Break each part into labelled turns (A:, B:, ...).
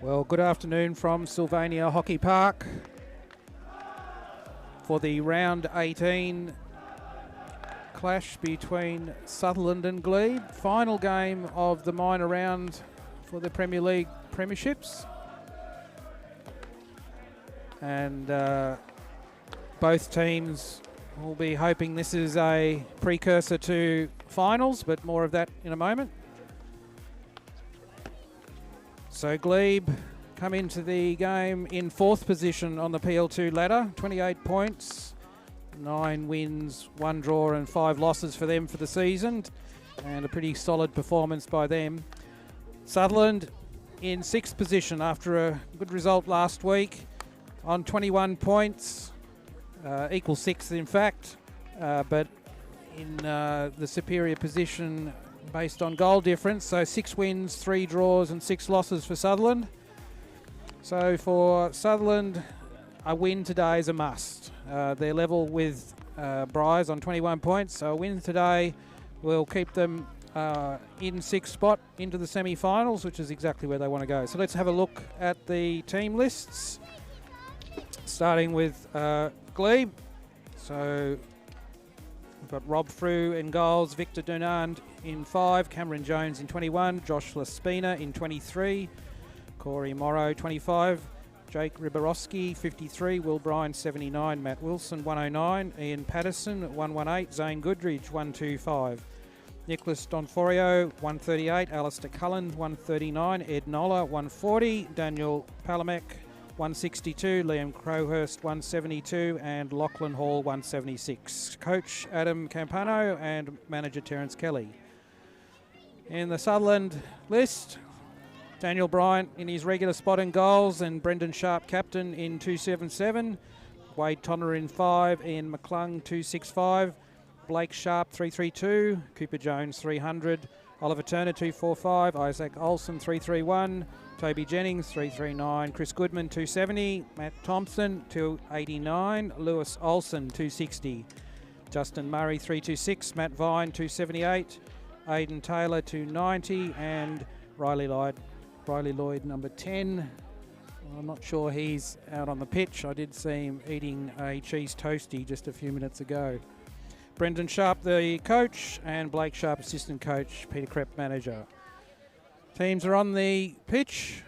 A: Well, good afternoon from Sylvania Hockey Park for the round 18 clash between Sutherland and Glebe. Final game of the minor round for the Premier League premierships. And both teams will be hoping this is a precursor to finals, but more of that in a moment. So Glebe come into the game in 4th position on the PL2 ladder, 28 points, 9 wins, 1 draw and 5 losses for them for the season, and a pretty solid performance by them. Sutherland in 6th position after a good result last week on 21 points, equal 6th in fact, but in the superior position based on goal difference, so 6 wins, 3 draws and 6 losses for Sutherland. So for Sutherland, a win today is a must. They're level with Bryce on 21 points, so a win today will keep them in 6th spot into the semi-finals, which is exactly where they want to go. So let's have a look at the team lists, starting with Glebe. So we've got Rob Frew in goals, Victor Dunand in 5, Cameron Jones in 21, Josh Laspina in 23, Corey Morrow 25, Jake Riborowski 53, Will Bryan 79, Matt Wilson 109, Ian Patterson 118, Zane Goodridge 125, Nicholas Donforio 138, Alistair Cullen 139, Ed Nola 140, Daniel Palamek 162, Liam Crowhurst 172 and Lachlan Hall 176. Coach Adam Campano and manager Terence Kelly. In the Sutherland list, Daniel Bryant in his regular spot in goals and Brendan Sharp captain in 277, Wade Tonner in 5, Ian McClung 265, Blake Sharp 332, Cooper Jones 300, Oliver Turner 245, Isaac Olsen 331, Toby Jennings 339, Chris Goodman 270, Matt Thompson 289, Lewis Olsen 260, Justin Murray 326, Matt Vine 278, Aidan Taylor 290 and Riley Lloyd number 10. Well, I'm not sure he's out on the pitch. I did see him eating a cheese toastie just a few minutes ago. Brendan Sharp, the coach, and Blake Sharp, assistant coach, Peter Krepp, manager. Teams are on the pitch,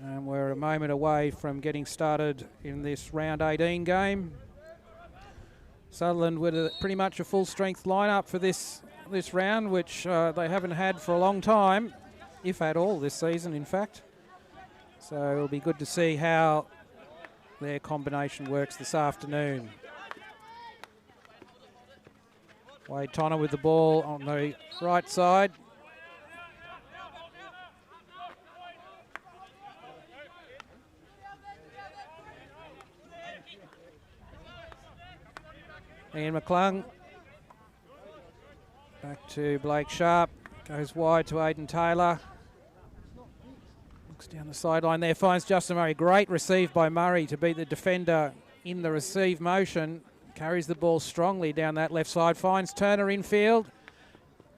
A: and we're a moment away from getting started in this round 18 game. Sutherland with pretty much a full-strength lineup for this round, which they haven't had for a long time, if at all this season, in fact. So it'll be good to see how their combination works this afternoon. Wade Tonner with the ball on the right side. Ian McClung. Back to Blake Sharp. Goes wide to Aidan Taylor. Looks down the sideline there. Finds Justin Murray. Great receive by Murray to beat the defender in the receive motion. Carries the ball strongly down that left side. Finds Turner infield.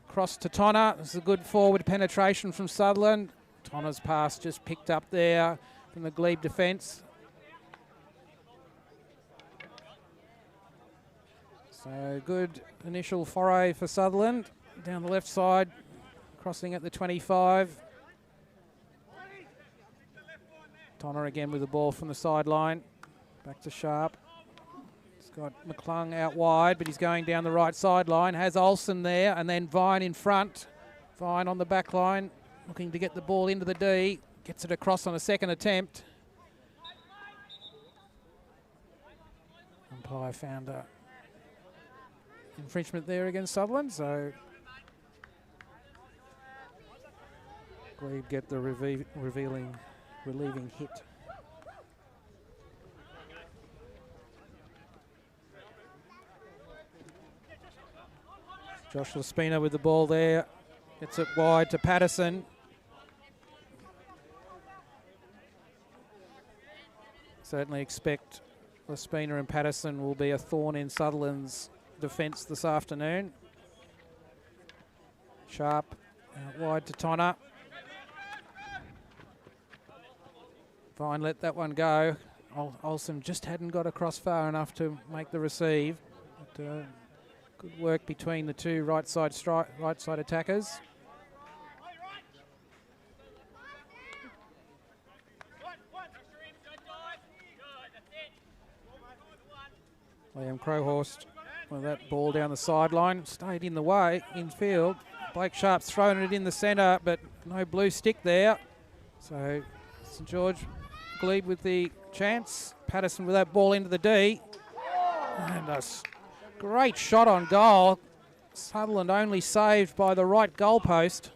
A: Cross to Tonner. This is a good forward penetration from Sutherland. Tonner's pass just picked up there from the Glebe defence. So good initial foray for Sutherland. Down the left side. Crossing at the 25. Tonner again with the ball from the sideline. Back to Sharp. He's got McClung out wide, but he's going down the right sideline. Has Olsen there, and then Vine in front. Vine on the back line, looking to get the ball into the D. Gets it across on a second attempt. Umpire found a infringement there against Sutherland, so Glebe get the relieving hit. Josh Laspina with the ball there. Gets it wide to Patterson. Certainly expect Laspina and Patterson will be a thorn in Sutherland's defence this afternoon. Sharp out wide to Tonner. Fine, let that one go. Olsen just hadn't got across far enough to make the receive. But, good work between the two right side attackers. Liam Crowhorst with that ball down the sideline, stayed in the way, infield. Blake Sharp's thrown it in the centre, but no blue stick there. So St George Glebe with the chance. Patterson with that ball into the D. And a great shot on goal. Sutherland only saved by the right goalpost.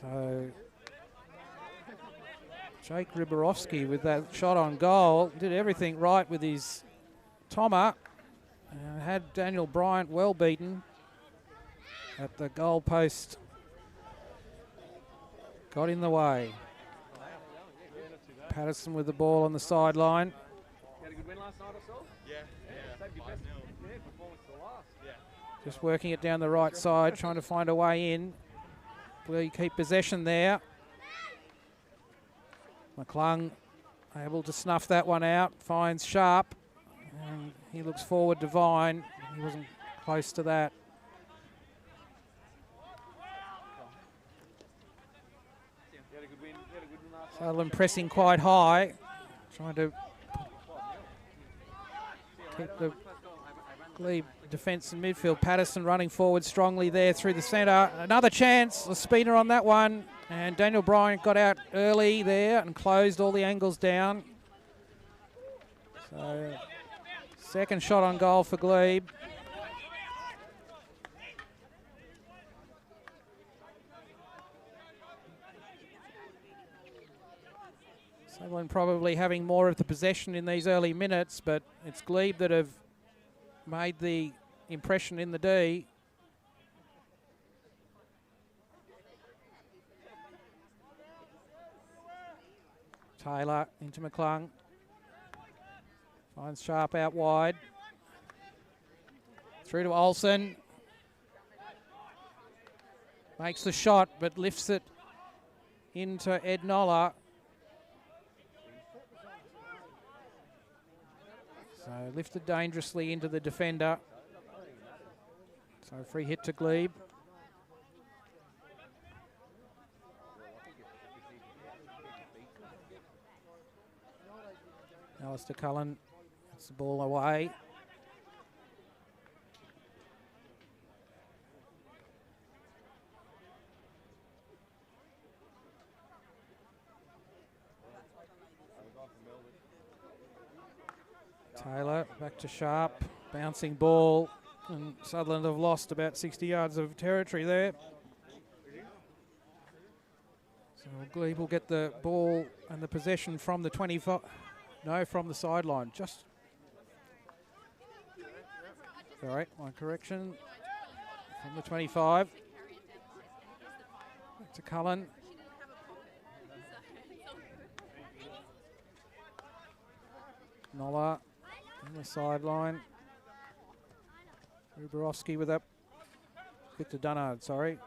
A: So Jake Ryborowski with that shot on goal did everything right with his tommer and had Daniel Bryant well beaten at the goal post. Got in the way. Patterson with the ball on the sideline.
B: You had a good win last night or so? Yeah.
A: Just working it down the right side, trying to find a way in. Will you keep possession there? McClung able to snuff that one out, finds Sharp, and he looks forward to Vine. He wasn't close to that. Sutherland pressing quite high, trying to keep the Glebe defence and midfield. Patterson running forward strongly there through the centre. Another chance, a speeder on that one. And Daniel Bryant got out early there and closed all the angles down. So, second shot on goal for Glebe. Sutherland probably having more of the possession in these early minutes, but it's Glebe that have made the impression in the D. Taylor into McClung. Finds Sharp out wide. Through to Olsen. Makes the shot, but lifts it into Ed Noller. So lifted dangerously into the defender. So free hit to Glebe. Alistair Cullen gets the ball away. Taylor back to Sharp, bouncing ball, and Sutherland have lost about 60 yards of territory there. So Glebe will get the ball and the possession from the 25. No, from the sideline. Just. All right, my correction. From the 25. Back to Cullen. Noller on the sideline. Ryborowski with that. Victor Dunnard, sorry.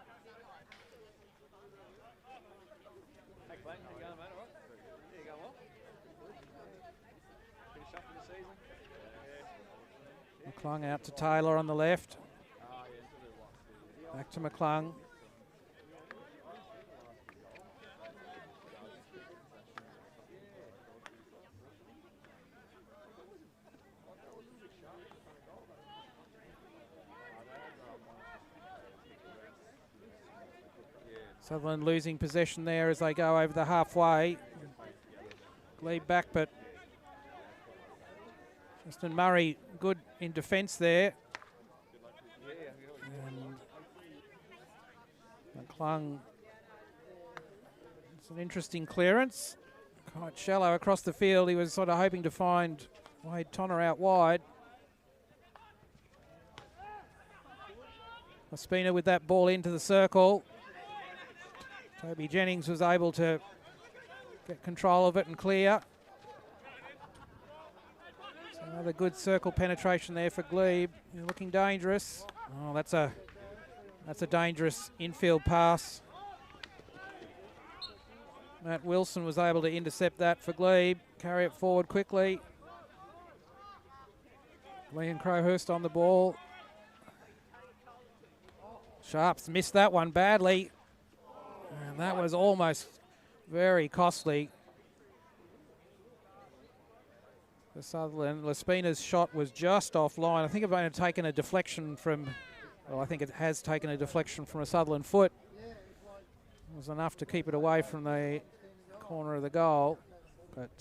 A: McClung out to Taylor on the left. Back to McClung. Sutherland losing possession there as they go over the halfway. Glebe back, but Justin Murray good in defence there. And McClung, it's an interesting clearance. Quite shallow across the field. He was sort of hoping to find Wade Tonner out wide. Ospina with that ball into the circle. Toby Jennings was able to get control of it and clear. So another good circle penetration there for Glebe. They're looking dangerous. Oh, that's That's a dangerous infield pass. Matt Wilson was able to intercept that for Glebe. Carry it forward quickly. Liam Crowhurst on the ball. Sharps missed that one badly. And that was almost very costly. For Sutherland. Laspina's shot was just offline. I think it might have taken a deflection from, well, I think it has taken a deflection from a Sutherland foot. It was enough to keep it away from the corner of the goal. But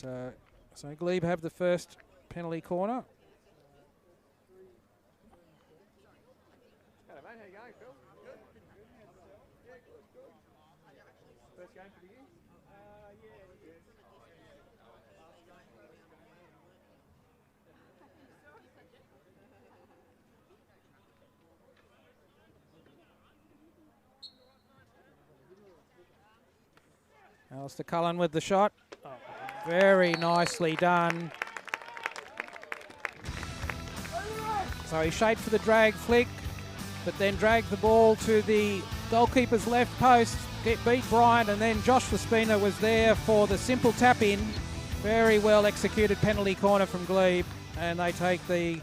A: so Glebe have the first penalty corner.
B: Hello, mate. How you going, Phil? Good. Yeah, good. First game for the year?
A: Alistair Cullen with the shot. Oh, very nicely done. So he shaped for the drag flick, but then dragged the ball to the goalkeeper's left post, beat Bryant, and then Josh Laspina was there for the simple tap-in. Very well executed penalty corner from Glebe, and they take the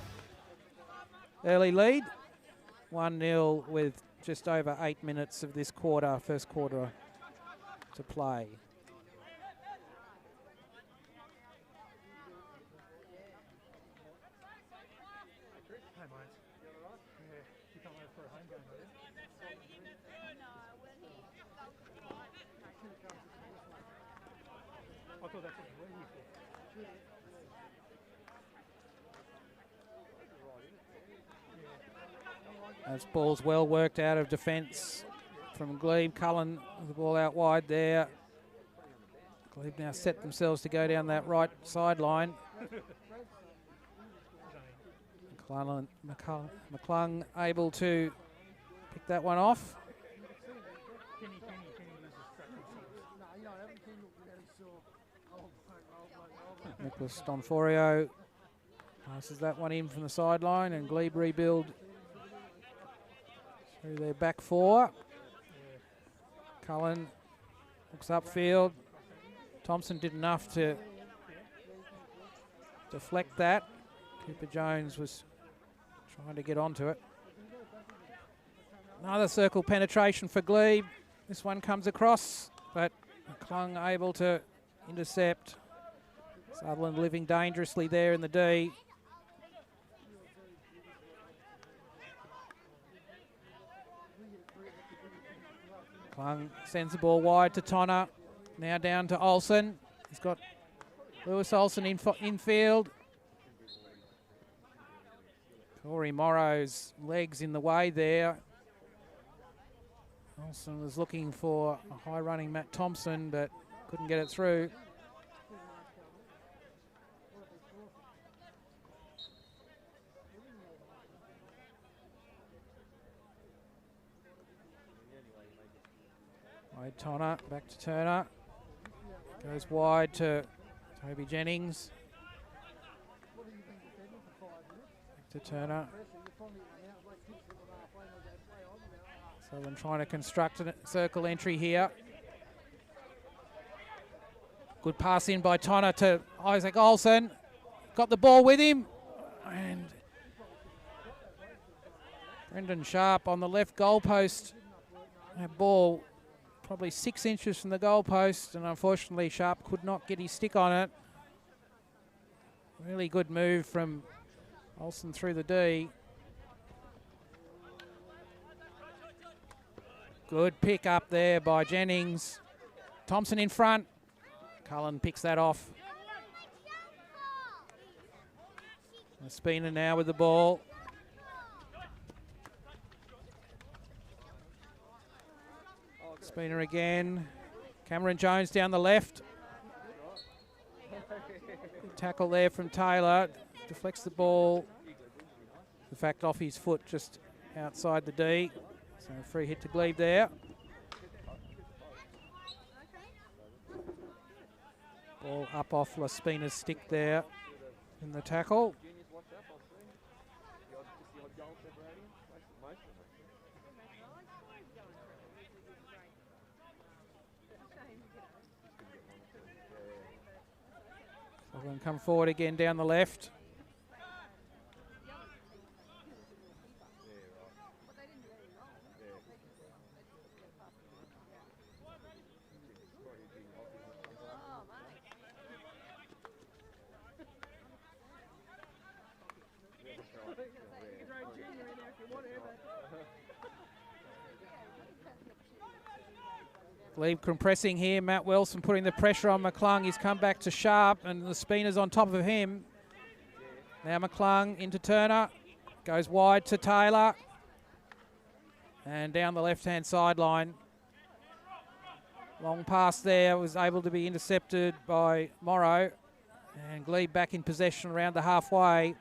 A: early lead. 1-0 with just over 8 minutes of this quarter, first quarter to play. As ball's well worked out of defence from Glebe. Cullen with the ball out wide there. Glebe now set themselves to go down that right sideline. McClung able to pick that one off. Nicholas Donforio passes that one in from the sideline, and Glebe rebuild through their back four. Cullen looks upfield. Thompson did enough to deflect that. Cooper Jones was trying to get onto it. Another circle penetration for Glebe. This one comes across, but McClung able to intercept. Sutherland living dangerously there in the D. McClung sends the ball wide to Tonner. Now down to Olsen. He's got Lewis Olsen infield. Corey Morrow's legs in the way there. Olsen was looking for a high running Matt Thompson, but couldn't get it through. Wide Tonner, back to Turner. Goes wide to Toby Jennings. Back to Turner. Sutherland trying to construct a circle entry here. Good pass in by Tonner to Isaac Olsen. Got the ball with him. And Brendan Sharp on the left goalpost. That ball probably 6 inches from the goalpost, and unfortunately Sharp could not get his stick on it. Really good move from Olsen through the D. Good pick up there by Jennings. Thompson in front. Cullen picks that off. Spina now with the ball. Spina again. Cameron Jones down the left. Good tackle there from Taylor. Deflects the ball. In fact, off his foot just outside the D. So free hit to Glebe there. Ball up off Laspina's stick there in the tackle. Sutherland come forward again down the left. Glebe compressing here. Matt Wilson putting the pressure on McClung. He's come back to Sharp, and the spinner's on top of him. Now McClung into Turner. Goes wide to Taylor. And down the left-hand sideline. Long pass there was able to be intercepted by Morrow. And Glebe back in possession around the halfway.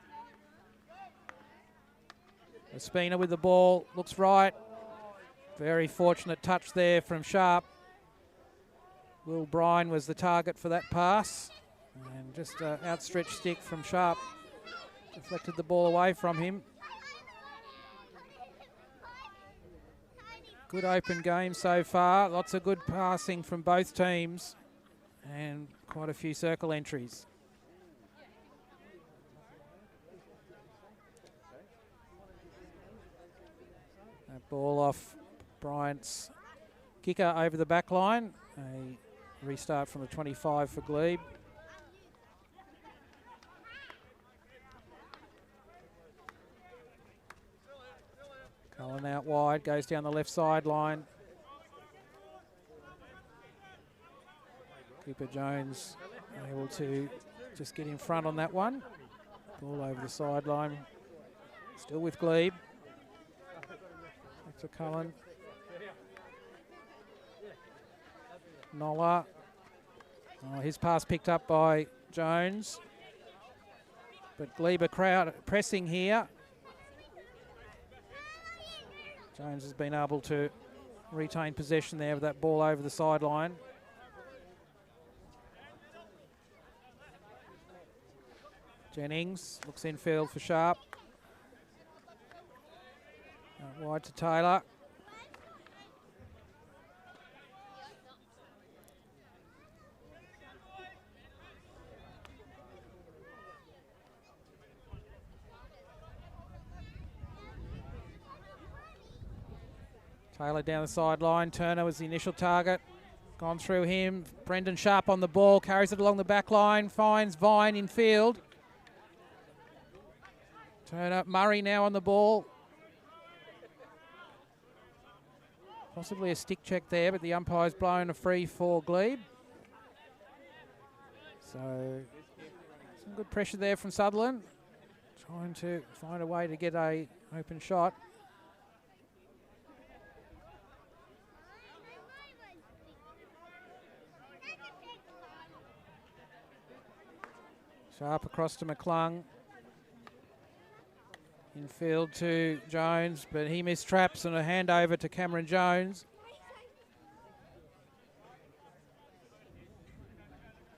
A: The spinner with the ball. Looks right. Very fortunate touch there from Sharp. Will Bryan was the target for that pass. And just an outstretched stick from Sharp deflected the ball away from him. Good open game so far. Lots of good passing from both teams. And quite a few circle entries. That ball off Bryant's kicker over the back line. A restart from the 25 for Glebe. Cullen out wide, goes down the left sideline. Cooper Jones able to just get in front on that one. Ball over the sideline. Still with Glebe. Back to Cullen. Nola. Oh, his pass picked up by Jones. But Glebe crowd pressing here. Jones has been able to retain possession there with that ball over the sideline. Jennings looks infield for Sharp. Wide to Taylor. Taylor down the sideline. Turner was the initial target. Gone through him. Brendan Sharp on the ball. Carries it along the back line. Finds Vine in field. Turner. Murray now on the ball. Possibly a stick check there, but the umpire's blown a free for Glebe. So some good pressure there from Sutherland. Trying to find a way to get a open shot. Sharp across to McClung. Infield to Jones, but he missed traps and a handover to Cameron Jones.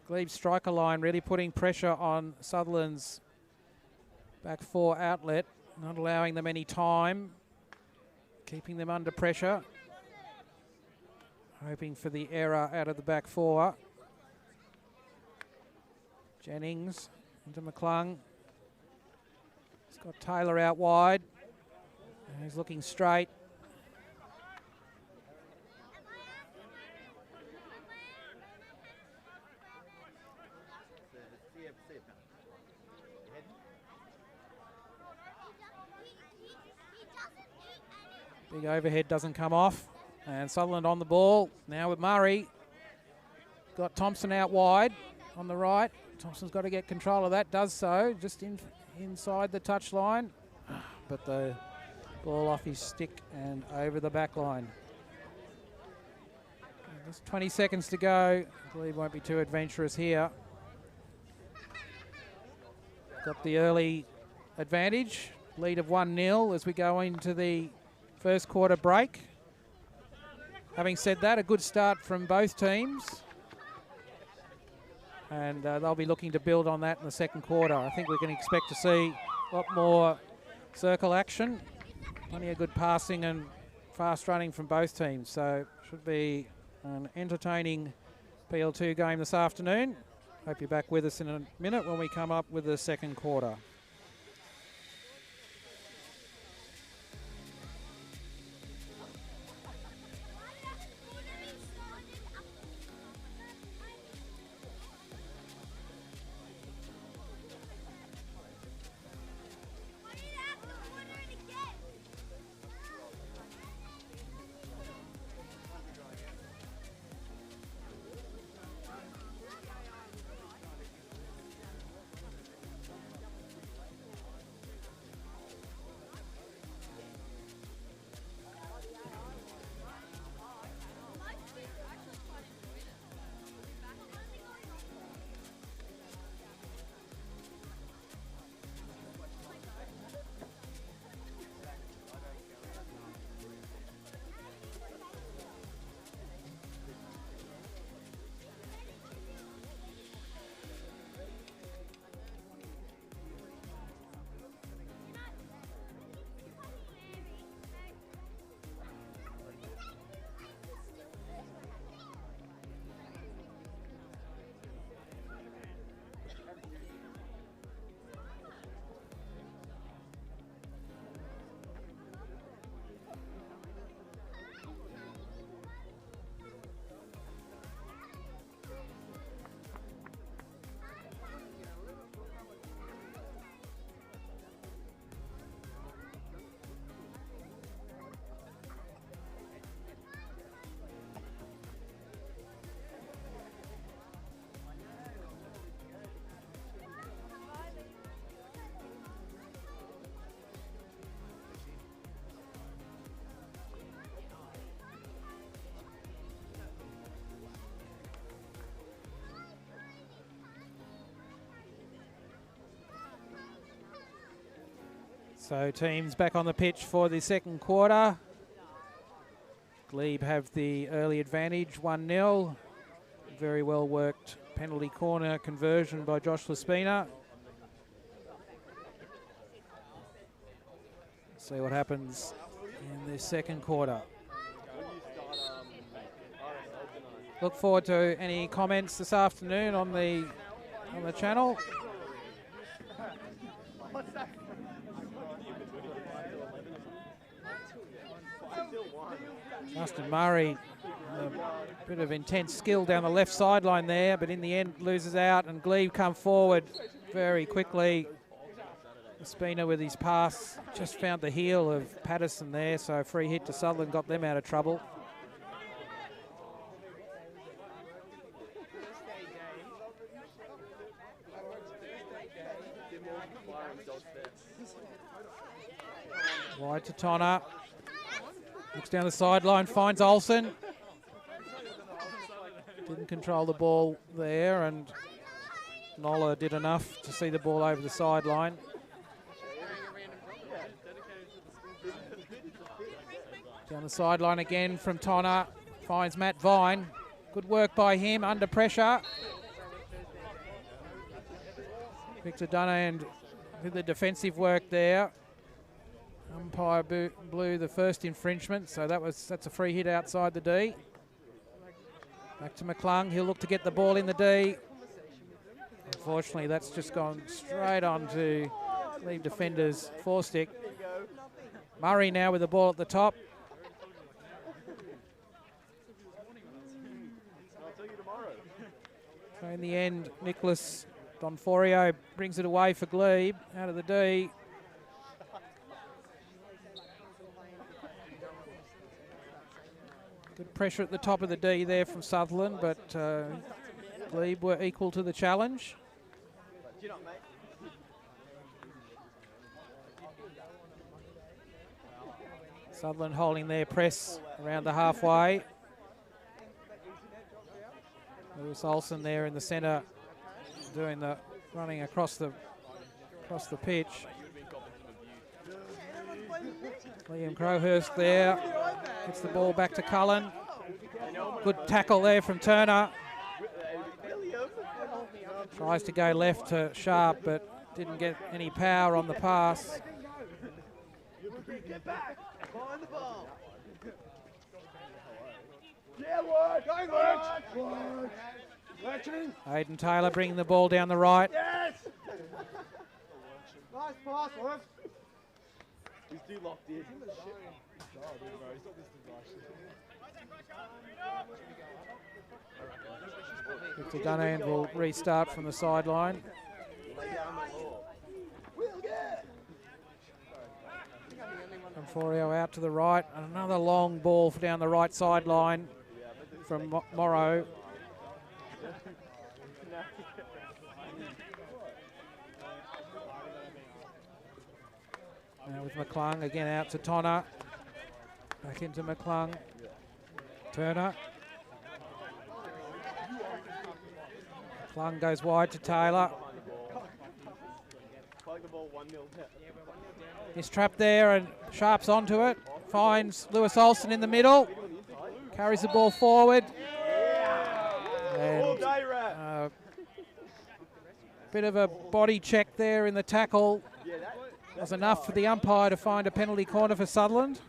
A: Glebe striker line really putting pressure on Sutherland's back four outlet, not allowing them any time, keeping them under pressure. Hoping for the error out of the back four. Jennings into McClung. He's got Taylor out wide. And he's looking straight. Big overhead doesn't come off. And Sutherland on the ball. Now with Murray. Got Thompson out wide on the right. Thompson's got to get control of that. Does so. Just inside the touch line. But the ball off his stick and over the back line. There's 20 seconds to go. Glebe won't be too adventurous here. Got the early advantage. Lead of 1-0 as we go into the first quarter break. Having said that, a good start from both teams. And they'll be looking to build on that in the second quarter. I think we can expect to see a lot more circle action. Plenty of good passing and fast running from both teams, so should be an entertaining PL2 game this afternoon. Hope you're back with us in a minute when we come up with the second quarter. So teams back on the pitch for the second quarter. Glebe have the early advantage, 1-0. Very well worked penalty corner conversion by Josh Laspina. See what happens in the second quarter. Look forward to any comments this afternoon on the channel. Justin Murray, a bit of intense skill down the left sideline there, but in the end loses out, and Glebe come forward very quickly. Spina with his pass just found the heel of Patterson there, so a free hit to Sutherland got them out of trouble. Wide to Tonner. Looks down the sideline, finds Olsen. Didn't control the ball there, and Nola did enough to see the ball over the sideline. Down the sideline again from Tonner. Finds Matt Vine. Good work by him under pressure. Victor Dunand did the defensive work there. Umpire blew the first infringement, so that's a free hit outside the D. Back to McClung. He'll look to get the ball in the D. Unfortunately, that's just gone straight on to Glebe defender's forestick. Murray now with the ball at the top. So in the end, Nicholas Donforio brings it away for Glebe out of the D. Good pressure at the top of the D there from Sutherland, but Glebe were equal to the challenge. Sutherland holding their press around the halfway. Lewis Olsen there in the centre doing the running across the pitch. Liam Crowhurst there. Gets the ball back to Cullen. Good tackle there from Turner. Tries to go left to Sharp, but didn't get any power on the pass.
B: Yeah, work! Going work! Working!
A: Hayden Taylor bringing the ball down the right.
B: Yes! Nice pass, work! He's too locked in.
A: Victor Dunhand will restart from the sideline. Conforio out to the right. Another long ball down the right sideline from Morrow. Now with McClung again out to Tonner. Back into McClung. Turner. McClung goes wide to Taylor. He's trapped there and Sharp's onto it. Finds Lewis Olsen in the middle. Carries the ball forward. And bit of a body check there in the tackle. Was enough for the umpire to find a penalty corner for Sutherland.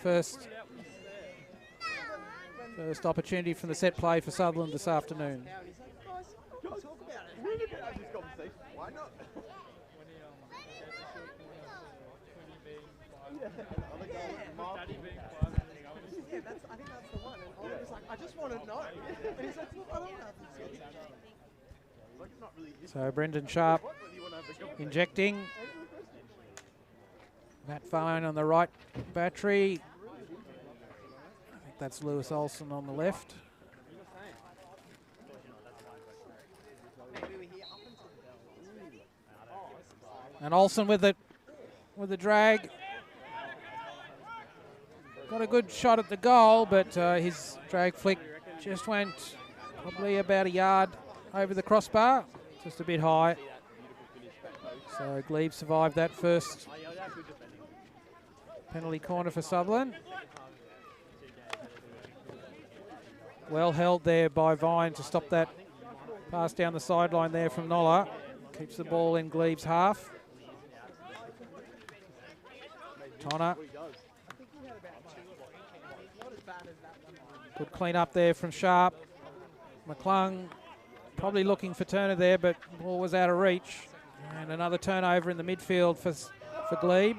A: First opportunity from the set play for Sutherland this afternoon.
C: I think that's the one. And Ollie was like, I just want to know. And he's like, I don't have to.
A: So Brendan Sharp injecting. Matt Fine on the right battery. I think that's Lewis Olsen on the left. And Olsen with the drag. Got a good shot at the goal, but his drag flick just went probably about a yard over the crossbar, just a bit high. So Glebe survived that first penalty corner for Sutherland. Well held there by Vine to stop that pass down the sideline there from Nola. Keeps the ball in Glebe's half. Tonner. Good clean up there from Sharp. McClung probably looking for Turner there, but the ball was out of reach. And another turnover in the midfield for Glebe.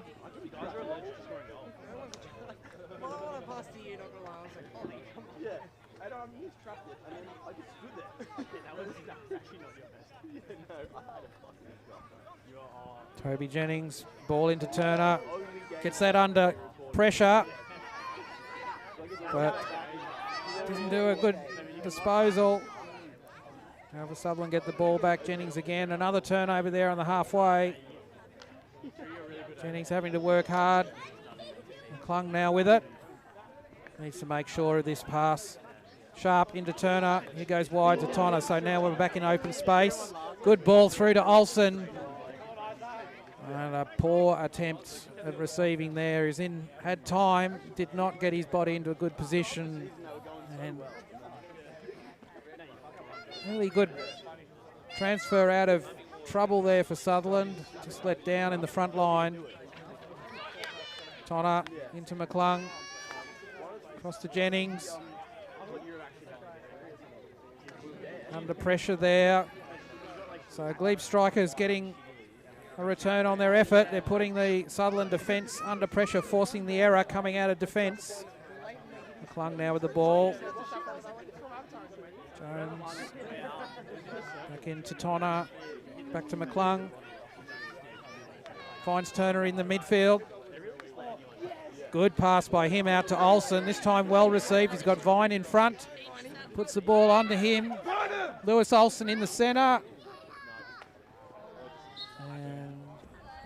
A: Toby Jennings, ball into Turner. Gets that under pressure, but doesn't do a good disposal. However, Sutherland get the ball back. Jennings again. Another turnover there on the halfway. Jennings having to work hard. McClung now with it. Needs to make sure of this pass. Sharp into Turner. He goes wide to Tonner. So now we're back in open space. Good ball through to Olsen. And a poor attempt at receiving there. He's had time, did not get his body into a good position. And really good transfer out of trouble there for Sutherland. Just let down in the front line. Tonner into McClung. Across to Jennings. Under pressure there. So Glebe strikers getting a return on their effort. They're putting the Sutherland defence under pressure, forcing the error coming out of defence. McClung now with the ball. Jones back into Tonner. Back to McClung. Finds Turner in the midfield. Good pass by him out to Olsen. This time well received. He's got Vine in front. Puts the ball onto him. Lewis Olsen in the centre. And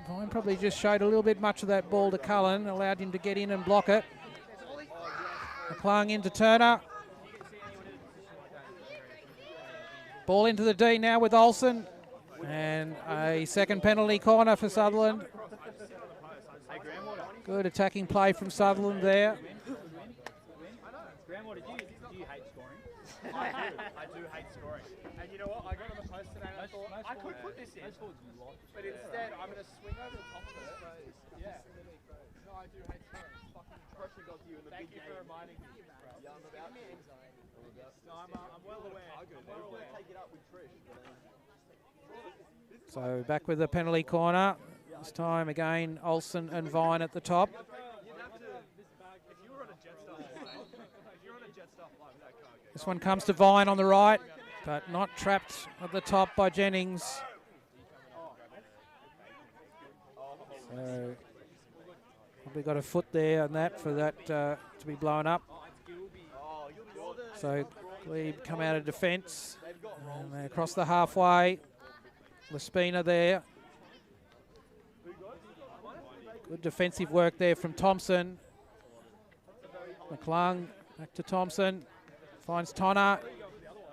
A: Vine probably just showed a little bit much of that ball to Cullen. Allowed him to get in and block it. McClung into Turner. Ball into the D now with Olsen. And a second penalty corner for Sutherland. Good attacking play from Sutherland there.
B: Graham, do you hate scoring? I do hate scoring. And you know what? I got on the post today and I thought, I could put this in, but instead I'm going to swing over the top of it. Yeah. No, I Thank you for reminding me. No, I'm well aware.
A: So back with the penalty corner. This time again, Olsen and Vine at the top.
B: If you were on a Jetstar flight, that can't go.
A: This one comes to Vine on the right, but not trapped at the top by Jennings. So probably got a foot there on that for that to be blown up. So Glebe come out of defence and they across the halfway. Laspina there. Good defensive work there from Thompson. McClung back to Thompson. Finds Tonner.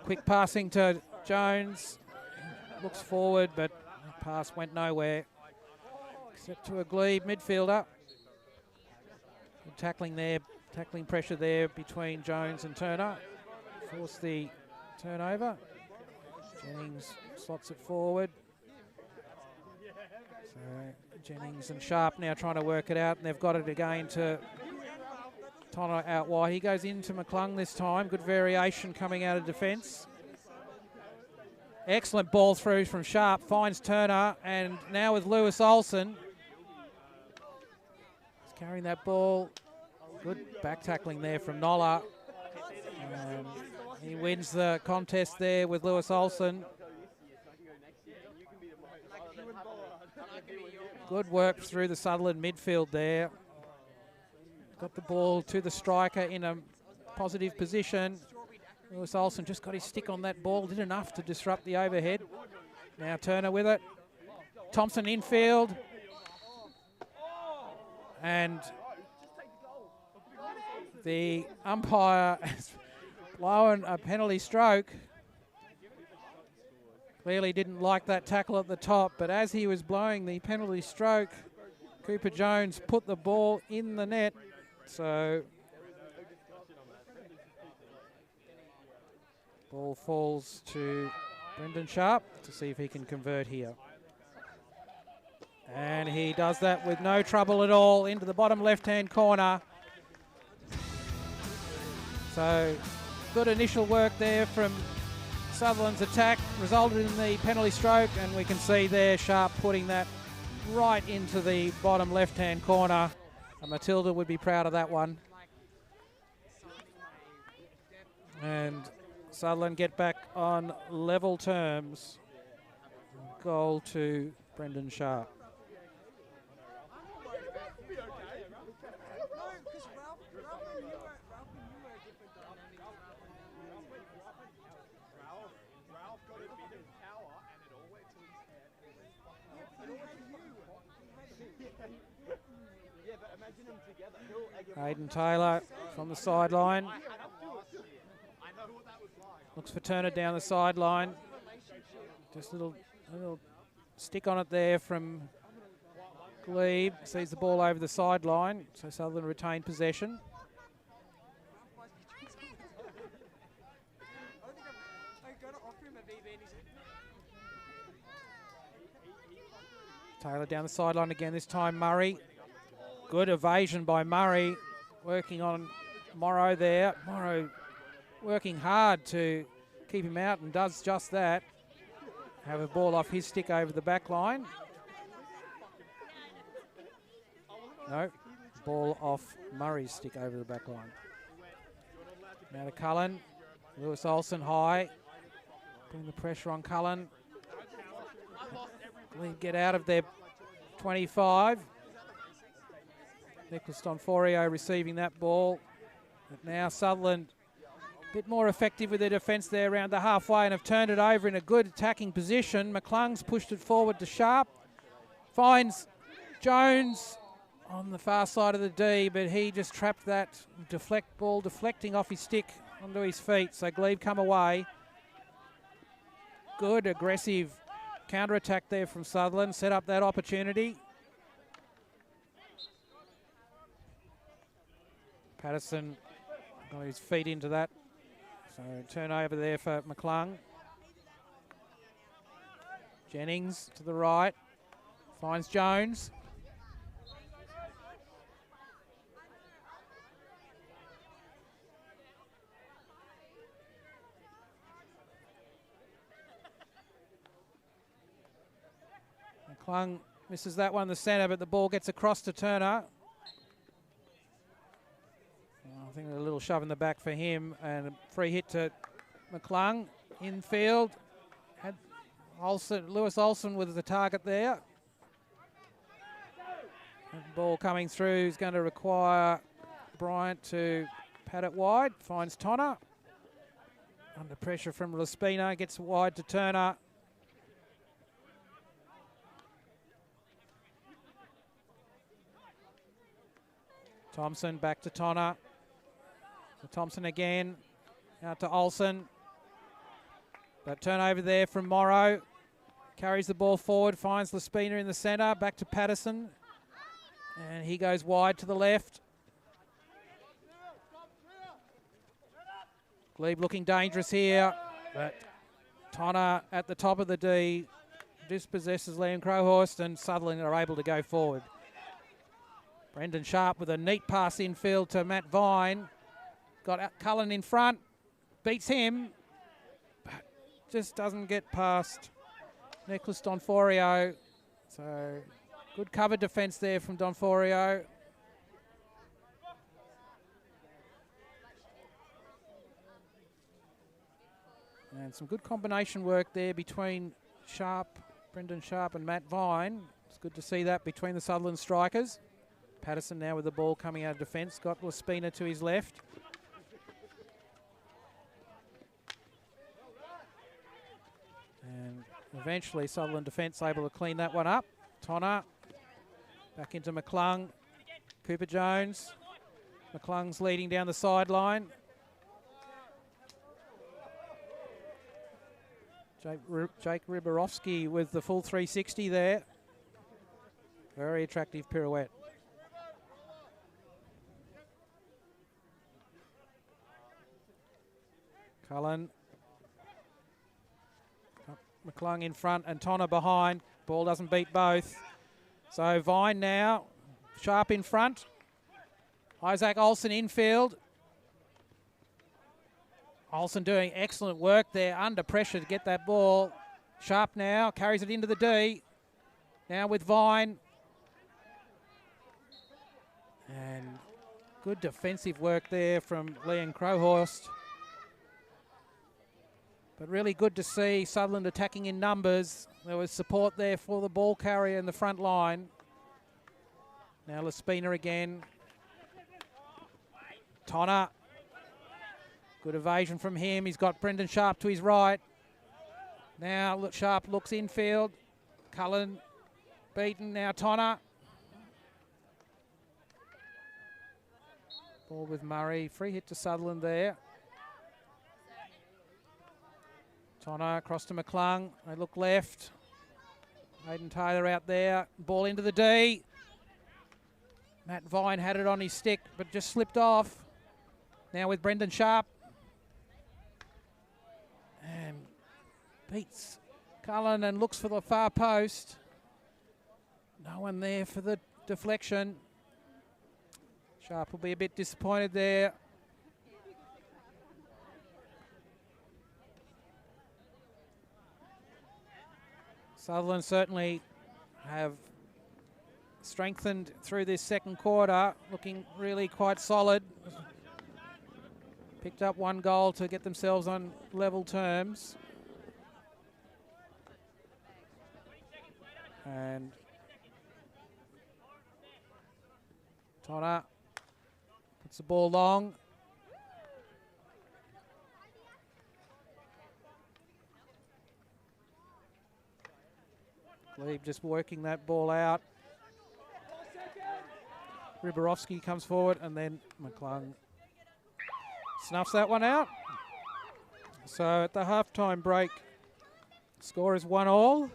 A: Quick passing to Jones. Looks forward, but the pass went nowhere. Except to a Glebe midfielder. Good tackling there, tackling pressure there between Jones and Turner. Force the turnover. Jennings slots it forward. So Jennings and Sharp now trying to work it out, and they've got it again to Tonner out wide. He goes into McClung this time. Good variation coming out of defence. Excellent ball through from Sharp. Finds Turner, and now with Lewis Olsen. He's carrying that ball. Good back tackling there from Nola. He wins the contest there with Lewis Olsen. Good work through the Sutherland midfield there. Got the ball to the striker in a positive position. Lewis Olsen just got his stick on that ball, did enough to disrupt the overhead. Now Turner with it. Thompson infield. And the umpire has blown a penalty stroke. Clearly didn't like that tackle at the top, but as he was blowing the penalty stroke, Cooper Jones put the ball in the net. So ball falls to Brendan Sharp to see if he can convert here. And he does that with no trouble at all into the bottom left-hand corner. So good initial work there from Sutherland's attack, resulted in the penalty stroke, and we can see there Sharp putting that right into the bottom left-hand corner. And Matilda would be proud of that one. And Sutherland get back on level terms. Goal to Brendan Sharp. Hayden Taylor from the sideline. Looks for Turner down the sideline. Just a little stick on it there from Glebe. Sees the ball over the sideline, so Sutherland retain possession. Taylor down the sideline again, this time Murray. Good evasion by Murray, working on Morrow there. Morrow working hard to keep him out and does just that. Have a ball off his stick over the back line. No, ball off Murray's stick over the back line. Now to Cullen. Lewis Olsen high. Putting the pressure on Cullen. Glebe get out of their 25. Nicholas Donforio receiving that ball. But now Sutherland a bit more effective with their defence there around the halfway and have turned it over in a good attacking position. McClung's pushed it forward to Sharp. Finds Jones on the far side of the D, but he just trapped that ball deflecting off his stick onto his feet. So Glebe come away. Good aggressive counter-attack there from Sutherland. Set up that opportunity. Patterson got his feet into that. So turnover there for McClung. Jennings to the right. Finds Jones. McClung misses that one in the centre, but the ball gets across to Turner. I think a little shove in the back for him, and a free hit to McClung. Infield. Had Lewis Olsen with the target there. And ball coming through is going to require Bryant to pad it wide. Finds Tonner. Under pressure from Laspina. Gets wide to Turner. Thompson back to Tonner. Thompson again. Out to Olsen. But turnover there from Morrow. Carries the ball forward. Finds Laspina in the centre. Back to Patterson. And he goes wide to the left. Glebe looking dangerous here. But Tonner at the top of the D dispossesses Liam Crowhorst, and Sutherland are able to go forward. Brendan Sharp with a neat pass infield to Matt Vine. Got Cullen in front. Beats him. But just doesn't get past Nicholas Donforio. So good cover defence there from Donforio. And some good combination work there between Brendan Sharp and Matt Vine. It's good to see that between the Sutherland strikers. Patterson now with the ball coming out of defence. Got Laspina to his left. And eventually Sutherland defence able to clean that one up. Tonner back into McClung. Cooper Jones. McClung's leading down the sideline. Jake Riborowski with the full 360 there. Very attractive pirouette. Cullen. McClung in front and Tonner behind. Ball doesn't beat both. So Vine now. Sharp in front. Isaac Olsen infield. Olsen doing excellent work there under pressure to get that ball. Sharp now carries it into the D. Now with Vine. And good defensive work there from Liam Crowhorst. But really good to see Sutherland attacking in numbers. There was support there for the ball carrier in the front line. Now Laspina again. Tonner. Good evasion from him. He's got Brendan Sharp to his right. Now Sharp looks infield. Cullen beaten. Now Tonner. Ball with Murray. Free hit to Sutherland there. Tonner across to McClung. They look left. Hayden Taylor out there. Ball into the D. Matt Vine had it on his stick, but just slipped off. Now with Brendan Sharp. And beats Cullen and looks for the far post. No one there for the deflection. Sharp will be a bit disappointed there. Sutherland certainly have strengthened through this second quarter, looking really quite solid. Picked up one goal to get themselves on level terms. And Tonner puts the ball long. Glebe just working that ball out. Riborowski comes forward and then McClung snuffs that one out. So at the halftime break, score is 1-1.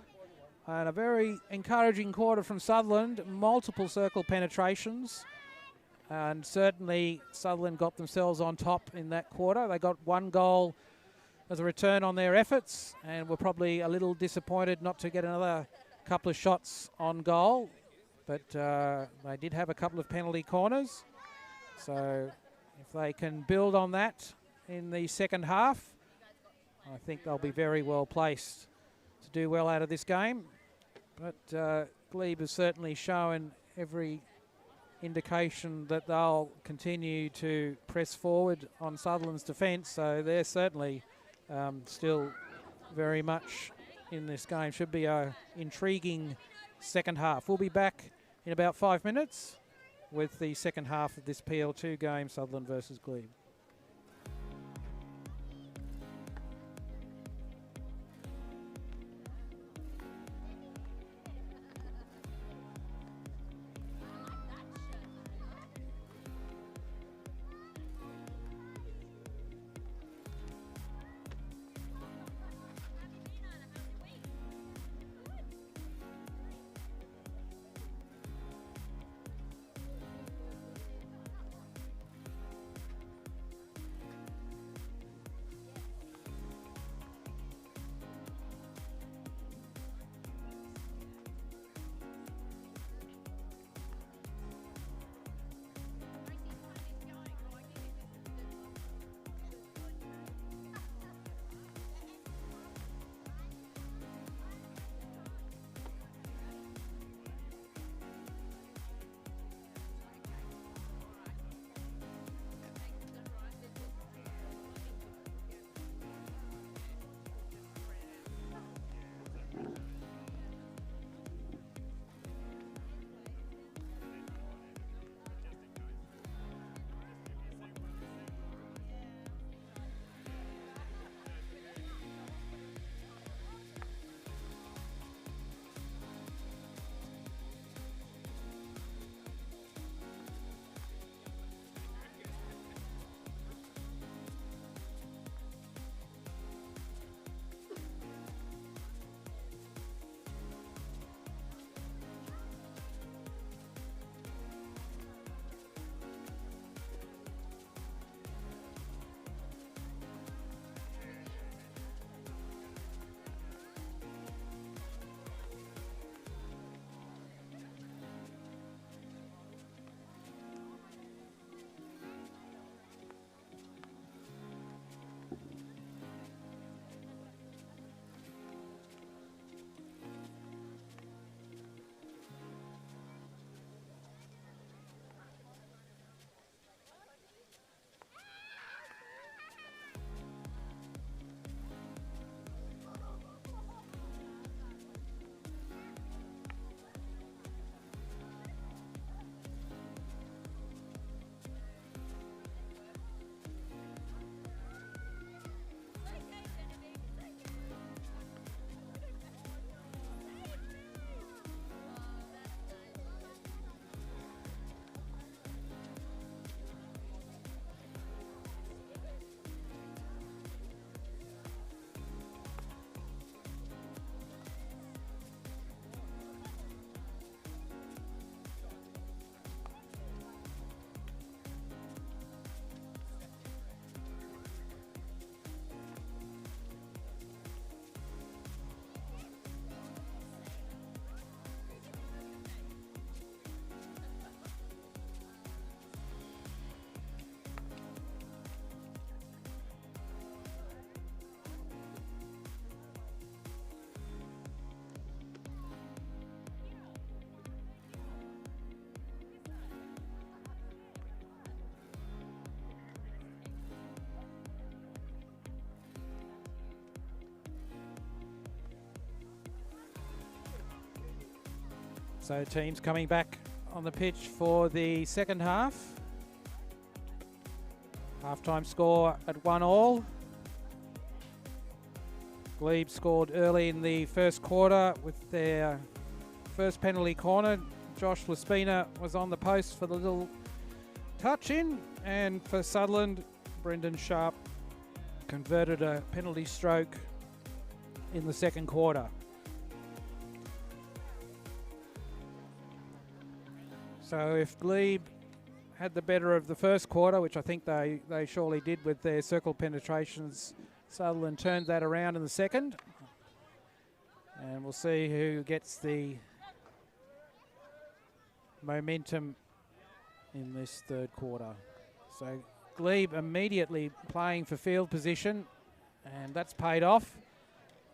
A: And a very encouraging quarter from Sutherland. Multiple circle penetrations. And certainly Sutherland got themselves on top in that quarter. They got one goal as a return on their efforts and were probably a little disappointed not to get another couple of shots on goal. But they did have a couple of penalty corners. So if they can build on that in the second half, I think they'll be very well placed to do well out of this game. But Glebe has certainly shown every indication that they'll continue to press forward on Sutherland's defence, so they're certainly still very much in this game. Should be a intriguing second half. We'll be back in about 5 minutes with the second half of this PL2 game, Sutherland versus Glebe. So teams coming back on the pitch for the second half. Half-time score at 1-1. Glebe scored early in the first quarter with their first penalty corner. Josh Laspina was on the post for the little touch in, and for Sutherland, Brendan Sharp converted a penalty stroke in the second quarter. So if Glebe had the better of the first quarter, which I think they surely did with their circle penetrations, Sutherland turned that around in the second. And we'll see who gets the momentum in this third quarter. So Glebe immediately playing for field position, and that's paid off.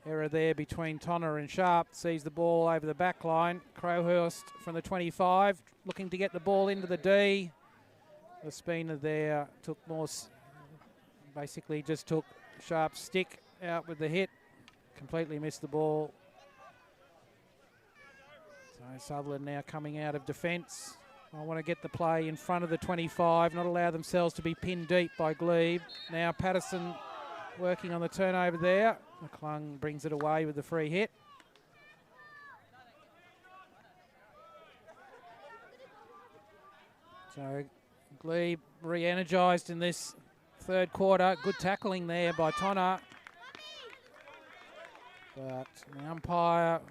A: error there between Tonner and Sharp. Sees the ball over the back line. Crowhurst from the 25, looking to get the ball into the D. The spinner there took more, basically just took Sharp's stick out with the hit. Completely missed the ball. So Sutherland now coming out of defence. I want to get the play in front of the 25, not allow themselves to be pinned deep by Glebe. Now Patterson working on the turnover there. McClung brings it away with the free hit. So Glebe re-energised in this third quarter. Good tackling there by Tonner. But the umpire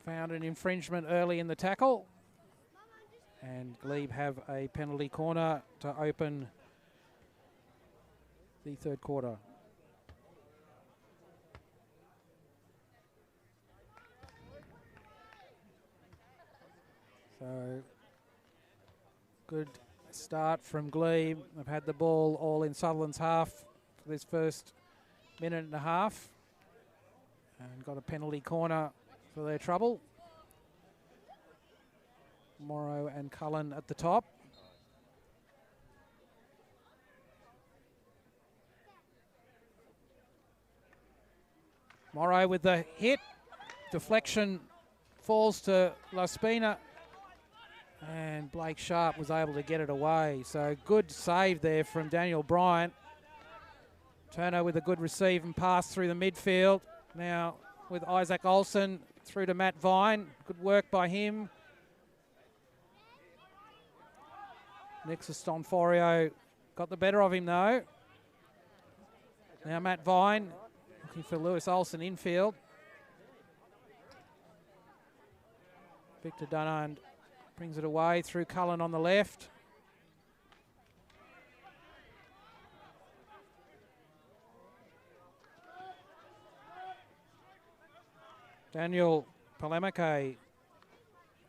A: found an infringement early in the tackle. And Glebe have a penalty corner to open the third quarter. So good start from Glebe. They've had the ball all in Sutherland's half for this first minute and a half. And got a penalty corner for their trouble. Morrow and Cullen at the top. Morrow with the hit. Deflection falls to Laspina. And Blake Sharp was able to get it away. So good save there from Daniel Bryant. Turner with a good receive and pass through the midfield. Now with Isaac Olsen through to Matt Vine. Good work by him. Nixon Stonforio got the better of him though. Now Matt Vine looking for Lewis Olsen infield. Victor Dunand brings it away through Cullen on the left. Daniel Palemake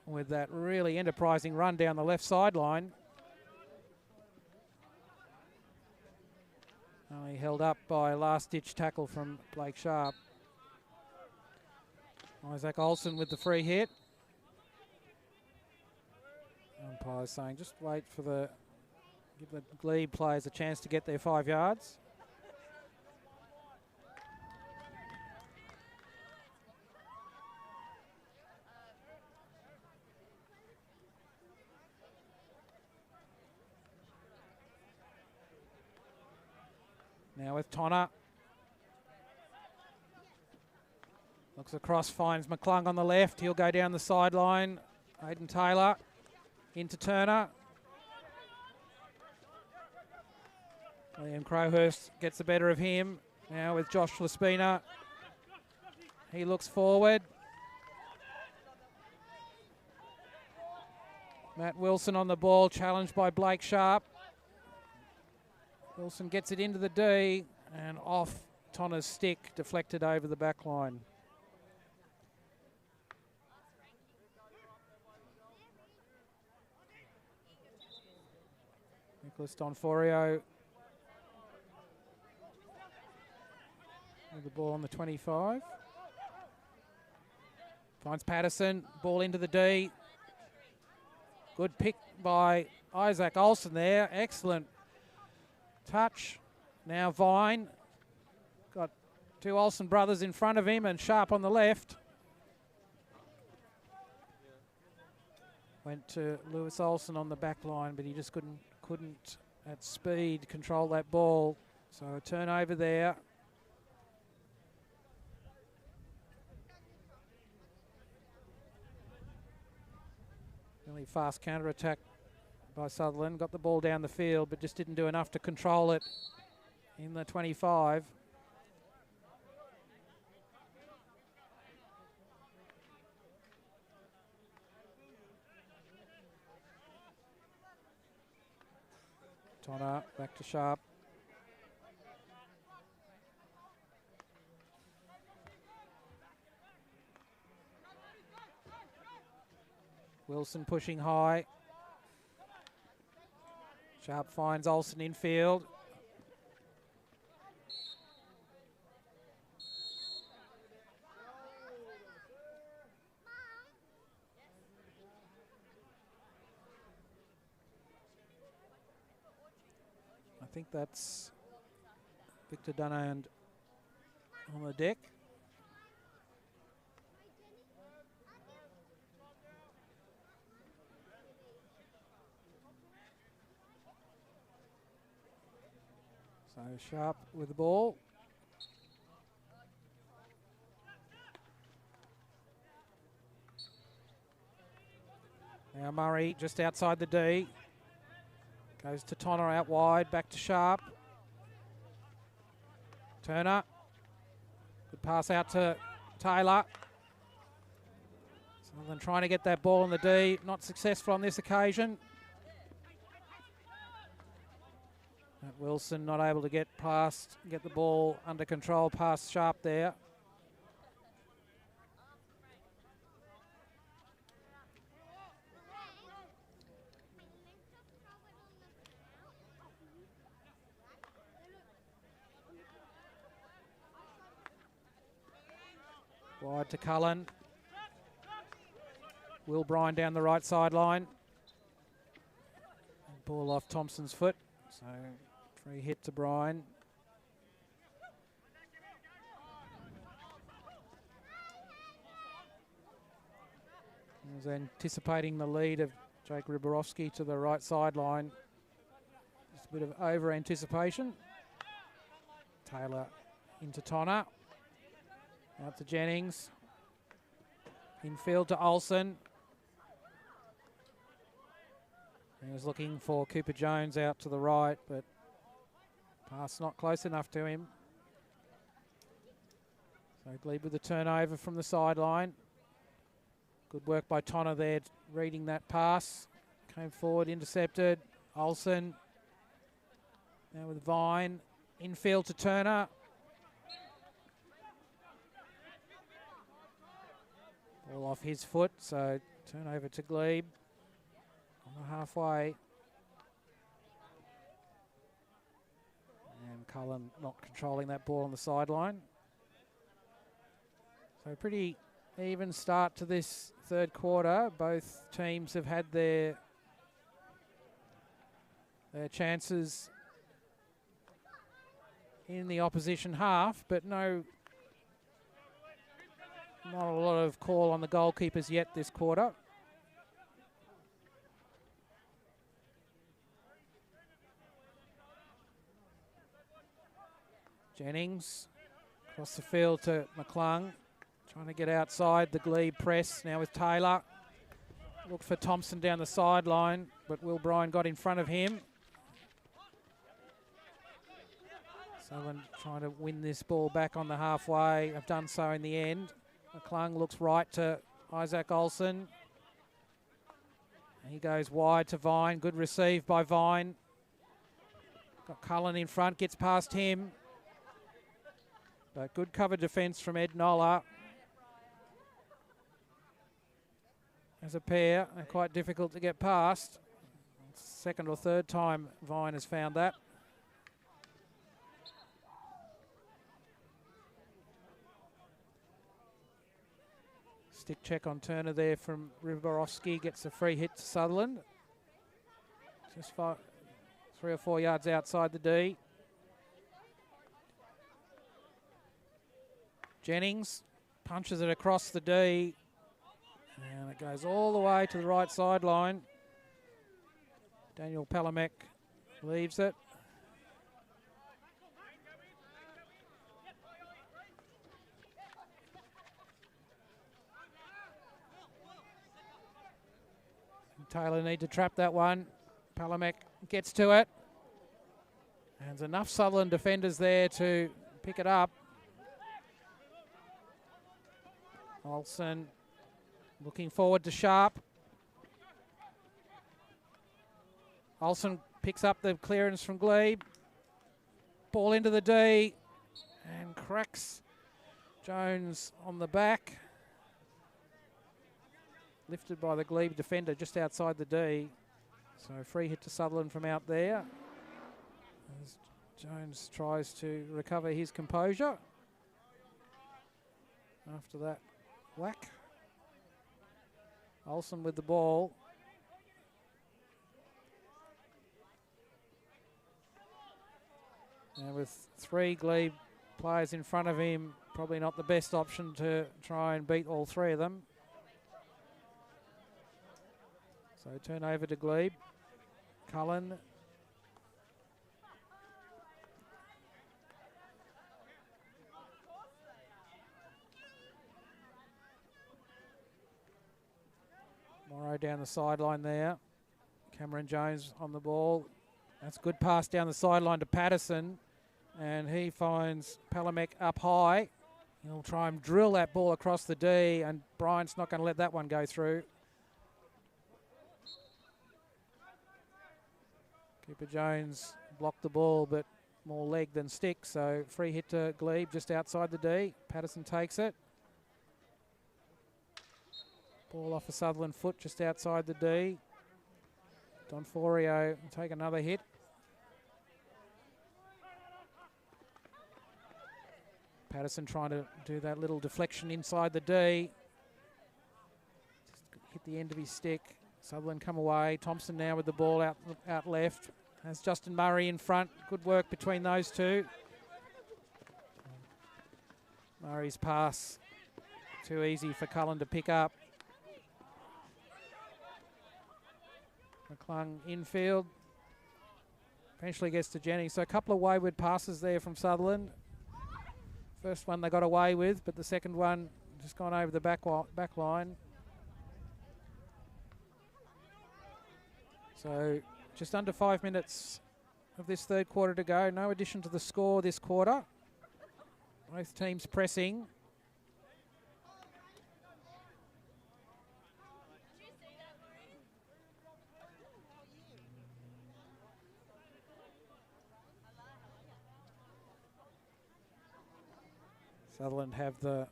A: with that really enterprising run down the left sideline. Only held up by a last-ditch tackle from Blake Sharp. Isaac Olsen with the free hit. Umpire saying just wait for give the Glebe players a chance to get their 5 yards. Now with Tonner. Looks across, finds McClung on the left. He'll go down the sideline. Aidan Taylor into Turner. Liam Crowhurst gets the better of him. Now with Josh Laspina. He looks forward. Matt Wilson on the ball, challenged by Blake Sharp. Wilson gets it into the D and off Tonner's stick, deflected over the back line. Nicholas Donforio with the ball on the 25. Finds Patterson, ball into the D. Good pick by Isaac Olsen there, excellent touch. Now Vine. Got two Olsen brothers in front of him and Sharp on the left. Went to Lewis Olsen on the back line, but he just couldn't at speed control that ball. So a turnover there. Really fast counter-attack by Sutherland. Got the ball down the field, but just didn't do enough to control it in the 25. Tonner back to Sharp. Wilson pushing high. Sharp finds Olsen infield. think that's Victor Dunand on the deck. So Sharp with the ball. Now Murray just outside the D. Goes to Tonner out wide, back to Sharp. Turner. Good pass out to Taylor. Sutherland trying to get that ball in the D. Not successful on this occasion. Wilson not able to get the ball under control past Sharp there. Wide to Cullen. Will Bryan down the right sideline. Ball off Thompson's foot. So free hit to Bryan. He was anticipating the lead of Jake Riborowski to the right sideline. Just a bit of over anticipation. Taylor into Tonner. Out to Jennings. Infield to Olsen. He was looking for Cooper Jones out to the right, but pass not close enough to him. So Glebe with the turnover from the sideline. Good work by Tonner there, reading that pass. Came forward, intercepted. Olsen. Now with Vine. Infield to Turner. Ball off his foot, so turnover to Glebe on the halfway. And Cullen not controlling that ball on the sideline. So pretty even start to this third quarter. Both teams have had their chances in the opposition half, but not a lot of call on the goalkeepers yet this quarter. Jennings across the field to McClung. Trying to get outside the Glebe press now with Taylor. Looked for Thompson down the sideline, but Will Bryan got in front of him. Sutherland trying to win this ball back on the halfway. Have done so in the end. McClung looks right to Isaac Olsen. He goes wide to Vine. Good receive by Vine. Got Cullen in front, gets past him. But good cover defence from Ed Noller. As a pair, they're quite difficult to get past. Second or third time Vine has found that. Stick check on Turner there from Riborowski. Gets a free hit to Sutherland. Just 3 or 4 yards outside the D. Jennings punches it across the D. And it goes all the way to the right sideline. Daniel Palamek leaves it. Taylor need to trap that one. Palamek gets to it. And there's enough Sutherland defenders there to pick it up. Olsen looking forward to Sharp. Olsen picks up the clearance from Glebe. Ball into the D and cracks Jones on the back. Lifted by the Glebe defender just outside the D. So free hit to Sutherland from out there. As Jones tries to recover his composure after that whack. Olsen with the ball. And with 3 Glebe players in front of him, probably not the best option to try and beat all 3 of them. So turn over to Glebe. Cullen. Morrow down the sideline there. Cameron Jones on the ball. That's a good pass down the sideline to Patterson. And he finds Palamek up high. He'll try and drill that ball across the D, and Bryant's not going to let that one go through. Keeper Jones blocked the ball, but more leg than stick, so free hit to Glebe just outside the D. Patterson takes it. Ball off a Sutherland foot just outside the D. Donforio will take another hit. Patterson trying to do that little deflection inside the D. Just hit the end of his stick. Sutherland come away. Thompson now with the ball out left. Has Justin Murray in front. Good work between those two. Murray's pass too easy for Cullen to pick up. McClung infield. Eventually gets to Jennings. So a couple of wayward passes there from Sutherland. First one they got away with, but the second one just gone over the back line. So just under 5 minutes of this third quarter to go. No addition to the score this quarter. Both teams pressing. Sutherland have the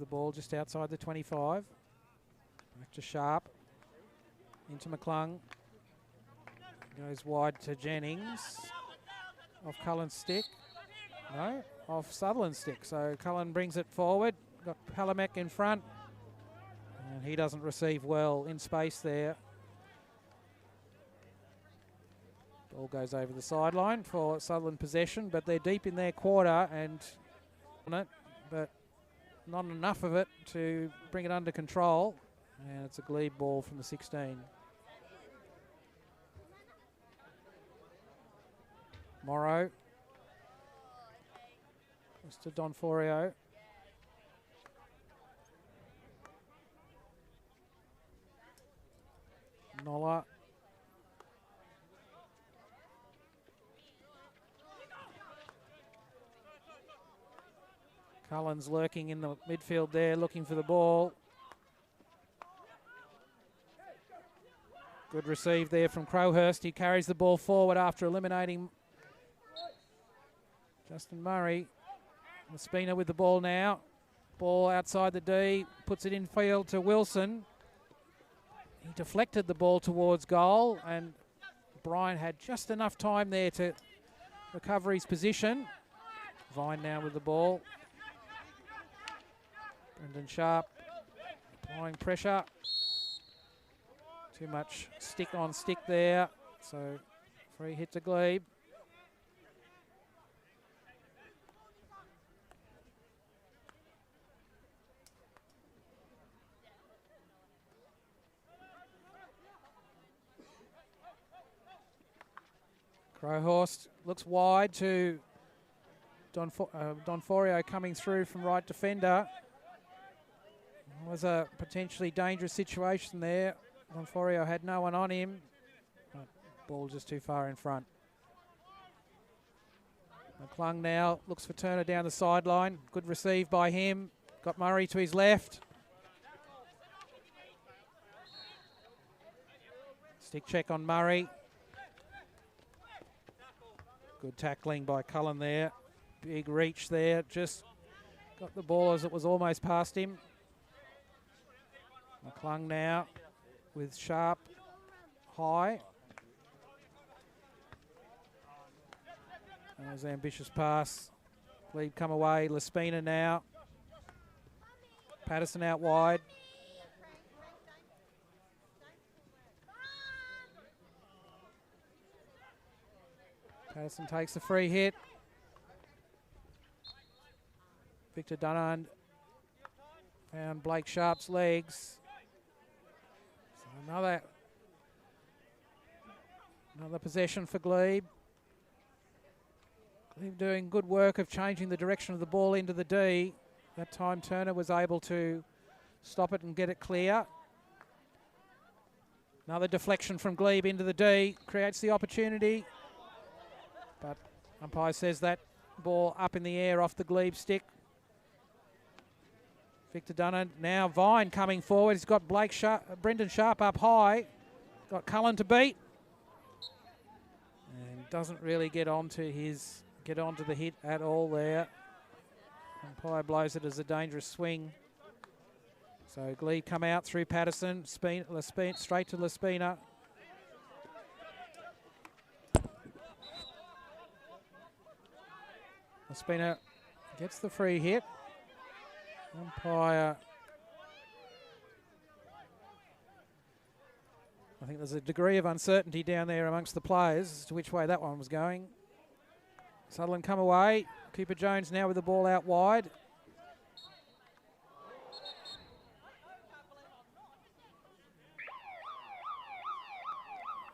A: ball just outside the 25. Back to Sharp. Into McClung. Goes wide to Jennings. Off Cullen's stick. No, off Sutherland's stick. So Cullen brings it forward. Got Palamek in front. And he doesn't receive well in space there. Ball goes over the sideline for Sutherland possession, but they're deep in their quarter and on it, but not enough of it to bring it under control. And it's a Glebe ball from the 16. Morrow. Goes to Donforio. Nola. Cullen's lurking in the midfield there, looking for the ball. Good receive there from Crowhurst. He carries the ball forward after eliminating Justin Murray. Spina with the ball now. Ball outside the D, puts it in field to Wilson. He deflected the ball towards goal, and Bryant had just enough time there to recover his position. Vine now with the ball. Brendan Sharp applying pressure. Too much stick on stick there. So free hit to Glebe. Crowhurst looks wide to Donforio coming through from right defender. Was a potentially dangerous situation there. Donforio had no one on him. But ball just too far in front. McClung now looks for Turner down the sideline. Good receive by him. Got Murray to his left. Stick check on Murray. Good tackling by Cullen there. Big reach there. Just got the ball as it was almost past him. McClung now with Sharp high. That was an ambitious pass. Glebe come away. Laspina now. Patterson out wide. Patterson takes the free hit. Victor Dunand found Blake Sharp's legs. So another possession for Glebe. Glebe doing good work of changing the direction of the ball into the D. That time Turner was able to stop it and get it clear. Another deflection from Glebe into the D creates the opportunity. But umpire says that ball up in the air off the Glebe stick. Victor Dunnan. Now Vine coming forward. He's got Brendan Sharp up high. Got Cullen to beat. And doesn't really get onto the hit at all there. Umpire blows it as a dangerous swing. So Glebe come out through Patterson. Straight to Laspina. Laspina gets the free hit. Umpire, I think there's a degree of uncertainty down there amongst the players as to which way that one was going. Sutherland come away. Cooper Jones now with the ball out wide.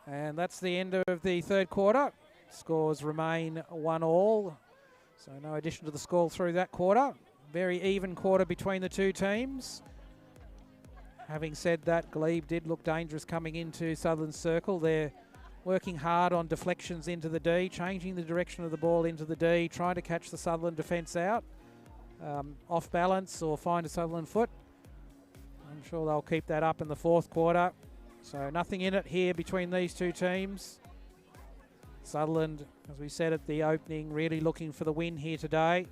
A: And that's the end of the third quarter. Scores remain 1-1. So no addition to the score through that quarter. Very even quarter between the two teams. Having said that, Glebe did look dangerous coming into Sutherland's circle. They're working hard on deflections into the D, changing the direction of the ball into the D, trying to catch the Sutherland defence out, off balance or find a Sutherland foot. I'm sure they'll keep that up in the fourth quarter. So nothing in it here between these two teams. Sutherland, as we said at the opening, really looking for the win here today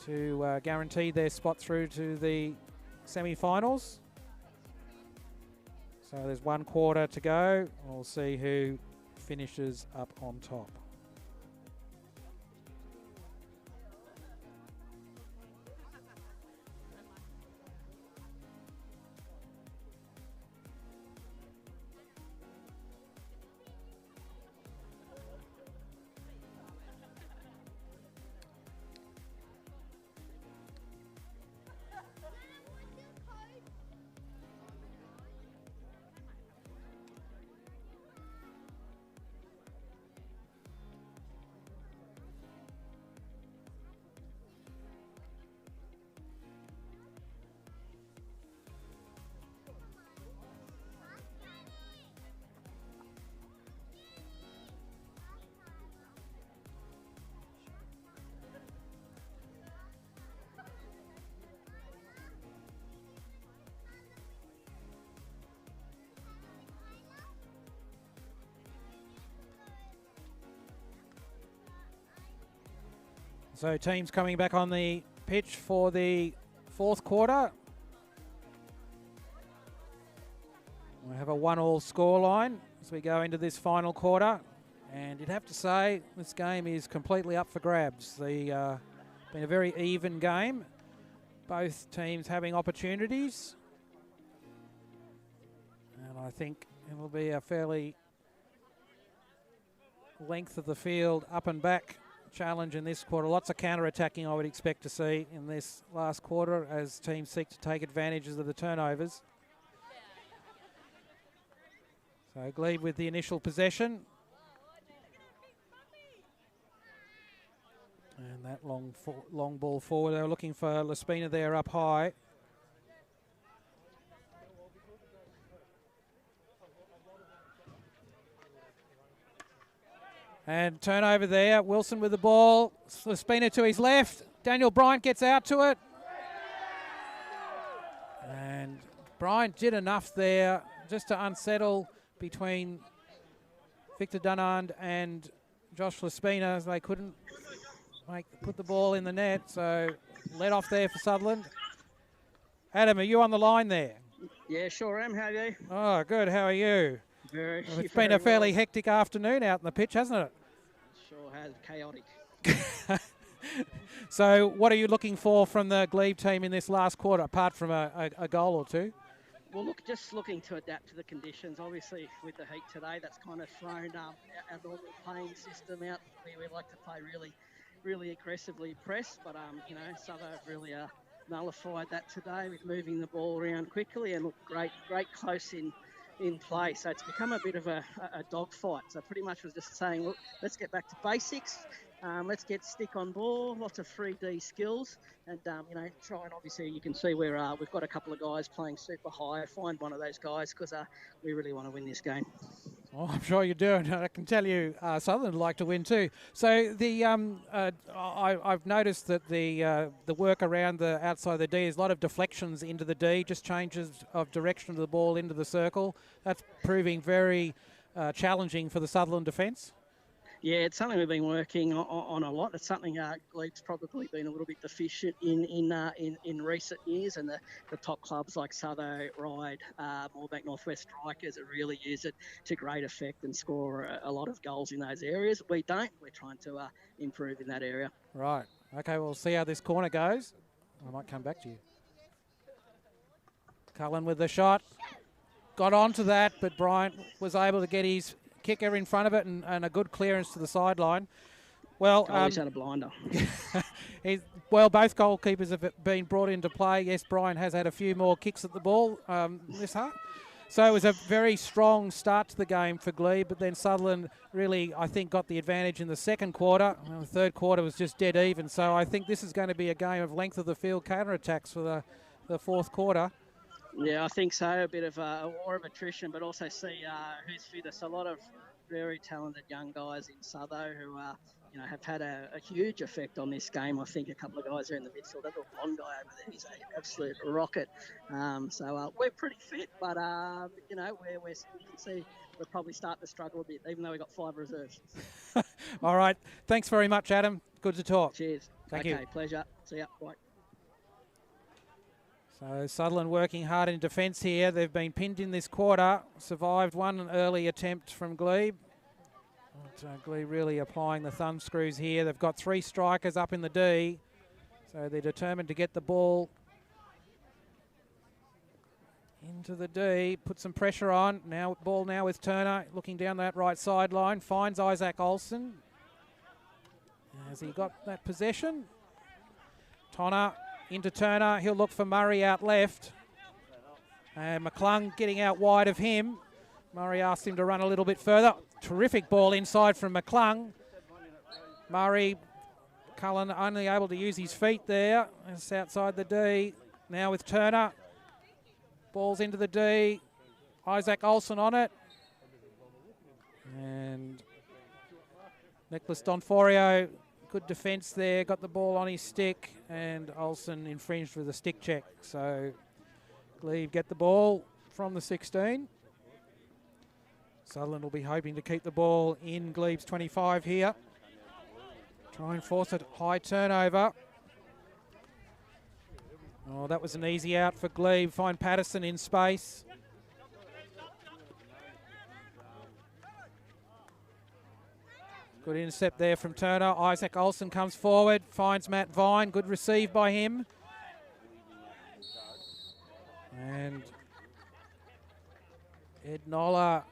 A: to guarantee their spot through to the semi-finals. So there's 1 quarter to go. We'll see who finishes up on top. So teams coming back on the pitch for the fourth quarter. We have a 1-1 scoreline as we go into this final quarter. And you'd have to say this game is completely up for grabs. Been a very even game. Both teams having opportunities. And I think it'll be a fairly length of the field up and back challenge in this quarter. Lots of counter-attacking I would expect to see in this last quarter as teams seek to take advantages of the turnovers. So Glebe with the initial possession. And that long ball forward. They were looking for Laspina there up high. And turnover there. Wilson with the ball. Laspina to his left. Daniel Bryant gets out to it. And Bryant did enough there just to unsettle between Victor Dunand and Josh Laspina as they couldn't put the ball in the net. So let off there for Sutherland. Adam, are you on the line there?
D: Yeah, sure am. How are you?
A: Oh, good. How are you?
D: Very,
A: It's been a fairly hectic afternoon out in the pitch, hasn't it?
D: Sure has. Chaotic.
A: So what are you looking for from the Glebe team in this last quarter, apart from a goal or two?
D: Well, look, just looking to adapt to the conditions. Obviously, with the heat today, that's kind of thrown our normal playing system out. We like to play really aggressively press, but you know, Souther have really nullified that today with moving the ball around quickly and look great close in play. So it's become a bit of a dogfight. So pretty much was just saying, look, let's get back to basics. Let's get stick on ball, lots of 3D skills, and you know, try and obviously you can see where we've got a couple of guys playing super high. Find one of those guys because we really want to win this game.
A: Oh, I'm sure you do, and I can tell you Sutherland would like to win too. So the I've noticed that the work around the outside of the D is a lot of deflections into the D, just changes of direction of the ball into the circle. That's proving very challenging for the Sutherland defence.
D: Yeah, it's something we've been working on a lot. It's something Glebe's probably been a little bit deficient in recent years, and the top clubs like Southo, Ryde, Moorebank, Northwest Strikers really use it to great effect and score a lot of goals in those areas. We don't. We're trying to improve in that area.
A: Right. Okay, we'll see how this corner goes. I might come back to you. Cullen with the shot. Got onto that, but Bryant was able to get his kicker in front of it and a good clearance to the sideline. Well,
D: he's had a blinder.
A: Well, both goalkeepers have been brought into play. Yes, Brian has had a few more kicks at the ball this half. So it was a very strong start to the game for Glebe, but then Sutherland really, I think, got the advantage in the second quarter. Well, the third quarter was just dead even. So I think this is going to be a game of length of the field counter-attacks for the fourth quarter.
D: Yeah, I think so. A bit of a war of attrition, but also see who's fittest. A lot of very talented young guys in Southo who you know, have had a huge effect on this game. I think a couple of guys are in the midfield. That little blonde guy over there, he's an absolute rocket. So we're pretty fit, but you know, you can see we're probably starting to struggle a bit, even though we've got 5 reserves.
A: All right. Thanks very much, Adam. Good to talk.
D: Cheers.
A: Thank you.
D: Okay, pleasure. See ya. Bye.
A: So Sutherland working hard in defence here. They've been pinned in this quarter. Survived one early attempt from Glebe. But, Glebe really applying the thumb screws here. They've got 3 strikers up in the D. So they're determined to get the ball into the D. Put some pressure on. Ball now with Turner. Looking down that right sideline. Finds Isaac Olsen. Has he got that possession? Tonner into Turner. He'll look for Murray out left. And McClung getting out wide of him. Murray asked him to run a little bit further. Terrific ball inside from McClung. Murray, Cullen only able to use his feet there. It's outside the D. Now with Turner. Ball's into the D. Isaac Olsen on it. And Nicholas Donforio, good defence there. Got the ball on his stick. And Olsen infringed with a stick check. So Glebe get the ball from the 16. Sutherland will be hoping to keep the ball in Glebe's 25 here. Try and force a high turnover. Oh, that was an easy out for Glebe. Find Patterson in space. Good intercept there from Turner. Isaac Olsen comes forward, finds Matt Vine. Good receive by him. And Ed Noller,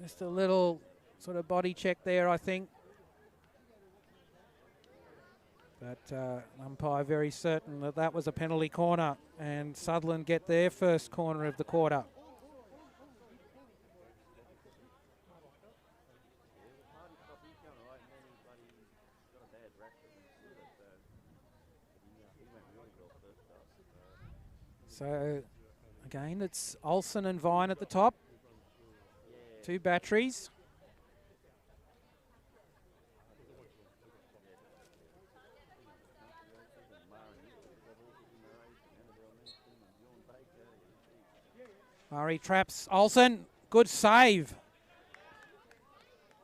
A: just a little sort of body check there, I think. But umpire very certain that that was a penalty corner, and Sutherland get their first corner of the quarter. So again, it's Olsen and Vine at the top. 2 batteries. Murray traps Olsen. Good save.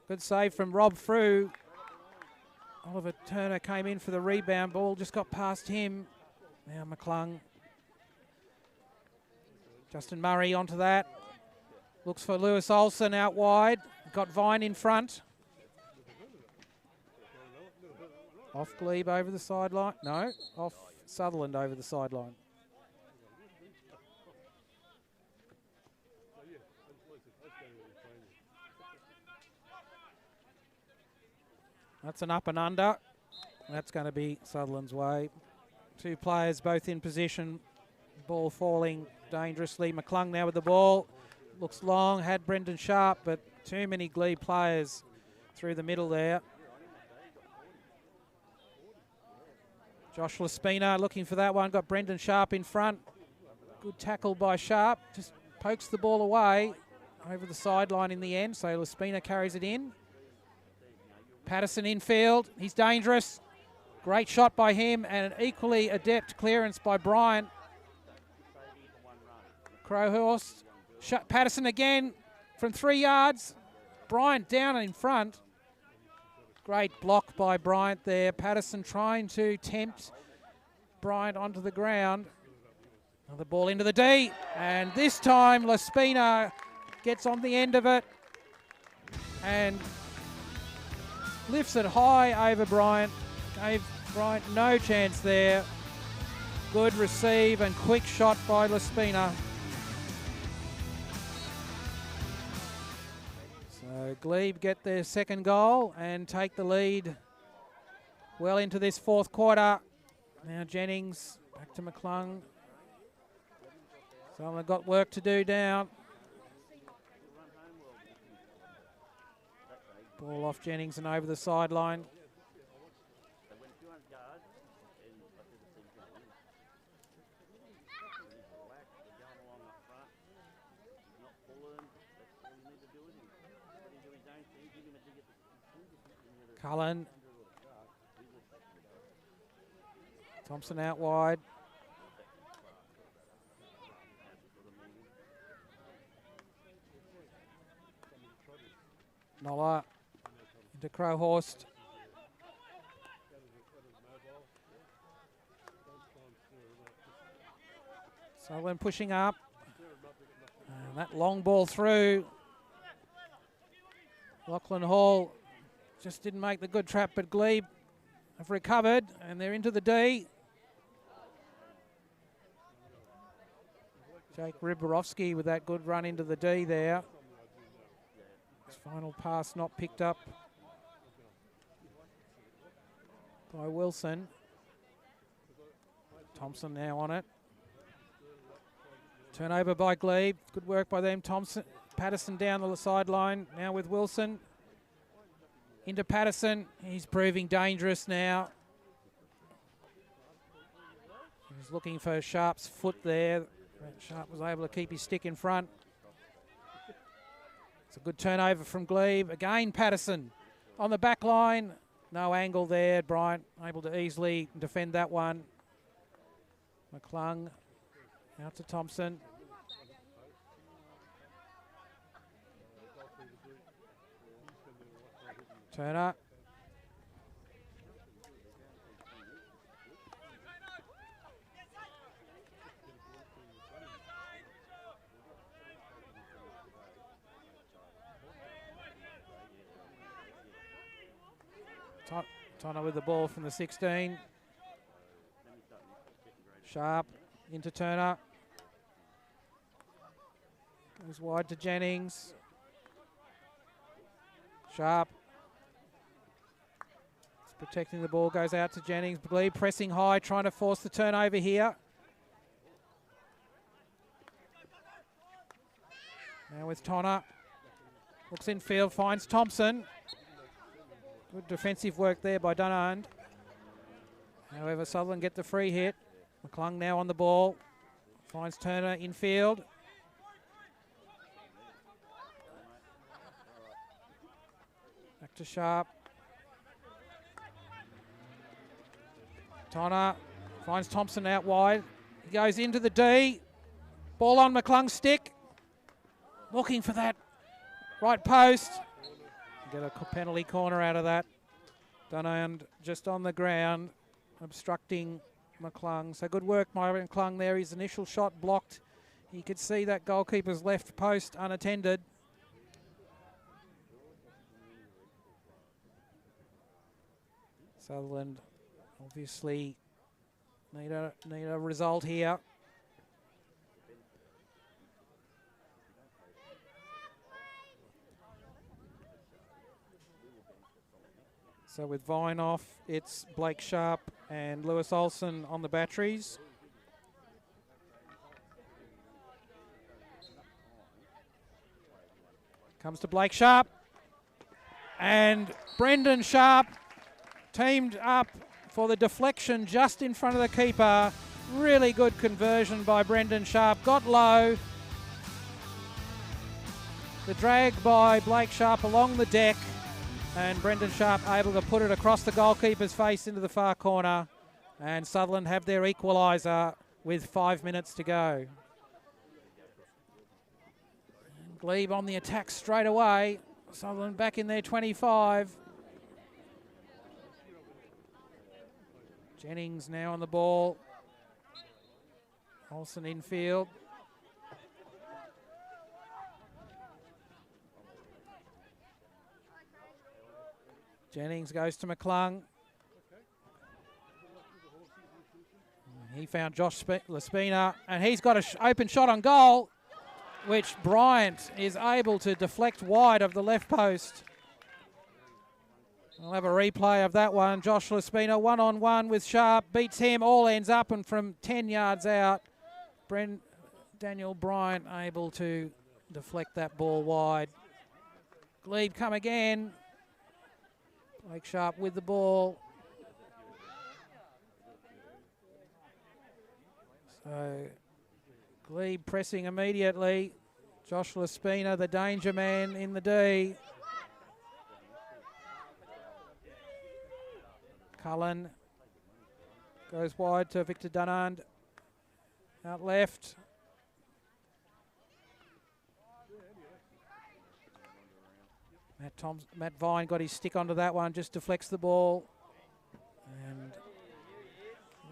A: Good save from Rob Frew. Oliver Turner came in for the rebound. Ball just got past him. Now McClung. Justin Murray onto that. Looks for Lewis Olsen out wide. Got Vine in front. Off Glebe over the sideline. No, off Sutherland over the sideline. That's an up and under. That's going to be Sutherland's way. Two players both in position. Ball falling dangerously. McClung now with the ball. Looks long. Had Brendan Sharp, but too many Glebe players through the middle there. Josh Laspina looking for that one. Got Brendan Sharp in front. Good tackle by Sharp. Just pokes the ball away over the sideline in the end. So Laspina carries it in. Patterson infield. He's dangerous. Great shot by him and an equally adept clearance by Bryant. Crowhorse. Patterson again from 3 yards. Bryant down in front. Great block by Bryant there. Patterson trying to tempt Bryant onto the ground. Another ball into the D. And this time Laspina gets on the end of it and lifts it high over Bryant. Gave Bryant no chance there. Good receive and quick shot by Laspina. So Glebe get their second goal and take the lead well into this fourth quarter. Now Jennings back to McClung. Someone got work to do down. Ball off Jennings and over the sideline. Cullen. Thompson out wide. Nola into Crowhorst. Sutherland pushing up. And that long ball through. Lachlan Hall just didn't make the good trap, but Glebe have recovered and they're into the D. Jake Riborowski with that good run into the D there. His final pass not picked up by Wilson. Thompson now on it. Turnover by Glebe. Good work by them. Thompson, Patterson down the sideline now with Wilson. Into Patterson. He's proving dangerous now. He's looking for Sharp's foot there. Sharp was able to keep his stick in front. It's a good turnover from Glebe. Again, Patterson on the back line. No angle there. Bryant able to easily defend that one. McClung out to Thompson. Turner. Tonner with the ball from the 16. Sharp into Turner. Goes wide to Jennings. Sharp. Protecting the ball, goes out to Jennings. Glebe pressing high, trying to force the turnover here. Now with Tonner. Looks in field, finds Thompson. Good defensive work there by Dunand. However, Sutherland get the free hit. McClung now on the ball. Finds Turner in field. Back to Sharp. Tonner finds Thompson out wide. He goes into the D. Ball on McClung's stick. Looking for that right post. Get a penalty corner out of that. Dunand just on the ground, obstructing McClung. So good work by McClung there. His initial shot blocked. You could see that goalkeeper's left post unattended. Sutherland obviously need a result here. So with Vine off, it's Blake Sharp and Lewis Olsen on the batteries. Comes to Blake Sharp. And Brendan Sharp teamed up for the deflection just in front of the keeper. Really good conversion by Brendan Sharp. Got low. The drag by Blake Sharp along the deck. And Brendan Sharp able to put it across the goalkeeper's face into the far corner. And Sutherland have their equaliser with 5 minutes to go. And Glebe on the attack straight away. Sutherland back in their 25. Jennings now on the ball. Olsen infield. Jennings goes to McClung. He found Josh Laspina, and he's got an open shot on goal, which Bryant is able to deflect wide of the left post. We'll have a replay of that one. Josh Laspina one-on-one with Sharp, beats him, all ends up, and from 10 yards out, Daniel Bryant able to deflect that ball wide. Glebe come again. Blake Sharp with the ball. So Glebe pressing immediately. Josh Laspina, the danger man in the D. Cullen goes wide to Victor Dunand. Out left. Matt Vine got his stick onto that one, just deflects the ball. And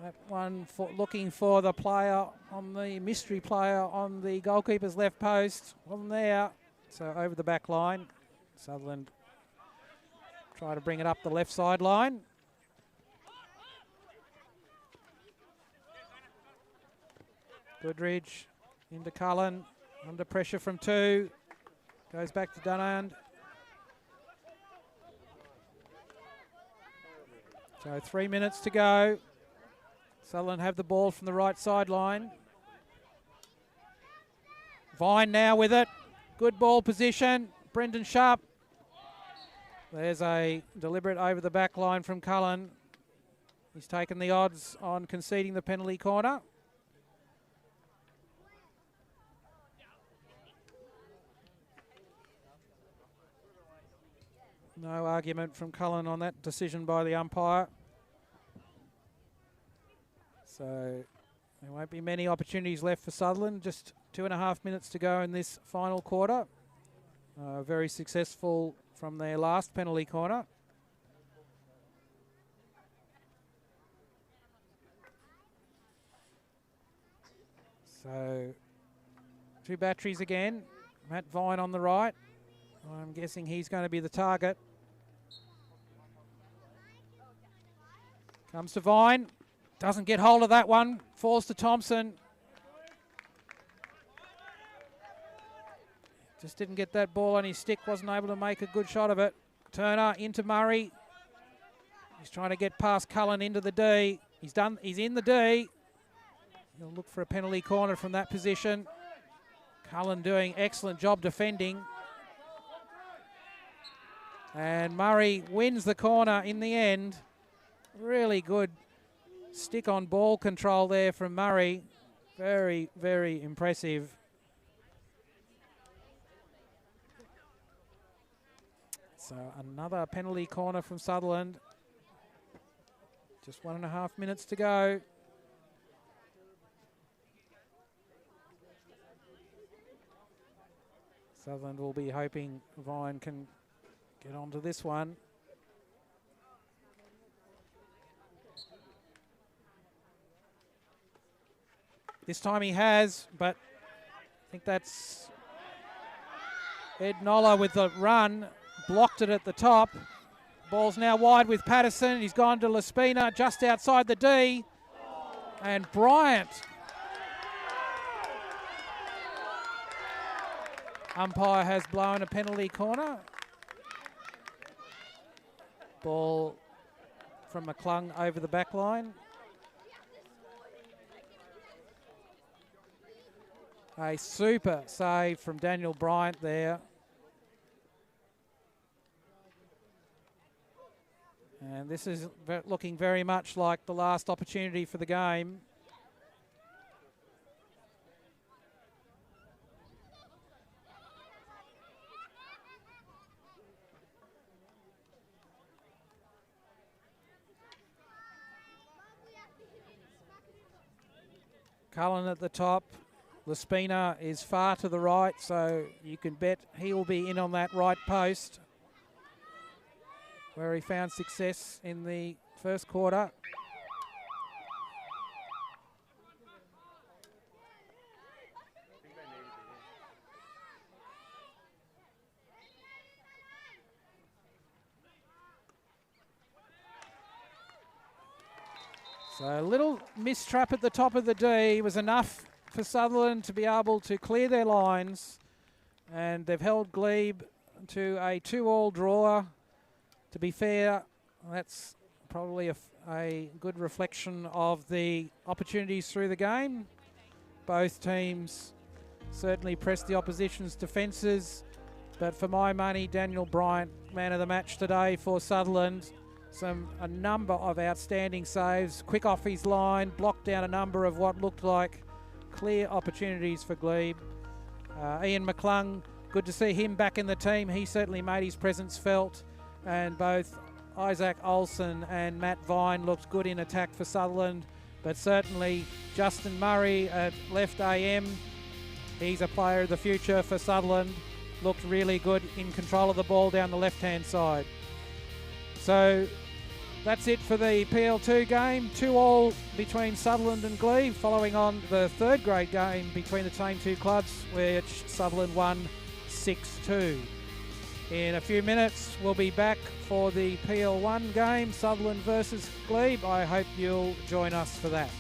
A: that one looking for the player on the mystery player on the goalkeeper's left post. Wasn't there. So over the back line. Sutherland try to bring it up the left sideline. Goodridge into Cullen. Under pressure from two. Goes back to Dunand. So 3 minutes to go. Sutherland have the ball from the right sideline. Vine now with it. Good ball position. Brendan Sharp. There's a deliberate over the back line from Cullen. He's taken the odds on conceding the penalty corner. No argument from Cullen on that decision by the umpire. So there won't be many opportunities left for Sutherland. Just 2.5 minutes to go in this final quarter. Very successful from their last penalty corner. So two batteries again. Matt Vine on the right. I'm guessing he's going to be the target. Comes to Vine. Doesn't get hold of that one. Falls to Thompson. Just didn't get that ball on his stick. Wasn't able to make a good shot of it. Turner into Murray. He's trying to get past Cullen into the D. He's in the D. He'll look for a penalty corner from that position. Cullen doing excellent job defending. And Murray wins the corner in the end. Really good stick on ball control there from Murray. Very, very impressive. So another penalty corner from Sutherland. Just 1.5 minutes to go. Sutherland will be hoping Vine can get onto this one. This time he has, but I think that's Ed Noller with the run. Blocked it at the top. Ball's now wide with Patterson. He's gone to Laspina just outside the D. And Bryant. Umpire has blown a penalty corner. Ball from McClung over the back line. A super save from Daniel Bryant there. And this is looking very much like the last opportunity for the game. Cullen at the top. Laspina is far to the right, so you can bet he will be in on that right post, where he found success in the first quarter. So a little mistrap at the top of the D was enough for Sutherland to be able to clear their lines, and they've held Glebe to a 2-all draw. To be fair, that's probably a good reflection of the opportunities through the game. Both teams certainly pressed the opposition's defences, but for my money, Daniel Bryant, man of the match today for Sutherland. A number of outstanding saves, quick off his line, blocked down a number of what looked like clear opportunities for Glebe. Ian McClung, good to see him back in the team. He certainly made his presence felt, and both Isaac Olsen and Matt Vine looked good in attack for Sutherland, but certainly Justin Murray at left AM, he's a player of the future for Sutherland, looked really good in control of the ball down the left-hand side. So that's it for the PL2 game. 2-all between Sutherland and Glebe, following on the third grade game between the same two clubs, which Sutherland won 6-2. In a few minutes, we'll be back for the PL1 game, Sutherland versus Glebe. I hope you'll join us for that.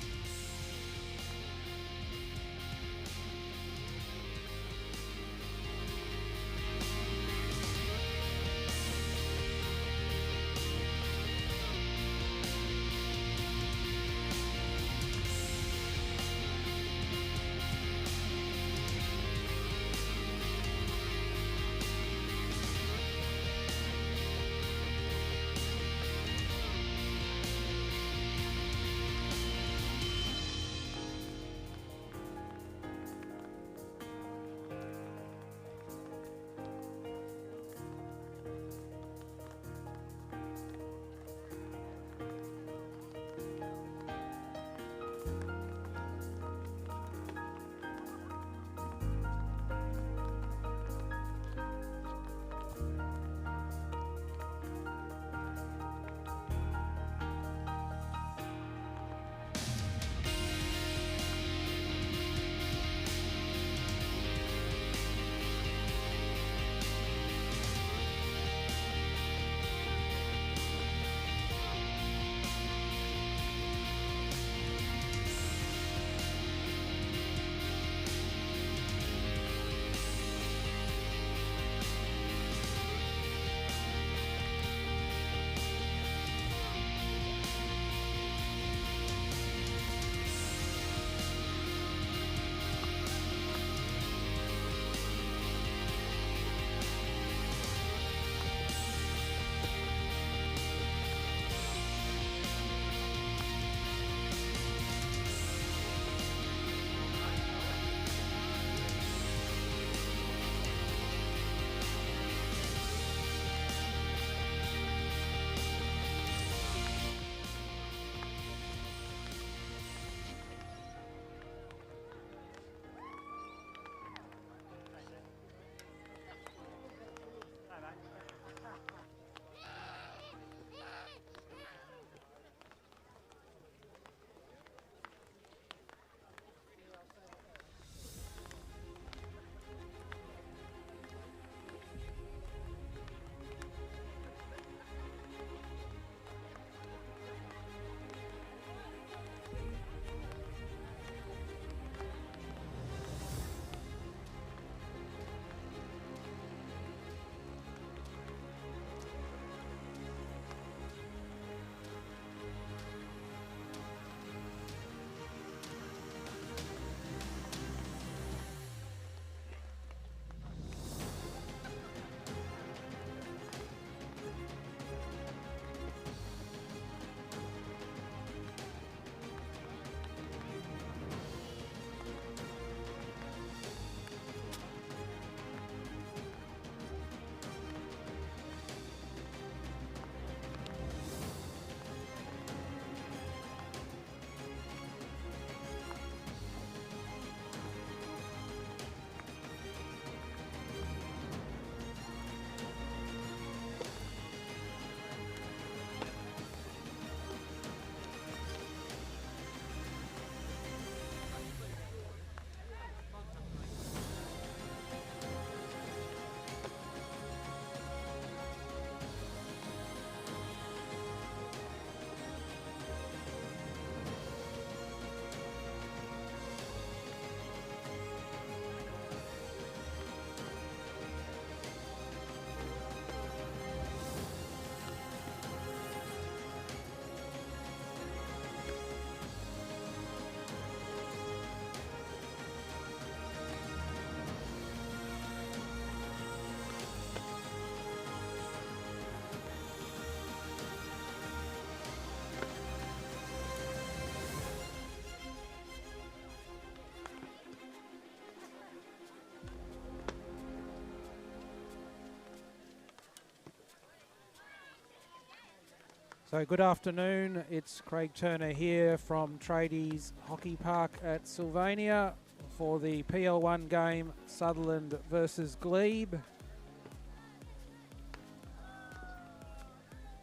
A: So good afternoon, it's Craig Turner here from Tradies Hockey Park at Sylvania for the PL1 game Sutherland versus Glebe.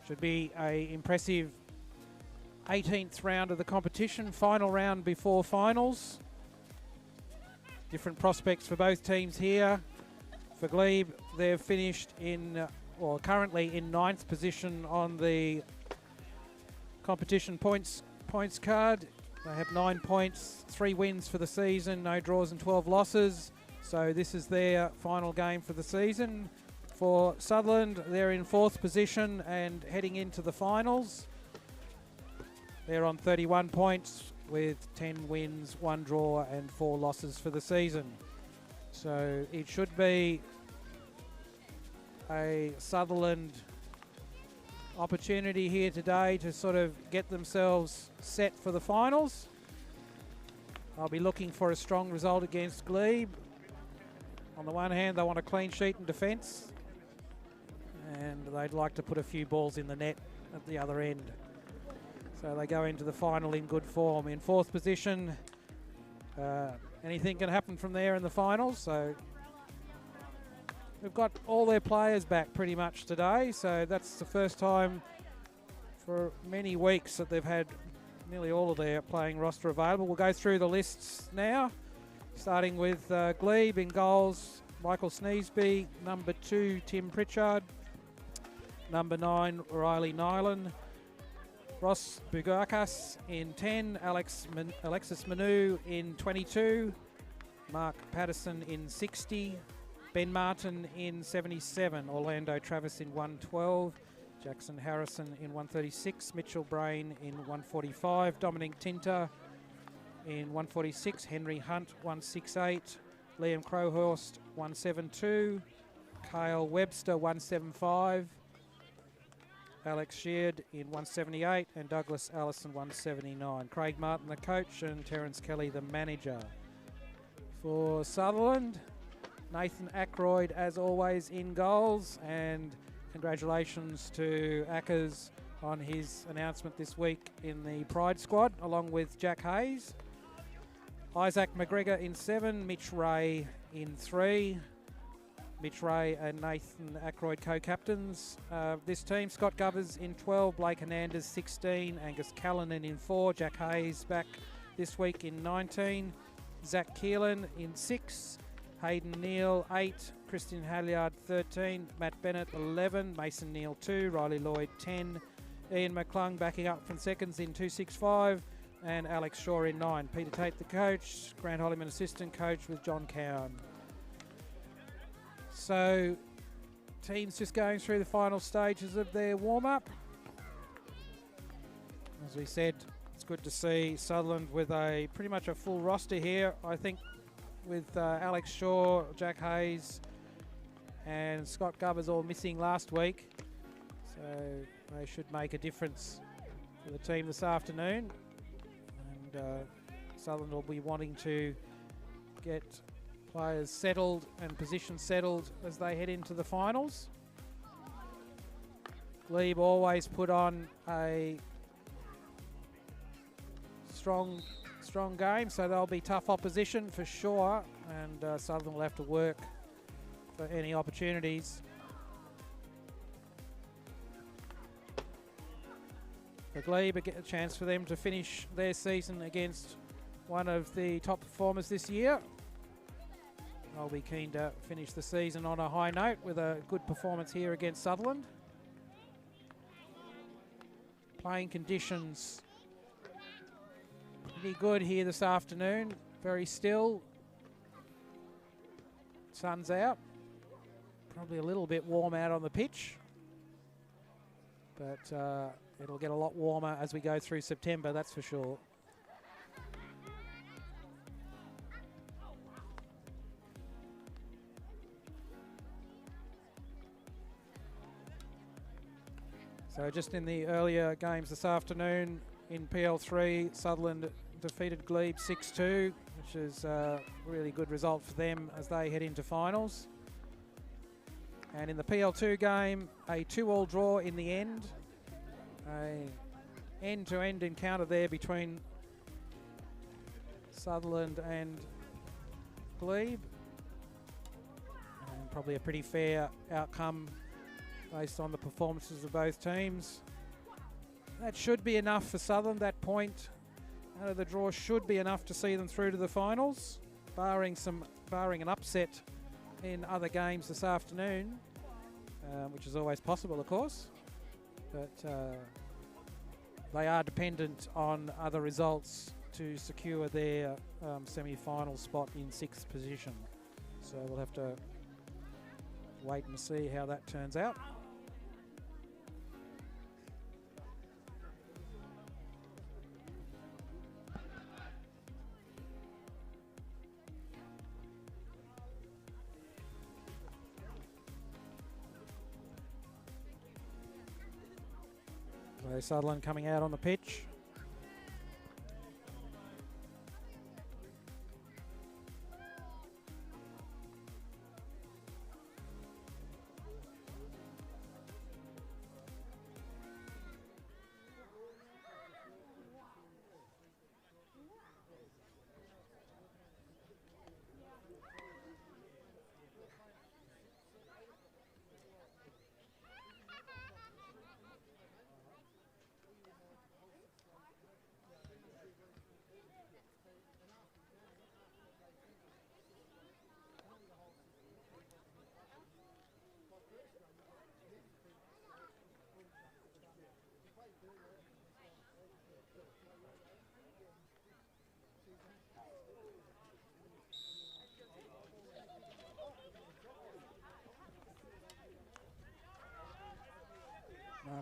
A: Should be a impressive 18th round of the competition, final round before finals. Different prospects for both teams here. For Glebe, they've finished in, or currently in 9th position on the competition points card. They have 9 points, 3 wins for the season, no draws and 12 losses. So this is their final game for the season. For Sutherland, they're in 4th position and heading into the finals. They're on 31 points with 10 wins, 1 draw and 4 losses for the season. So it should be a Sutherland opportunity here today to sort of get themselves set for the finals. I'll be looking for a strong result against Glebe. On the one hand, they want a clean sheet in defence, and they'd like to put a few balls in the net at the other end. So they go into the final in good form. In 4th position, anything can happen from there in the finals. So they've got all their players back pretty much today. So that's the first time for many weeks that they've had nearly all of their playing roster available. We'll go through the lists now, starting with Glebe in goals. Michael Sneesby, number 2, Tim Pritchard, number 9, Riley Nyland, Ross Bugakas in 10, Alexis Manu in 22, Mark Patterson in 60, Ben Martin in 77, Orlando Travis in 112, Jackson Harrison in 136, Mitchell Brain in 145, Dominic Tinter in 146, Henry Hunt 168, Liam Crowhorst 172, Kyle Webster 175, Alex Sheard in 178 and Douglas Allison 179. Craig Martin the coach and Terence Kelly the manager. For Sutherland, Nathan Ackroyd as always in goals, and congratulations to Ackers on his announcement this week in the Pride squad along with Jack Hayes. Isaac McGregor in 7, Mitch Ray in 3. Mitch Ray and Nathan Ackroyd co-captains. This team, Scott Govers in 12, Blake Hernandez 16, Angus Callanan in 4, Jack Hayes back this week in 19, Zach Keelan in 6, Hayden Neal 8, Christian Halliard 13, Matt Bennett 11, Mason Neal 2, Riley Lloyd 10, Ian McClung backing up from seconds in 265, and Alex Shaw in 9. Peter Tate the coach, Grant Hollyman assistant coach with John Cowan. So, teams just going through the final stages of their warm-up. As we said, it's good to see Sutherland with a pretty much a full roster here. I think with Alex Shaw, Jack Hayes and Scott Govers all missing last week. So they should make a difference for the team this afternoon. And Sutherland will be wanting to get players settled and positions settled as they head into the finals. Glebe always put on a strong game, so they'll be tough opposition for sure, and Sutherland will have to work for any opportunities. For Glebe, a chance for them to finish their season against one of the top performers this year. I'll be keen to finish the season on a high note with a good performance here against Sutherland. Playing conditions pretty good here this afternoon. Very still. Sun's out. Probably a little bit warm out on the pitch. But it'll get a lot warmer as we go through September, that's for sure. So just in the earlier games this afternoon in PL3, Sutherland defeated Glebe 6-2, which is a really good result for them as they head into finals. And in the PL2 game, a 2-2 draw in the end. A end-to-end encounter there between Sutherland and Glebe. And probably a pretty fair outcome based on the performances of both teams. That should be enough for Sutherland. That point out of the draw should be enough to see them through to the finals, barring an upset in other games this afternoon, which is always possible, of course. But they are dependent on other results to secure their semi-final spot in 6th position. So we'll have to wait and see how that turns out. So Sutherland coming out on the pitch.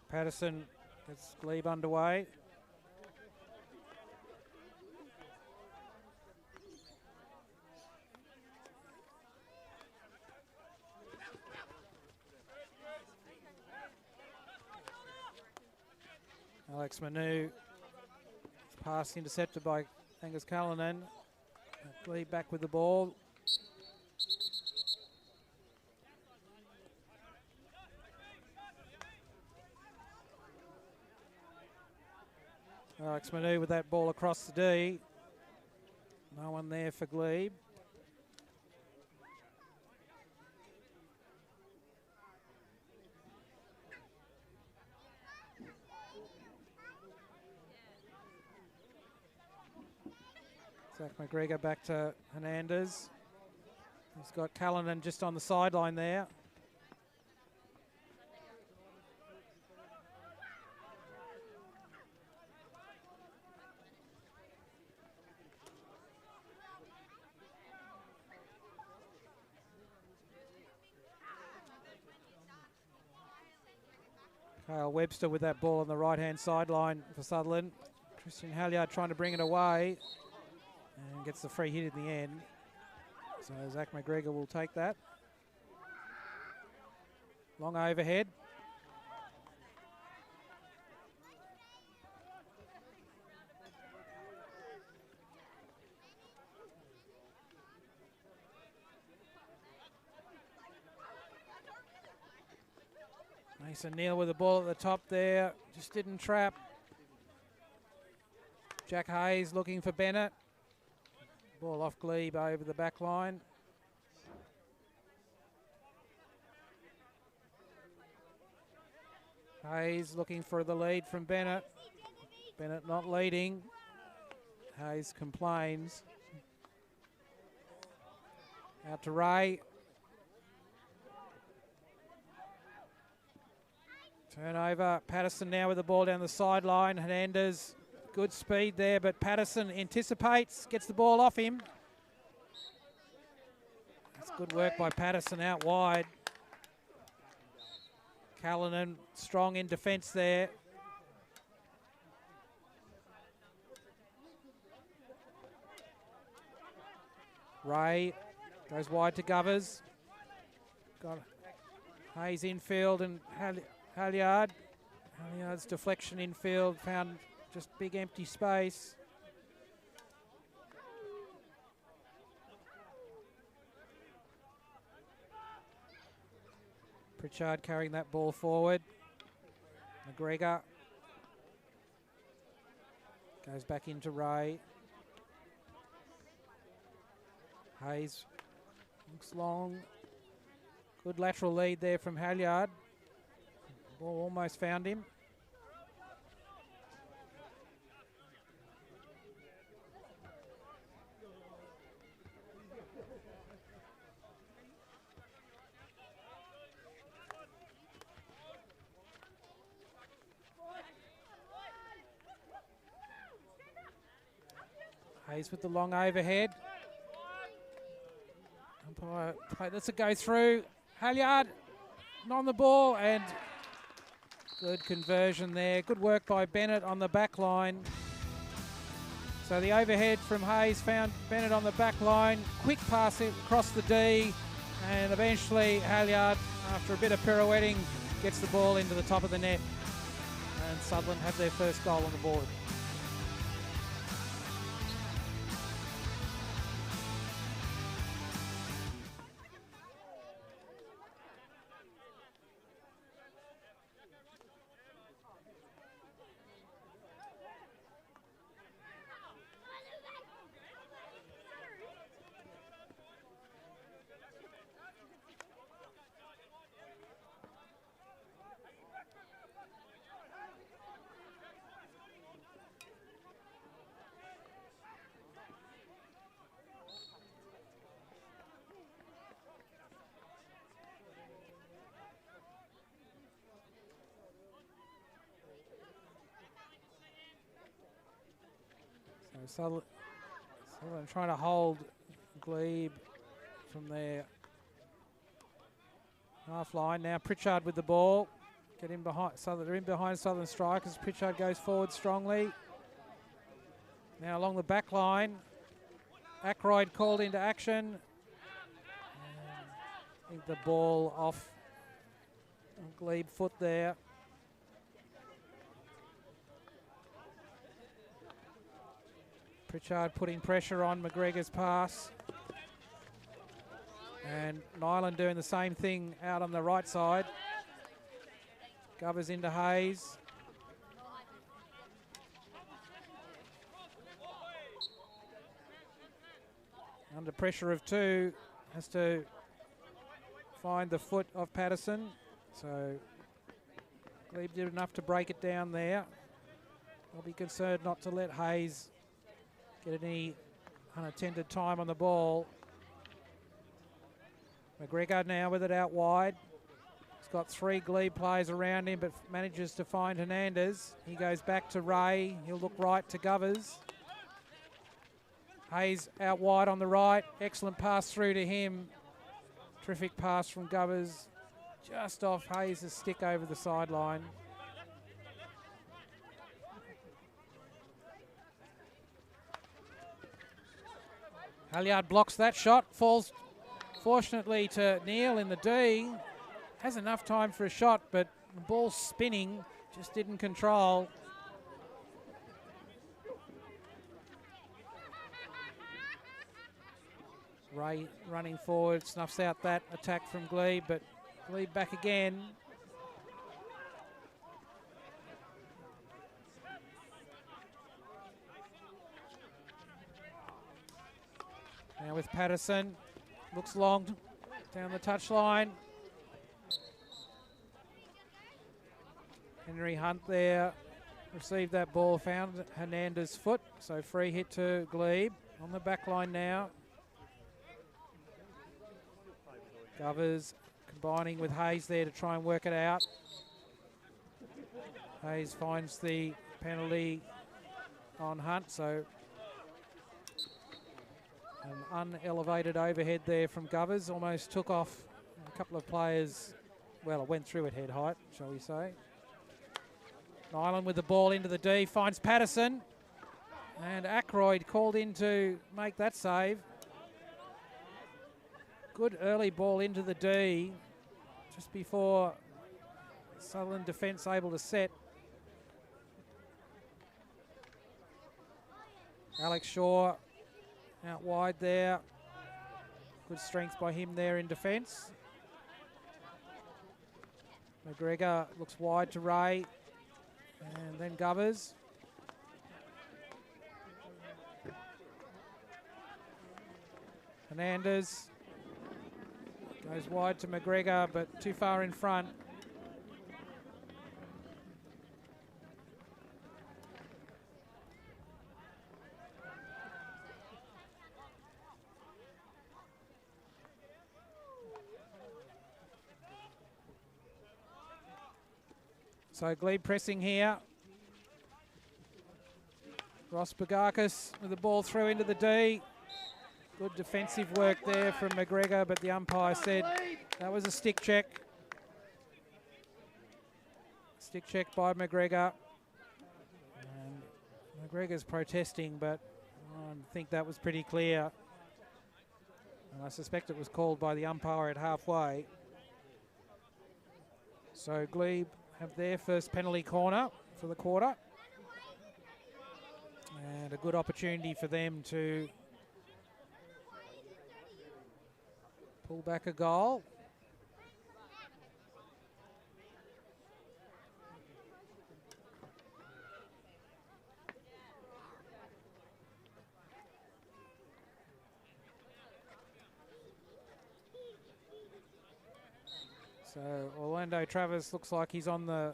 A: Patterson gets Glebe underway. Alex Manu, pass intercepted by Angus Callanan. Glebe back with the ball. Alex Manu with that ball across the D. No one there for Glebe. Zach McGregor back to Hernandez. He's got Callanan just on the sideline there. Kyle Webster with that ball on the right-hand sideline for Sutherland. Christian Halliard trying to bring it away and gets the free hit in the end. So Zach McGregor will take that. Long overhead. Mason Neal with the ball at the top there. Just didn't trap. Jack Hayes looking for Bennett. Ball off Glebe over the back line. Hayes looking for the lead from Bennett. Bennett not leading. Hayes complains. Out to Ray. Turnover. Patterson now with the ball down the sideline. Hernandez, good speed there, but Patterson anticipates, gets the ball off him. That's good work by Patterson out wide. Callanan strong in defence there. Ray goes wide to Govers. Got Hayes infield and Halliard. Halliard's deflection infield found just big empty space. Pritchard carrying that ball forward. McGregor Goes back into Ray. Hayes looks long. Good lateral lead there from Halyard. Ball almost found him. Hayes with the long overhead. Umpire lets it go through. Halyard on the ball and good conversion there. Good work by Bennett on the back line. So the overhead from Hayes found Bennett on the back line. Quick pass across the D, and eventually Halyard, after a bit of pirouetting, gets the ball into the top of the net. And Sutherland have their first goal on the board. Sutherland trying to hold Glebe from their half line. Now Pritchard with the ball. Get in behind Sutherland. They're in behind Sutherland strikers. Pritchard goes forward strongly. Now along the back line. Ackroyd called into action. And I think the ball off Glebe foot there. Pritchard putting pressure on McGregor's pass. And Nyland doing the same thing out on the right side. Govers into Hayes. Under pressure of two, has to find the foot of Patterson. So Glebe did enough to break it down there. I'll be concerned not to let Hayes get any unattended time on the ball. McGregor now with it out wide. He's got three Glebe players around him, but manages to find Hernandez. He goes back to Ray. He'll look right to Govers. Hayes out wide on the right. Excellent pass through to him. Terrific pass from Govers. Just off Hayes' stick over the sideline. Halyard blocks that shot, falls fortunately to Neal in the D. Has enough time for a shot, but the ball's spinning, just didn't control. Ray running forward, snuffs out that attack from Glebe, but Glebe back again. Now with Patterson, looks long down the touchline. Henry Hunt there, received that ball, found Hernandez's foot, so free hit to Glebe. On the back line now. Govers combining with Hayes there to try and work it out. Hayes finds the penalty on Hunt, so an unelevated overhead there from Govers. Almost took off a couple of players. Well, it went through at head height, shall we say. Nyland with the ball into the D, finds Patterson. And Ackroyd called in to make that save. Good early ball into the D, just before Sutherland defence able to set. Alex Shaw out wide there. Good strength by him there in defence. McGregor looks wide to Ray. And then Govers. Hernandez goes wide to McGregor, but too far in front. So Glebe pressing here. Ross Bogakis with the ball through into the D. Good defensive work there from McGregor, but the umpire said that was a stick check. Stick check by McGregor. And McGregor's protesting, but I think that was pretty clear. And I suspect it was called by the umpire at halfway. So Glebe have their first penalty corner for the quarter. And a good opportunity for them to pull back a goal. So Orlando Travis looks like he's on the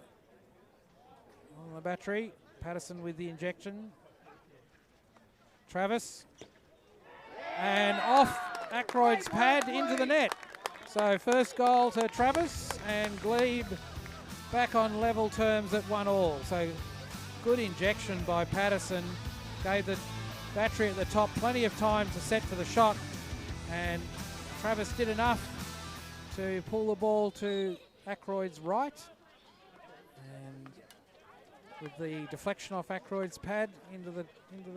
A: battery. Patterson with the injection. Travis. And off Ackroyd's pad into the net. So first goal to Travis, and Glebe back on level terms at 1-1. So good injection by Patterson. Gave the battery at the top plenty of time to set for the shot, and Travis did enough to pull the ball to Ackroyd's right. And with the deflection off Ackroyd's pad into the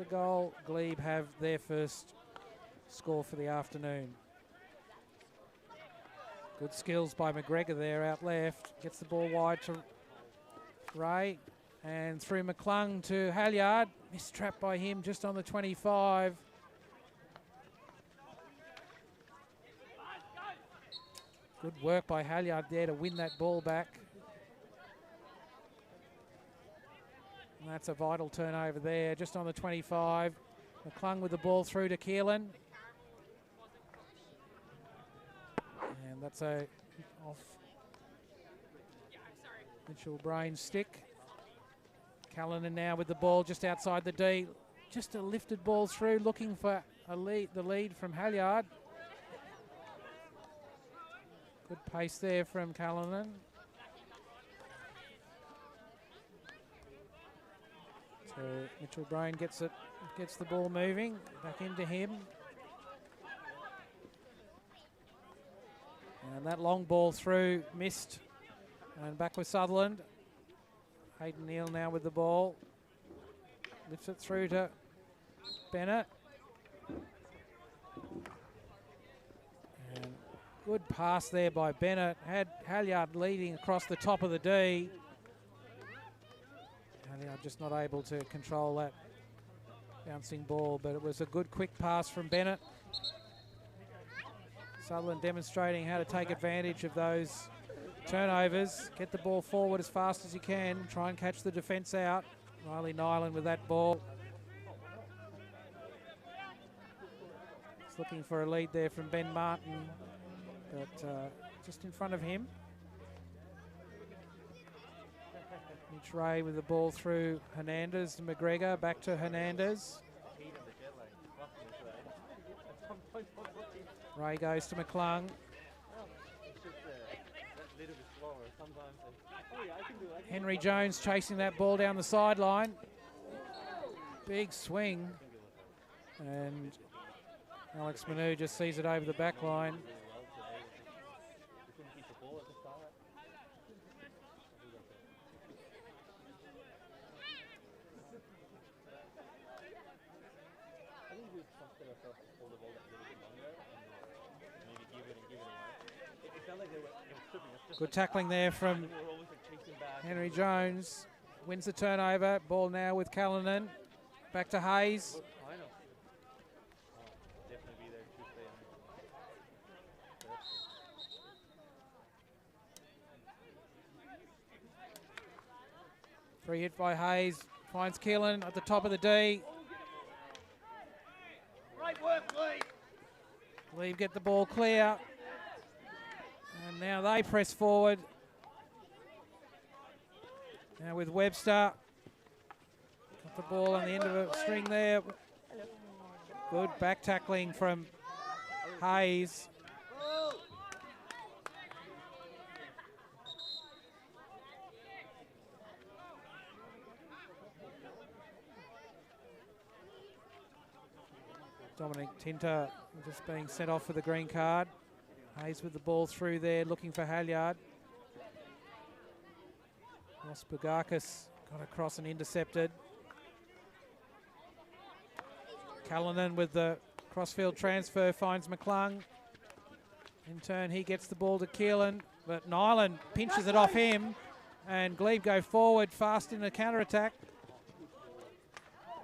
A: goal, Glebe have their first score for the afternoon. Good skills by McGregor there out left. Gets the ball wide to Ray, and through McClung to Halyard. Missed trap by him just on the 25. Good work by Halyard there to win that ball back. And that's a vital turnover there, just on the 25. McClung with the ball through to Keelan. And that's a off Mitchell Brain's stick. Callanan now with the ball just outside the D. Just a lifted ball through, looking for the lead from Halyard. Good pace there from Callanan. So Mitchell Brain gets the ball moving, back into him. And that long ball through, missed. And back with Sutherland. Hayden Neal now with the ball. Lifts it through to Bennett. And good pass there by Bennett. Had Halyard leading across the top of the D. Halyard just not able to control that bouncing ball, but it was a good quick pass from Bennett. Sutherland demonstrating how to take advantage of those turnovers. Get the ball forward as fast as you can. Try and catch the defence out. Riley Nyland with that ball. He's looking for a lead there from Ben Martin, but just in front of him. Mitch Ray with the ball through Hernandez to McGregor. Back to Hernandez. Ray goes to McClung. Henry Jones chasing that ball down the sideline. Big swing. And Alex Manu just sees it over the back line. Good tackling there from Henry Jones. Wins the turnover. Ball now with Callanan. Back to Hayes. Free hit by Hayes. Finds Keelan at the top of the D.
B: Great work, Glebe.
A: Glebe get the ball clear. And now they press forward. Now with Webster. Got the ball on the end of a string there. Good back tackling from Hayes. Dominic Tinter just being sent off with a green card. Hayes with the ball through there, looking for Halyard. Ross Bugakis got across and intercepted. Callanan with the crossfield transfer finds McClung. In turn, he gets the ball to Keelan, but Nyland pinches it off him, and Glebe go forward fast in the counter-attack.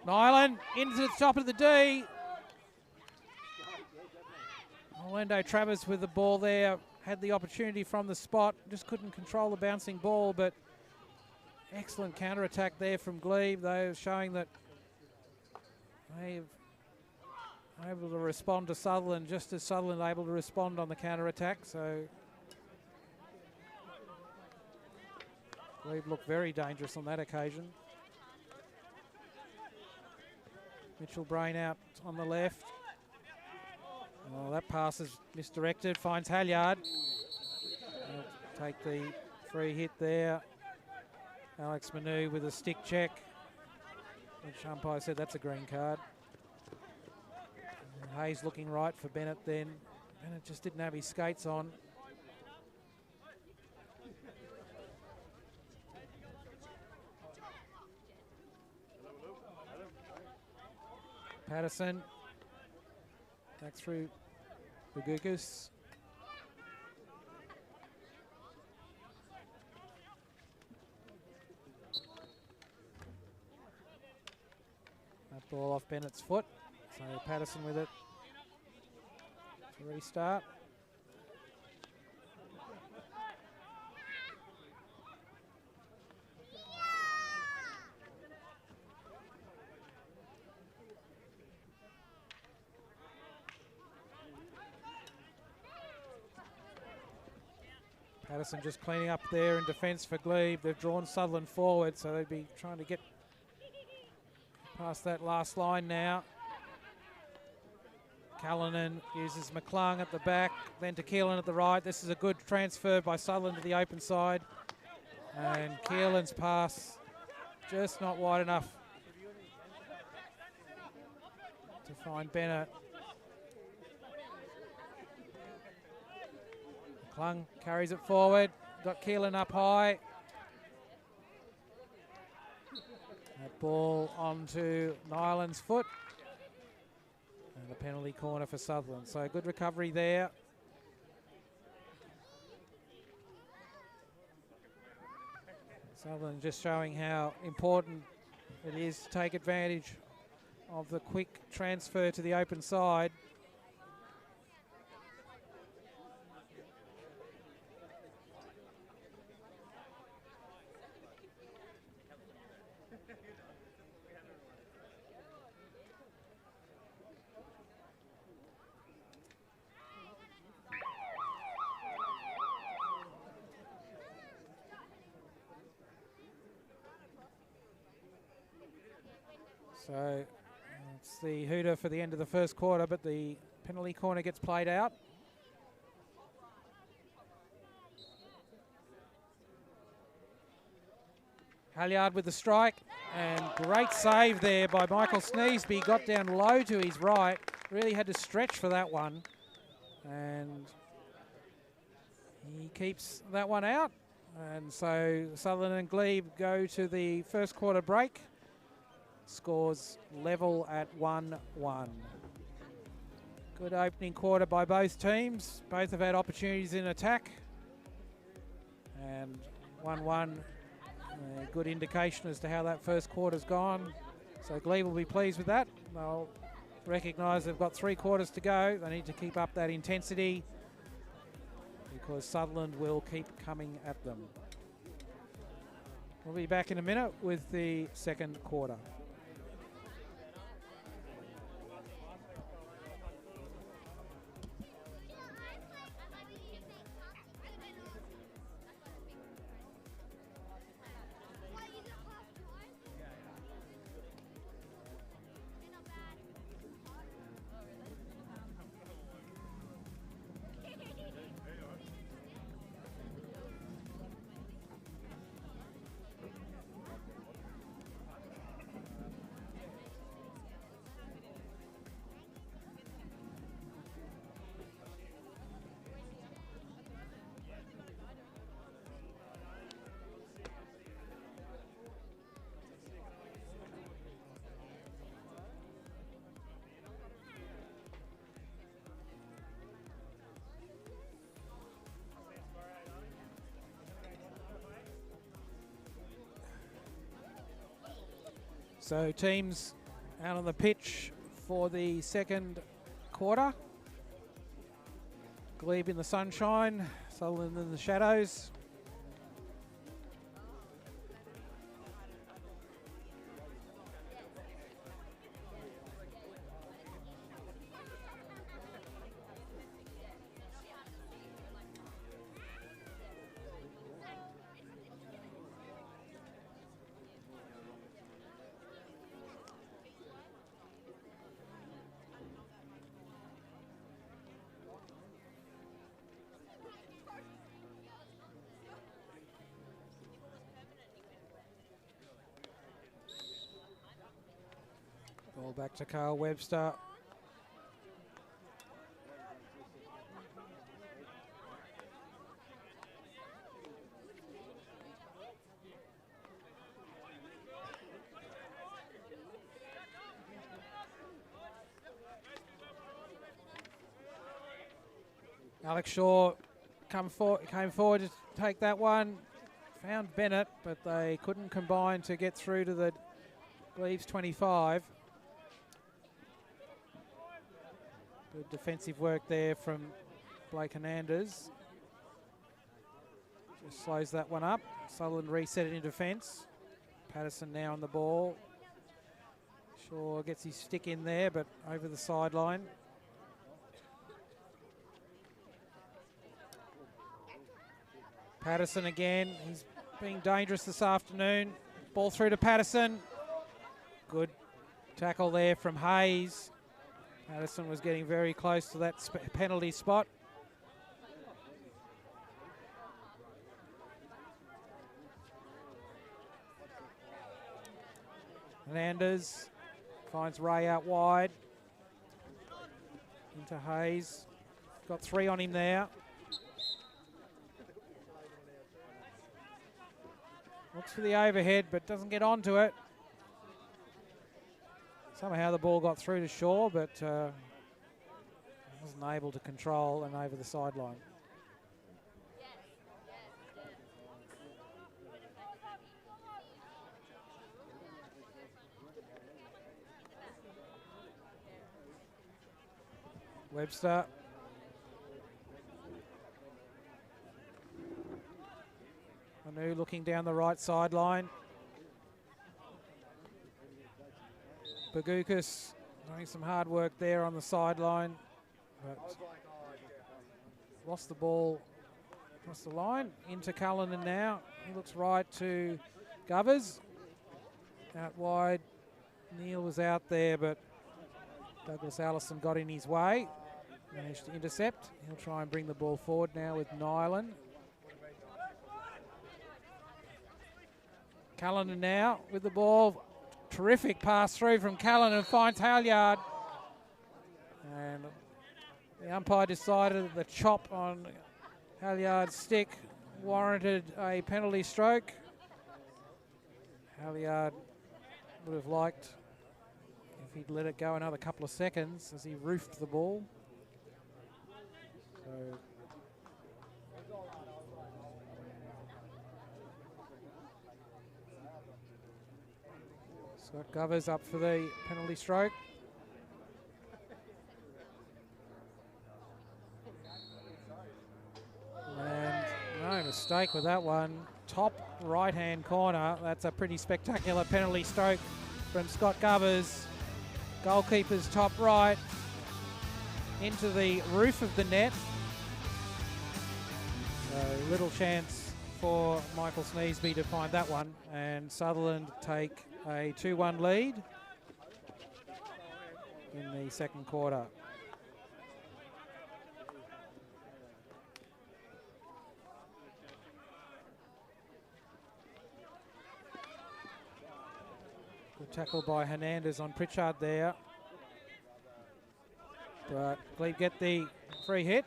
A: Nyland into the top of the D. Orlando Travers with the ball there, had the opportunity from the spot, just couldn't control the bouncing ball, but excellent counter-attack there from Glebe, though, showing that they've able to respond to Sutherland, just as Sutherland able to respond on the counter-attack, so Glebe looked very dangerous on that occasion. Mitchell Brain out on the left. Oh, that pass is misdirected, finds Halyard. Take the free hit there. Alex Manu with a stick check, which umpire said that's a green card. And Hayes looking right for Bennett then. Bennett just didn't have his skates on. Patterson back through Bugukas. That ball off Bennett's foot, so Patterson with it to restart. Patterson just cleaning up there in defence for Glebe. They've drawn Sutherland forward, so they'd be trying to get past that last line now. Callanan uses McClung at the back, then to Keelan at the right. This is a good transfer by Sutherland to the open side. And Keelan's pass just not wide enough to find Bennett. McClung carries it forward, got Keelan up high. That ball onto Nyland's foot. And a penalty corner for Sutherland. So good recovery there. Sutherland just showing how important it is to take advantage of the quick transfer to the open side. So it's the hooter for the end of the first quarter, but the penalty corner gets played out. Halyard with the strike, and great save there by Michael Sneesby. Got down low to his right, really had to stretch for that one, and he keeps that one out. And so Sutherland and Glebe go to the first quarter break. Scores level at 1-1. Good opening quarter by both teams. Both have had opportunities in attack. And 1-1, a good indication as to how that first quarter's gone. So Glebe will be pleased with that. They'll recognise they've got 3 quarters to go. They need to keep up that intensity because Sutherland will keep coming at them. We'll be back in a minute with the second quarter. So teams out on the pitch for the second quarter. Glebe in the sunshine, Sutherland in the shadows. Ball back to Carl Webster. Alex Shaw came forward to take that one. Found Bennett, but they couldn't combine to get through to the Glebe's 25. Good defensive work there from Blake Hernandez. Just slows that one up. Sutherland reset it in defence. Patterson now on the ball. Shaw gets his stick in there, but over the sideline. Patterson again. He's being dangerous this afternoon. Ball through to Patterson. Good tackle there from Hayes. Patterson was getting very close to that penalty spot. Hernandez finds Ray out wide. Into Hayes. Got 3 on him there. Looks for the overhead, but doesn't get onto it. Somehow the ball got through to Shaw, but wasn't able to control and over the sideline. Webster. Manu looking down the right sideline. Bagukas doing some hard work there on the sideline, but lost the ball across the line. Into Cullinan now. He looks right to Govers. Out wide. Neil was out there, but Douglas Allison got in his way. Managed to intercept. He'll try and bring the ball forward now with Nyland. Cullinan now with the ball. Terrific pass through from Cullinan, finds Halyard. And the umpire decided that the chop on Halyard's stick warranted a penalty stroke. Halyard would have liked if he'd let it go another couple of seconds as he roofed the ball. So Scott Govers up for the penalty stroke. And no mistake with that one. Top right-hand corner. That's a pretty spectacular penalty stroke from Scott Govers. Goalkeeper's top right into the roof of the net. So little chance for Michael Sneesby to find that one, and Sutherland take a 2-1 lead in the second quarter. Good tackle by Hernandez on Pritchard there. But Glebe get the free hit.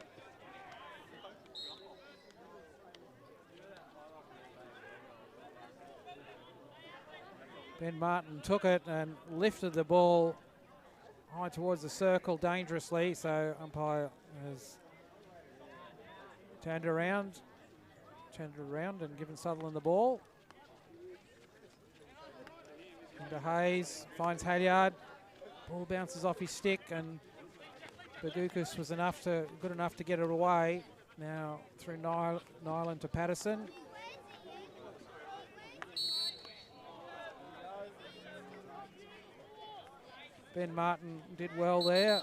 A: Ben Martin took it and lifted the ball high towards the circle dangerously, so umpire has turned around and given Sutherland the ball. Into Hayes, finds Halyard. Ball bounces off his stick, and Bagukas was good enough to get it away. Now through Nyland to Patterson. Ben Martin did well there.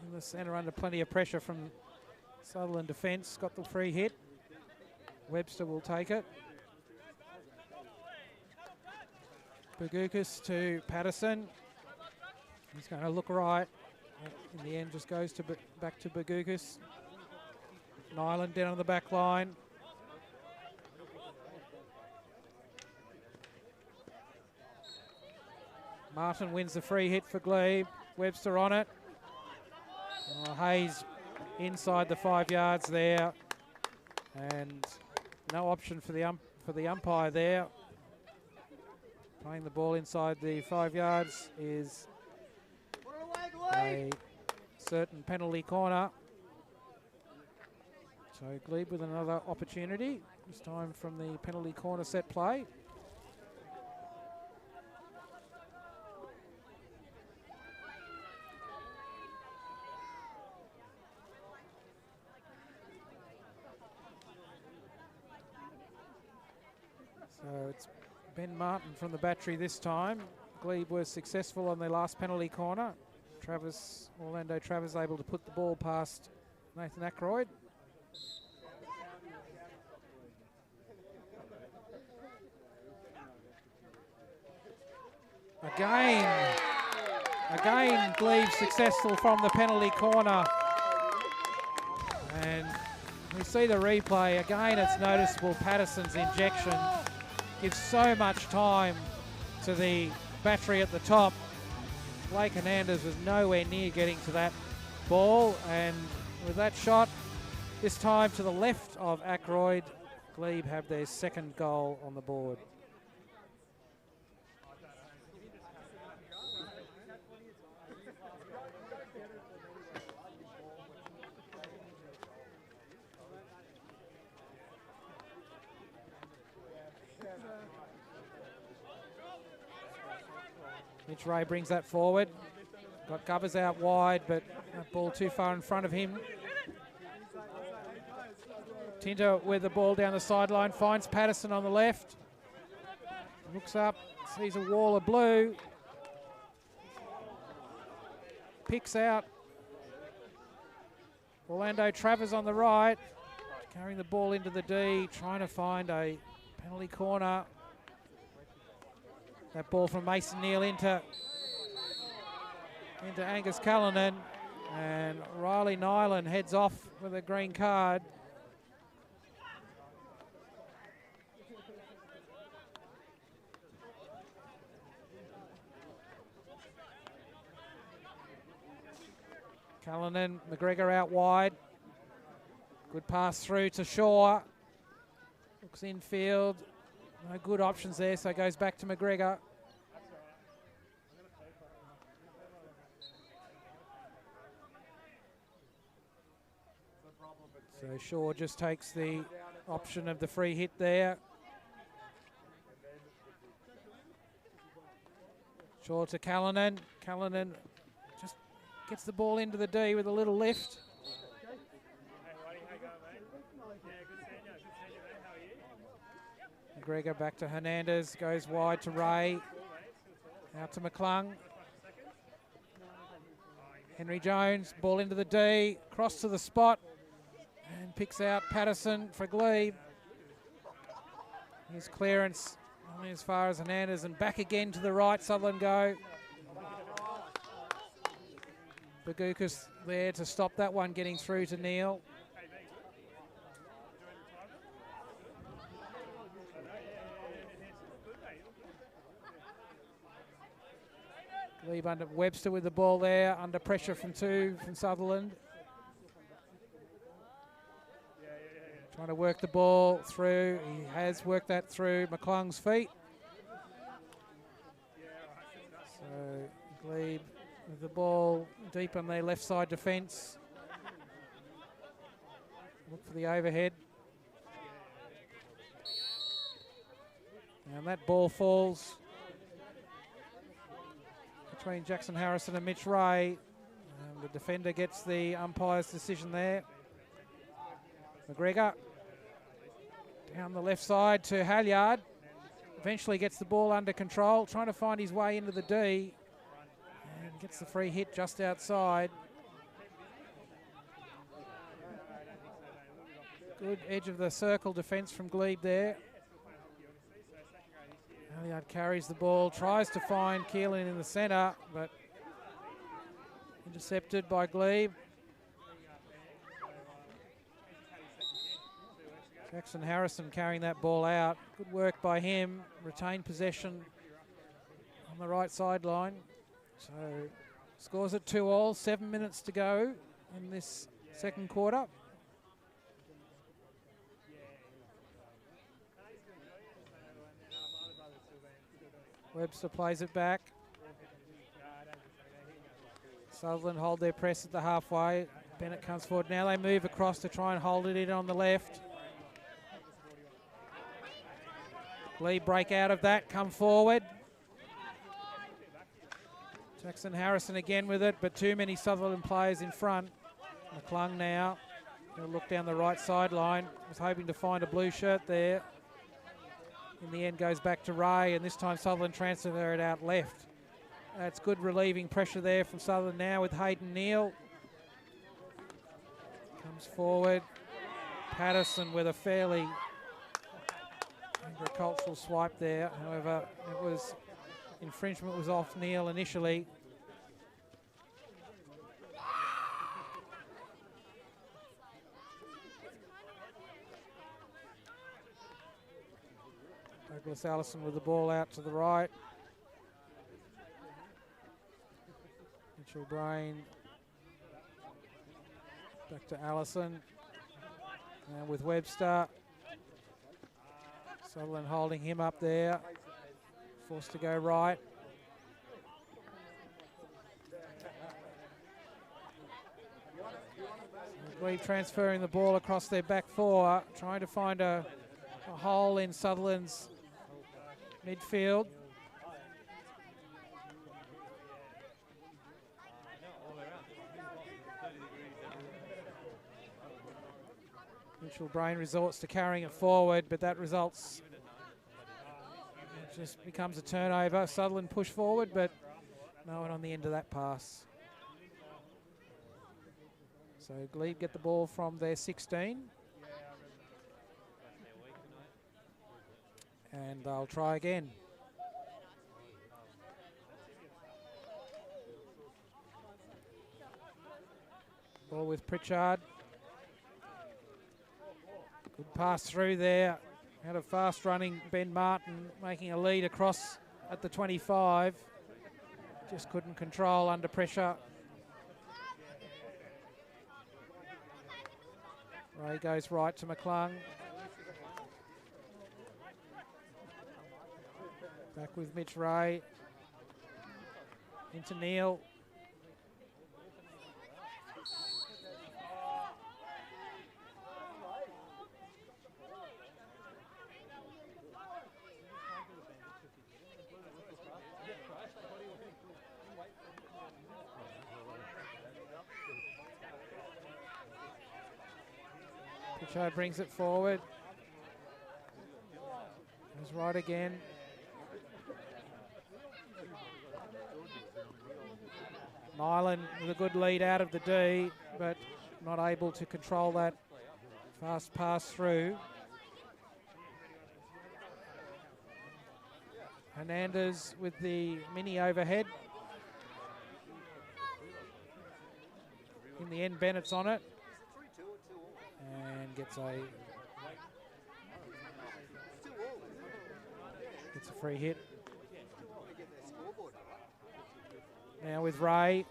A: In the centre under plenty of pressure from Sutherland defence. Got the free hit. Webster will take it. Bagukas to Patterson. He's going to look right. In the end, just goes to back to Bagukas. Nyland down on the back line. Martin wins the free hit for Glebe. Webster on it. Oh, Hayes inside the 5 yards there, and no option for the umpire there. Playing the ball inside the 5 yards is a certain penalty corner. So Glebe with another opportunity, this time from the penalty corner set play. So it's Ben Martin from the battery this time. Glebe was successful on their last penalty corner. Orlando Travers able to put the ball past Nathan Ackroyd. Again, Glebe successful from the penalty corner. And we see the replay. Again, it's noticeable Patterson's injection gives so much time to the battery at the top. Blake Hernandez was nowhere near getting to that ball, and with that shot, this time to the left of Ackroyd, Glebe have their second goal on the board. Mitch Ray brings that forward. Got Gubbers out wide, but that ball too far in front of him. Tinto with the ball down the sideline, finds Patterson on the left. Looks up, sees a wall of blue. Picks out Orlando Travers on the right. Carrying the ball into the D, trying to find a penalty corner. That ball from Mason Neal into Angus Cullinan, and Riley Nyland heads off with a green card. Cullinan, McGregor out wide. Good pass through to Shaw. Looks infield. No good options there, so goes back to McGregor. So Shaw just takes the option of the free hit there. Shaw to Cullinan. Cullinan just gets the ball into the D with a little lift. McGregor back to Hernandez, goes wide to Ray, out to McClung. Henry Jones, ball into the D, cross to the spot, and picks out Patterson for Glebe. His clearance only as far as Hernandez, and back again to the right, Sutherland go. Bagukas there to stop that one getting through to Neal. Glebe under Webster with the ball there, under pressure from two from Sutherland. Trying to work the ball through. He has worked that through McClung's feet. So Glebe with the ball deep on their left side defence. Look for the overhead. And that ball falls between Jackson Harrison and Mitch Ray. The defender gets the umpire's decision there. McGregor down the left side to Halyard. Eventually gets the ball under control, trying to find his way into the D. And gets the free hit just outside. Good edge of the circle defence from Glebe there. Halyard carries the ball, tries to find Keelan in the centre, but intercepted by Glebe. Jackson Harrison carrying that ball out. Good work by him. Retained possession on the right sideline. So scores at 2-2, 7 minutes to go in this second quarter. Webster plays it back. Sutherland hold their press at the halfway. Bennett comes forward. Now they move across to try and hold it in on the left. Glebe break out of that, come forward. Jackson Harrison again with it, but too many Sutherland players in front. McClung now. He'll look down the right sideline. Was hoping to find a blue shirt there. In the end goes back to Ray, and this time Sutherland transfer it out left. That's good relieving pressure there from Sutherland now with Hayden Neal. Comes forward. Patterson with a fairly agricultural swipe there. However, it was infringement was off Neal initially. Douglas Allison with the ball out to the right. Mitchell Brain back to Allison. Now with Webster. Sutherland holding him up there. Forced to go right. Glebe transferring the ball across their back four, trying to find a hole in Sutherland's midfield. Mitchell Brain resorts to carrying it forward, but that results, it just becomes a turnover. Sutherland push forward, but no one on the end of that pass. So Glebe get the ball from their 16. And they'll try again. Ball with Pritchard. Good pass through there. Had a fast running Ben Martin making a lead across at the 25. Just couldn't control under pressure. Ray goes right to McClung. Back with Mitch Ray. Into Neal. Pritchard brings it forward. Goes right again. Nyland with a good lead out of the D, but not able to control that fast pass through. Hernandez with the mini overhead. In the end, Bennett's on it. And gets a free hit. Now with Ray.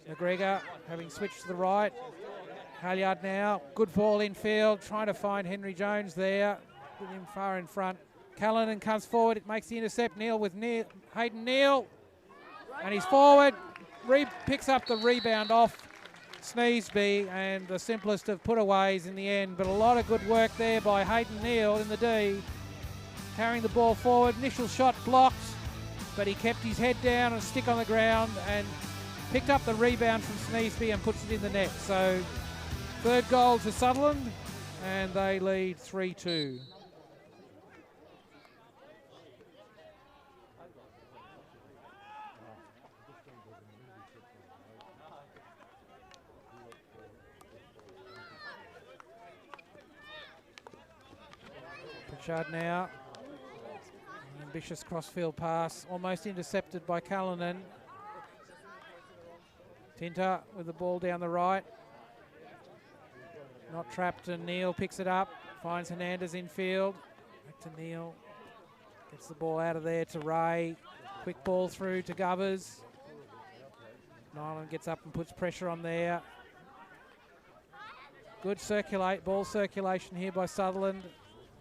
A: McGregor having switched to the right. Halyard now. Good ball infield. Trying to find Henry Jones there. With him far in front. Callanan comes forward. It makes the intercept. Neal with Hayden Neal. And he's forward. Picks up the rebound off Sneesby, and the simplest of putaways in the end. But a lot of good work there by Hayden Neal in the D. Carrying the ball forward. Initial shot blocked. but he kept his head down and stick on the ground and picked up the rebound from Sneesby and puts it in the net. So third goal to Sutherland, and they lead 3-2. Pritchard now. An ambitious crossfield pass, almost intercepted by Callanan. Tinter with the ball down the right. Not trapped, and Neal picks it up. Finds Hernandez in field. Back to Neal. Gets the ball out of there to Ray. Quick ball through to Govers. Nyland gets up and puts pressure on there. Good ball circulation here by Sutherland.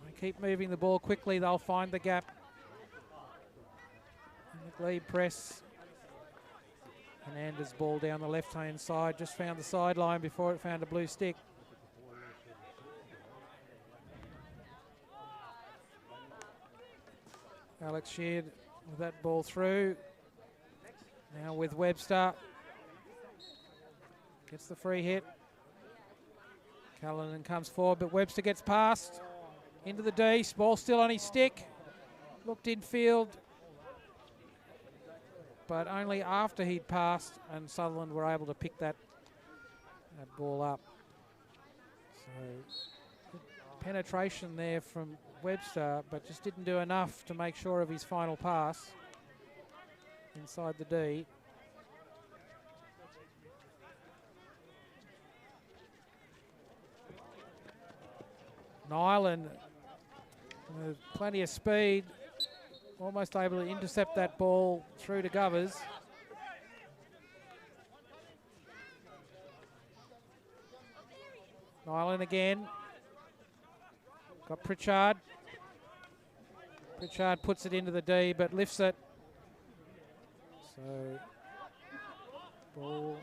A: They keep moving the ball quickly. They'll find the gap. And the Glebe press. Hernandez ball down the left-hand side. Just found the sideline before it found a blue stick. Alex Sheard with that ball through. Now with Webster. Gets the free hit. Callanan comes forward, but Webster gets past. Into the D. Ball still on his stick. Looked in field, but only after he'd passed, and Sutherland were able to pick that ball up. So penetration there from Webster, but just didn't do enough to make sure of his final pass inside the D. Nyland with plenty of speed, almost able to intercept that ball through to Govers. Nyland again. Got Pritchard. Pritchard puts it into the D, but lifts it. So, ball,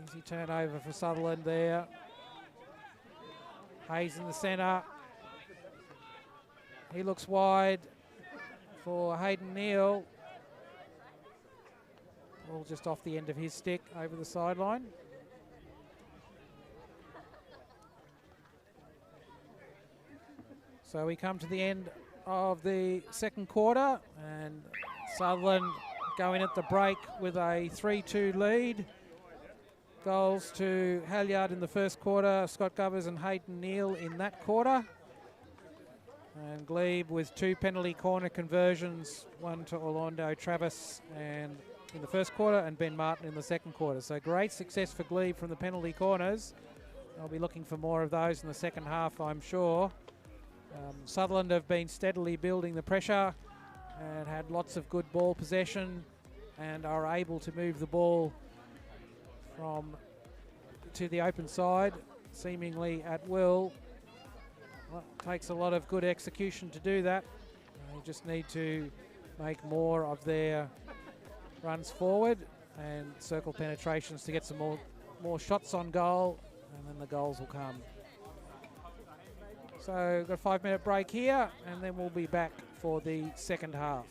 A: easy turnover for Sutherland there. Hayes in the centre. He looks wide for Hayden Neal. Ball just off the end of his stick over the sideline. So we come to the end of the second quarter, and Sutherland going at the break with a 3-2 lead. Goals to Halyard in the first quarter, Scott Govers and Hayden Neal in that quarter. And Glebe with 2 penalty corner conversions, one to Orlando Travis and in the first quarter, and Ben Martin in the second quarter. So great success for Glebe from the penalty corners. I'll be looking for more of those in the second half, I'm sure. Sutherland have been steadily building the pressure and had lots of good ball possession and are able to move the ball to the open side, seemingly at will. Well, it takes a lot of good execution to do that. They just need to make more of their runs forward and circle penetrations to get some more shots on goal, and then the goals will come. So we've got a 5-minute break here, and then we'll be back for the second half.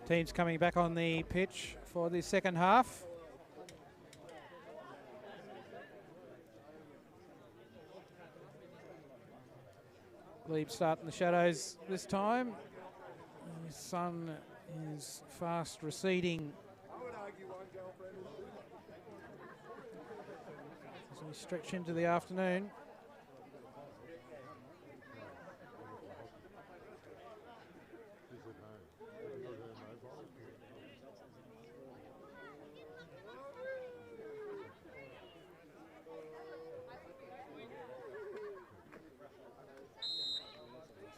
A: Teams coming back on the pitch for the second half. Glebe starting the shadows this time. The sun is fast receding as we stretch into the afternoon.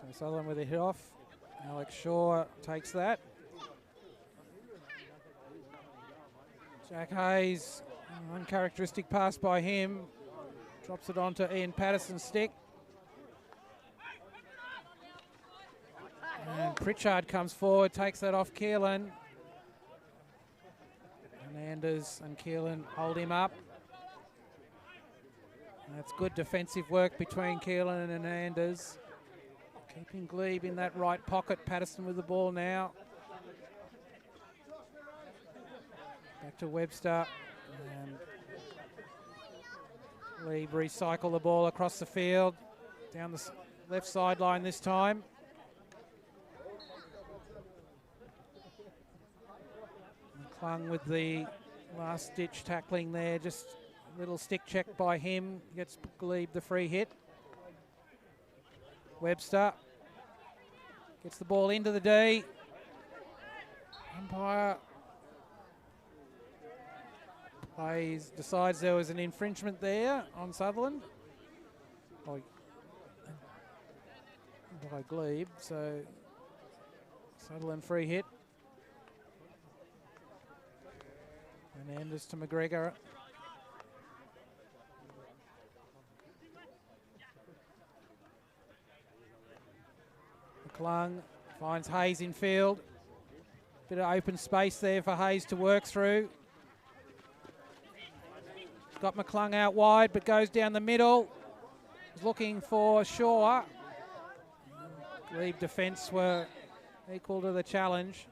A: So Sutherland with a hit off. Alex Shaw takes that. Jack Hayes, uncharacteristic pass by him. Drops it onto Ian Patterson's stick. And Pritchard comes forward, takes that off Keelan. And Anders and Keelan hold him up. And that's good defensive work between Keelan and Anders. Keeping Glebe in that right pocket. Patterson with the ball now. Back to Webster. And Glebe recycle the ball across the field. Down the left sideline this time. Clung with the last ditch tackling there. Just a little stick check by him. Gets Glebe the free hit. Webster gets the ball into the D. Umpire decides there was an infringement there on Sutherland by Glebe, so Sutherland free hit. And Anders to McGregor. McClung finds Hayes in field. Bit of open space there for Hayes to work through. Got McClung out wide, but goes down the middle. He's looking for Shaw. Glebe defence were equal to the challenge.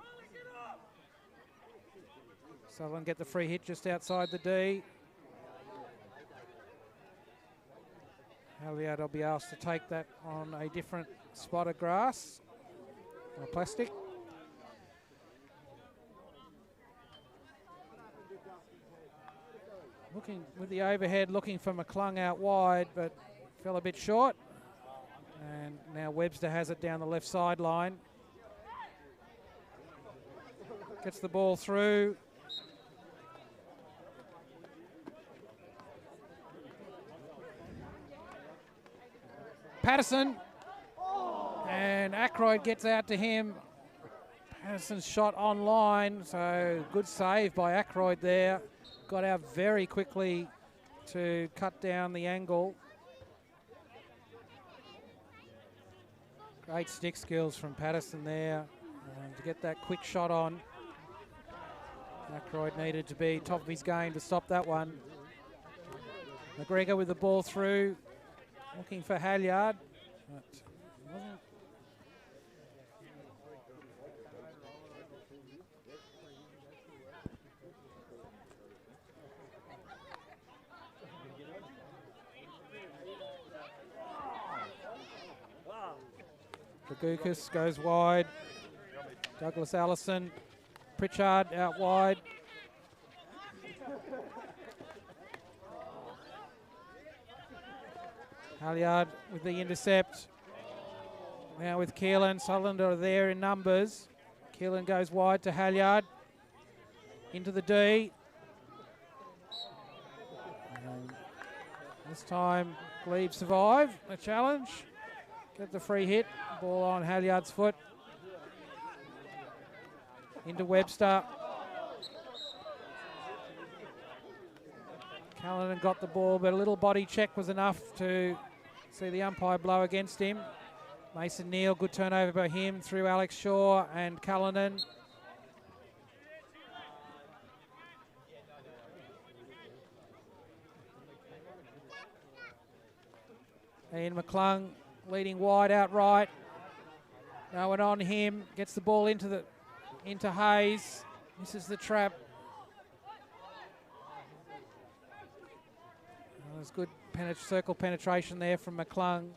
A: Sutherland get the free hit just outside the D. Halliard will be asked to take that on a different spot of grass or plastic. Looking with the overhead, looking for McClung out wide, but fell a bit short. And now Webster has it down the left sideline. Gets the ball through. Patterson, and Ackroyd gets out to him. Patterson's shot on line, so good save by Ackroyd there. Got out very quickly to cut down the angle. Great stick skills from Patterson there to get that quick shot on. Ackroyd needed to be top of his game to stop that one. McGregor with the ball through. Looking for Halliard, but wasn't. Dragukas goes wide. Douglas Allison, Pritchard out wide. Halliard with the intercept. Now with Keelan. Sutherland are there in numbers. Keelan goes wide to Halliard. Into the D. And this time Glebe survive a challenge. Get the free hit. Ball on Halliard's foot. Into Webster. Callanan got the ball, but a little body check was enough to see the umpire blow against him. Mason Neal, good turnover by him through Alex Shaw and Callanan. Ian McClung leading wide out right. No one on him. Gets the ball into the into Hayes. Misses the trap. There's good circle penetration there from McClung.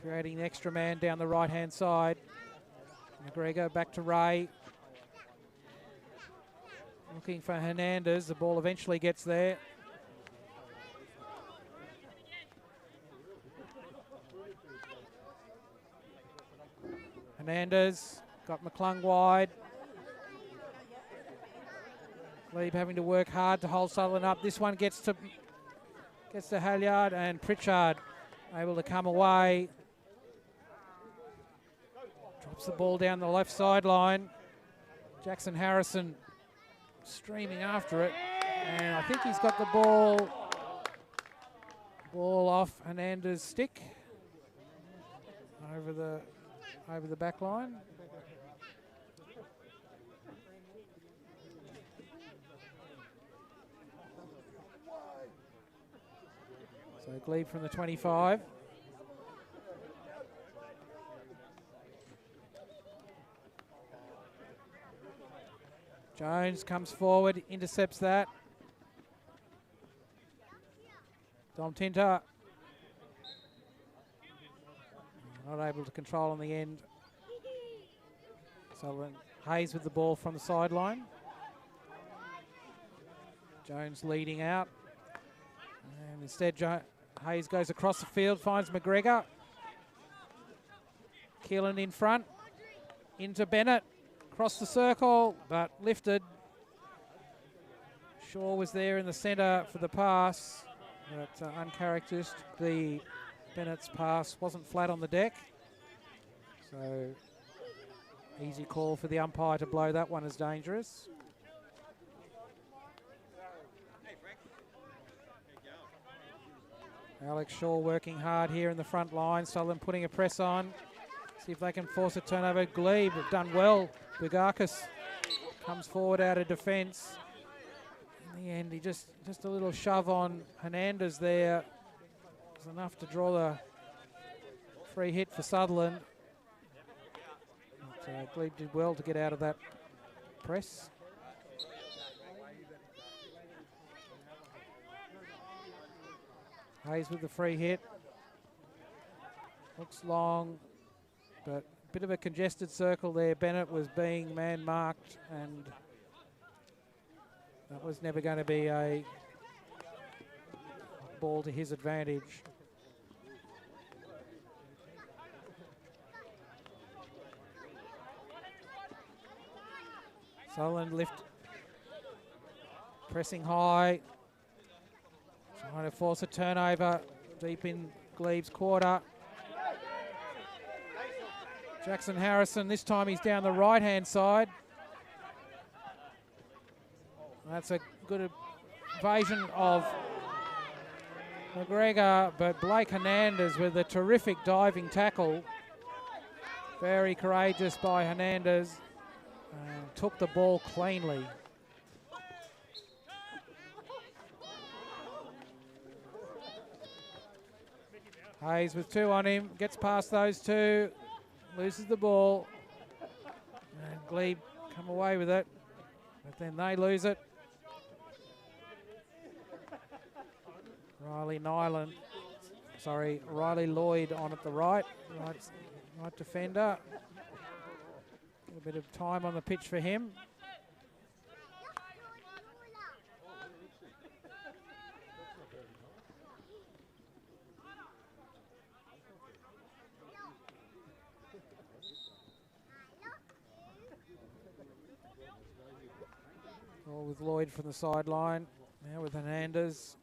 A: Creating the extra man down the right-hand side. McGregor back to Ray. Looking for Hernandez. The ball eventually gets there. Hernandez got McClung wide. Glebe having to work hard to hold Sutherland up. This one gets to Halyard, and Pritchard able to come away. Drops the ball down the left sideline. Jackson Harrison streaming after it, and I think he's got the ball off Hernandez's stick over the back line. So Glebe from the 25. Jones comes forward, intercepts that. Dom Tinter not able to control on the end. Sutherland. Hayes with the ball from the sideline. Jones leading out. And instead Hayes goes across the field, finds McGregor. Keelan in front. Into Bennett. Across the circle, but lifted. Shaw was there in the centre for the pass, but uncharacteristically, Bennett's pass wasn't flat on the deck. So, easy call for the umpire to blow that one as dangerous. Alex Shaw working hard here in the front line. Sutherland putting a press on. See if they can force a turnover. Glebe have done well. Bugakis comes forward out of defence. In the end, he just a little shove on Hernandez there was enough to draw the free hit for Sutherland. But, Glebe did well to get out of that press. Hayes with the free hit. Looks long, but a bit of a congested circle there. Bennett was being man-marked, and that was never going to be a ball to his advantage. Sutherland pressing high, trying to force a turnover deep in Glebe's quarter. Jackson Harrison, this time he's down the right-hand side. That's a good evasion of McGregor, but Blake Hernandez with a terrific diving tackle. Very courageous by Hernandez. Took the ball cleanly. Hayes with two on him, gets past those two, loses the ball. And Glebe come away with it, but then they lose it. Riley Lloyd on at the right defender. A bit of time on the pitch for him. All with Lloyd from the sideline. Now with Hernandez.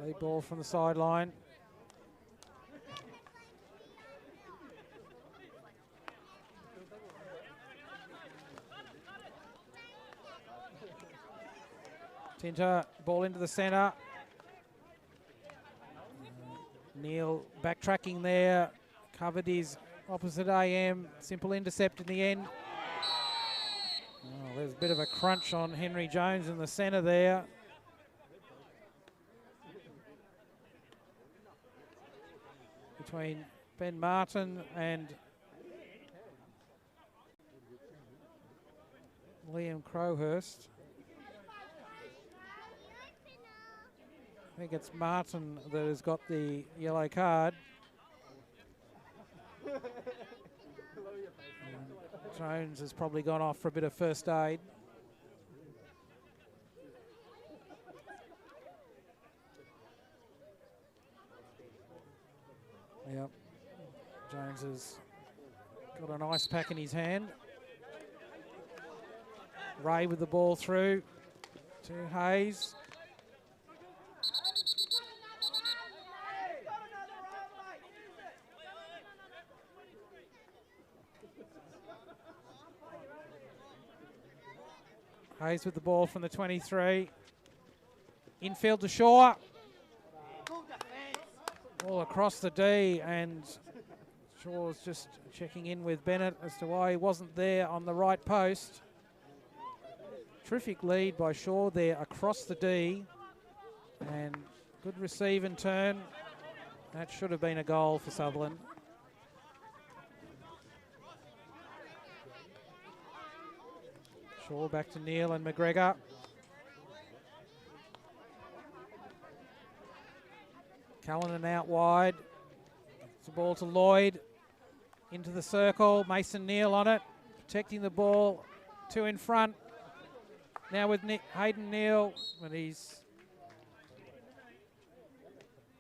A: Lead ball from the sideline. Tinter, ball into the centre. Neil backtracking there, covered his opposite AM, simple intercept in the end. Oh, there's a bit of a crunch on Henry Jones in the centre there. Between Ben Martin and Liam Crowhurst. I think it's Martin that has got the yellow card. Jones has probably gone off for a bit of first aid. Yep. Jones has got an ice pack in his hand. Ray with the ball through to Hayes. Hayes with the ball from the 23. Infield to Shaw. All across the D, and Shaw's just checking in with Bennett as to why he wasn't there on the right post. Terrific lead by Shaw there across the D, and good receive and turn. That should have been a goal for Sutherland. Shaw back to Neil and McGregor. Callanan out wide. It's the ball to Lloyd. Into the circle. Mason Neal on it. Protecting the ball. Two in front. Now with Hayden Neal. But he's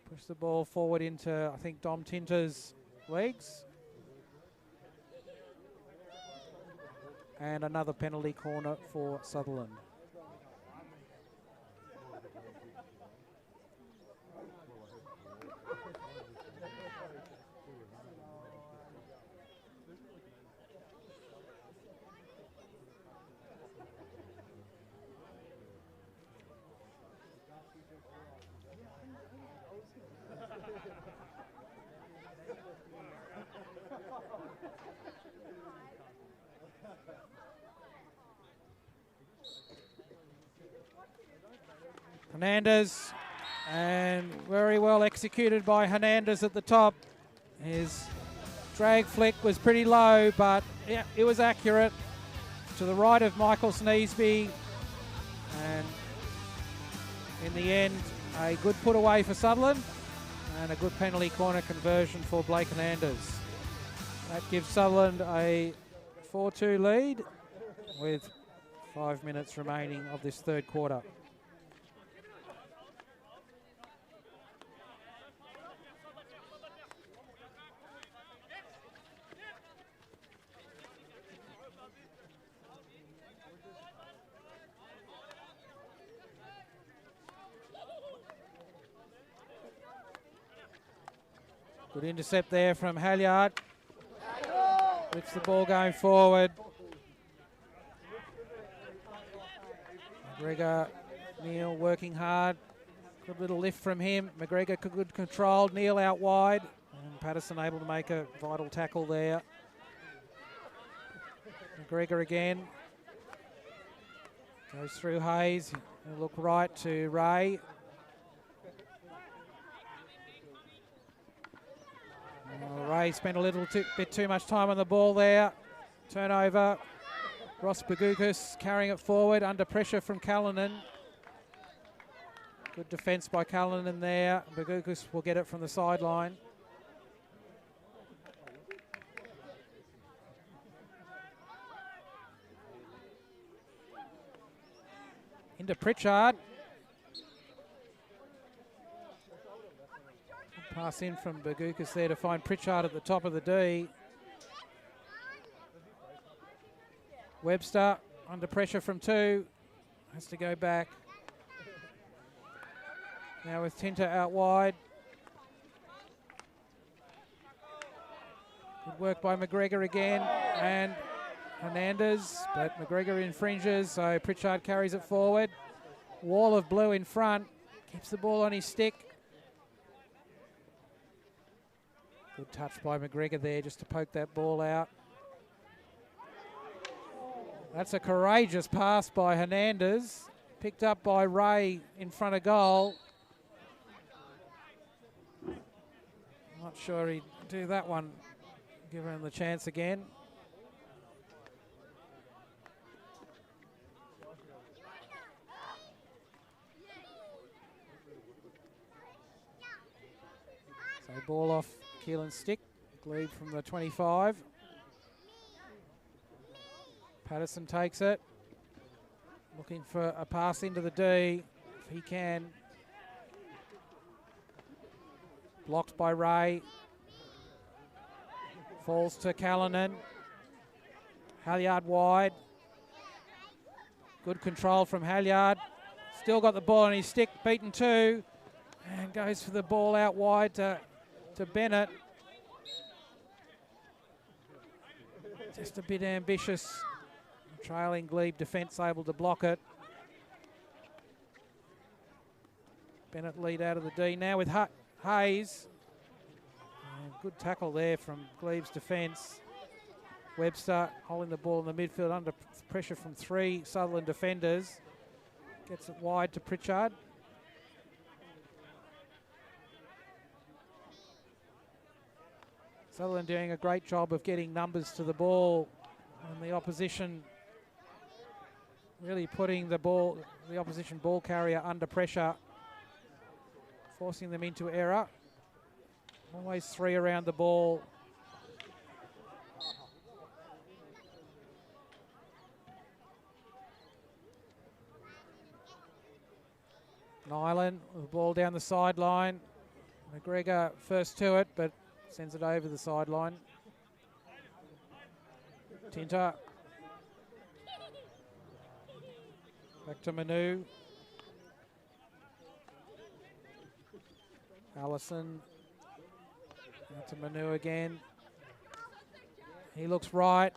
A: pushed the ball forward into, I think, Dom Tinter's legs. And another penalty corner for Sutherland. Hernandez, and very well executed by Hernandez at the top. His drag flick was pretty low, but yeah, it was accurate. To the right of Michael Sneesby, and in the end, a good put away for Sutherland, and a good penalty corner conversion for Blake Hernandez. That gives Sutherland a 4-2 lead with 5 minutes remaining of this third quarter. Good intercept there from Halyard. Lifts the ball going forward. McGregor, Neil working hard. Good little lift from him. McGregor good control. Neil out wide. And Patterson able to make a vital tackle there. McGregor again. Goes through Hayes. He'll look right to Ray. Ray spent a little bit too much time on the ball there. Turnover. Ross Bagukas carrying it forward under pressure from Callanan. Good defence by Callanan there. Bagukas will get it from the sideline. Into Pritchard. Pass in from Bagukas there to find Pritchard at the top of the D. Webster under pressure from two. Has to go back. Now with Tinter out wide. Good work by McGregor again. And Hernandez, but McGregor infringes, so Pritchard carries it forward. Wall of blue in front. Keeps the ball on his stick. Good touch by McGregor there just to poke that ball out. That's a courageous pass by Hernandez. Picked up by Ray in front of goal. Not sure he'd do that one. Give him the chance again. So ball off Keelan's stick. Glebe from the 25. Patterson takes it. Looking for a pass into the D if he can. Blocked by Ray. Falls to Callanan. Halyard wide. Good control from Halyard. Still got the ball on his stick, beaten two. And goes for the ball out wide to Bennett. Just a bit ambitious. Trailing Glebe defence able to block it. Bennett lead out of the D now with Hayes. And good tackle there from Glebe's defence. Webster holding the ball in the midfield under pressure from three Sutherland defenders. Gets it wide to Pritchard. Sutherland doing a great job of getting numbers to the ball, and the opposition really putting the opposition ball carrier under pressure, forcing them into error. Always three around the ball. Nyland with the ball down the sideline. McGregor first to it, but sends it over the sideline. Tinter. Back to Manu. Allison. Out to Manu again. He looks right.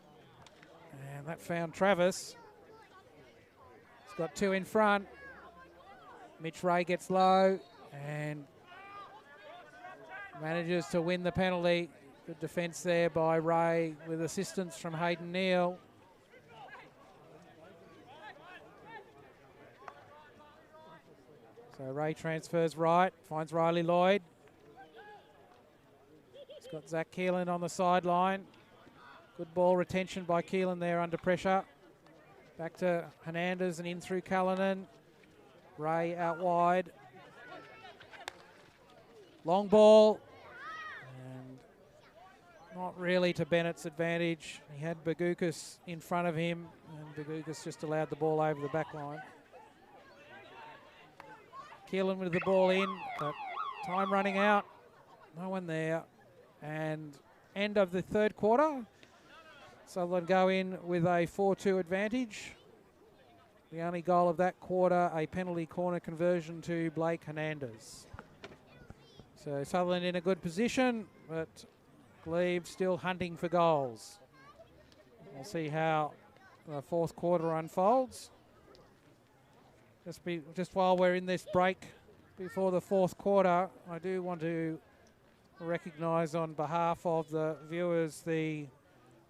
A: And that found Travis. He's got two in front. Mitch Ray gets low and manages to win the penalty. Good defence there by Ray with assistance from Hayden Neal. So Ray transfers right, finds Riley Lloyd. He's got Zach Keelan on the sideline. Good ball retention by Keelan there under pressure. Back to Hernandez and in through Callanan. Ray out wide. Long ball. And not really to Bennett's advantage. He had Bagukas in front of him, and Bagukas just allowed the ball over the back line. Keelan with the ball in, but time running out. No one there. And end of the third quarter. Sutherland go in with a 4-2 advantage. The only goal of that quarter, a penalty corner conversion to Blake Hernandez. So Sutherland in a good position, but Glebe still hunting for goals. We'll see how the fourth quarter unfolds. Just while we're in this break before the fourth quarter, I do want to recognise on behalf of the viewers the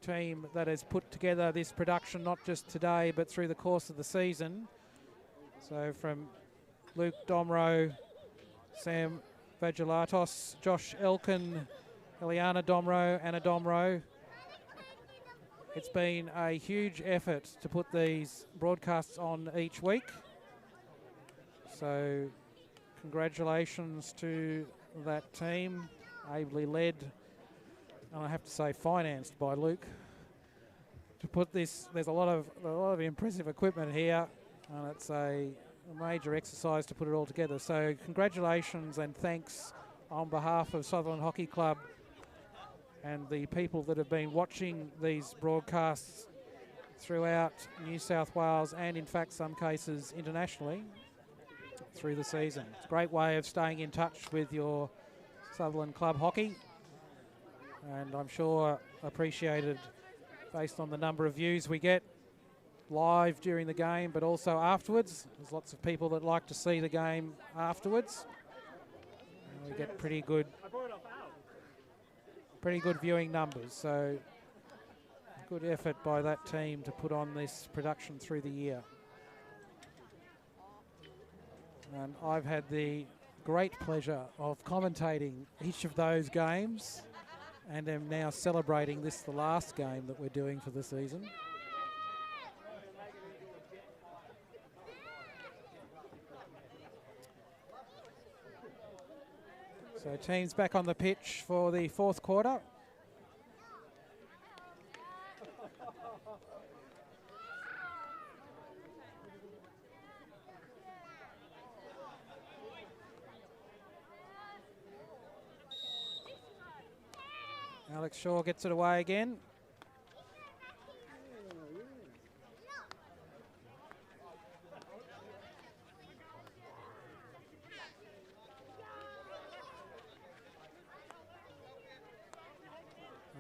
A: team that has put together this production, not just today but through the course of the season. So from Luke Domro, Sam Vagilatos, Josh Elkin, Eliana Domro, Anna Domro. It's been a huge effort to put these broadcasts on each week. So congratulations to that team, ably led, and I have to say financed by Luke, to put this. There's a lot of impressive equipment here, and it's a major exercise to put it all together. So congratulations and thanks on behalf of Sutherland Hockey Club and the people that have been watching these broadcasts throughout New South Wales and in fact some cases internationally through the season. It's a great way of staying in touch with your Sutherland Club hockey, and I'm sure appreciated based on the number of views we get live during the game, but also afterwards. There's lots of people that like to see the game afterwards. And we get pretty good pretty good viewing numbers. So good effort by that team to put on this production through the year. And I've had the great pleasure of commentating each of those games and am now celebrating this, the last game that we're doing for the season. So teams back on the pitch for the fourth quarter. Alex Shaw gets it away again.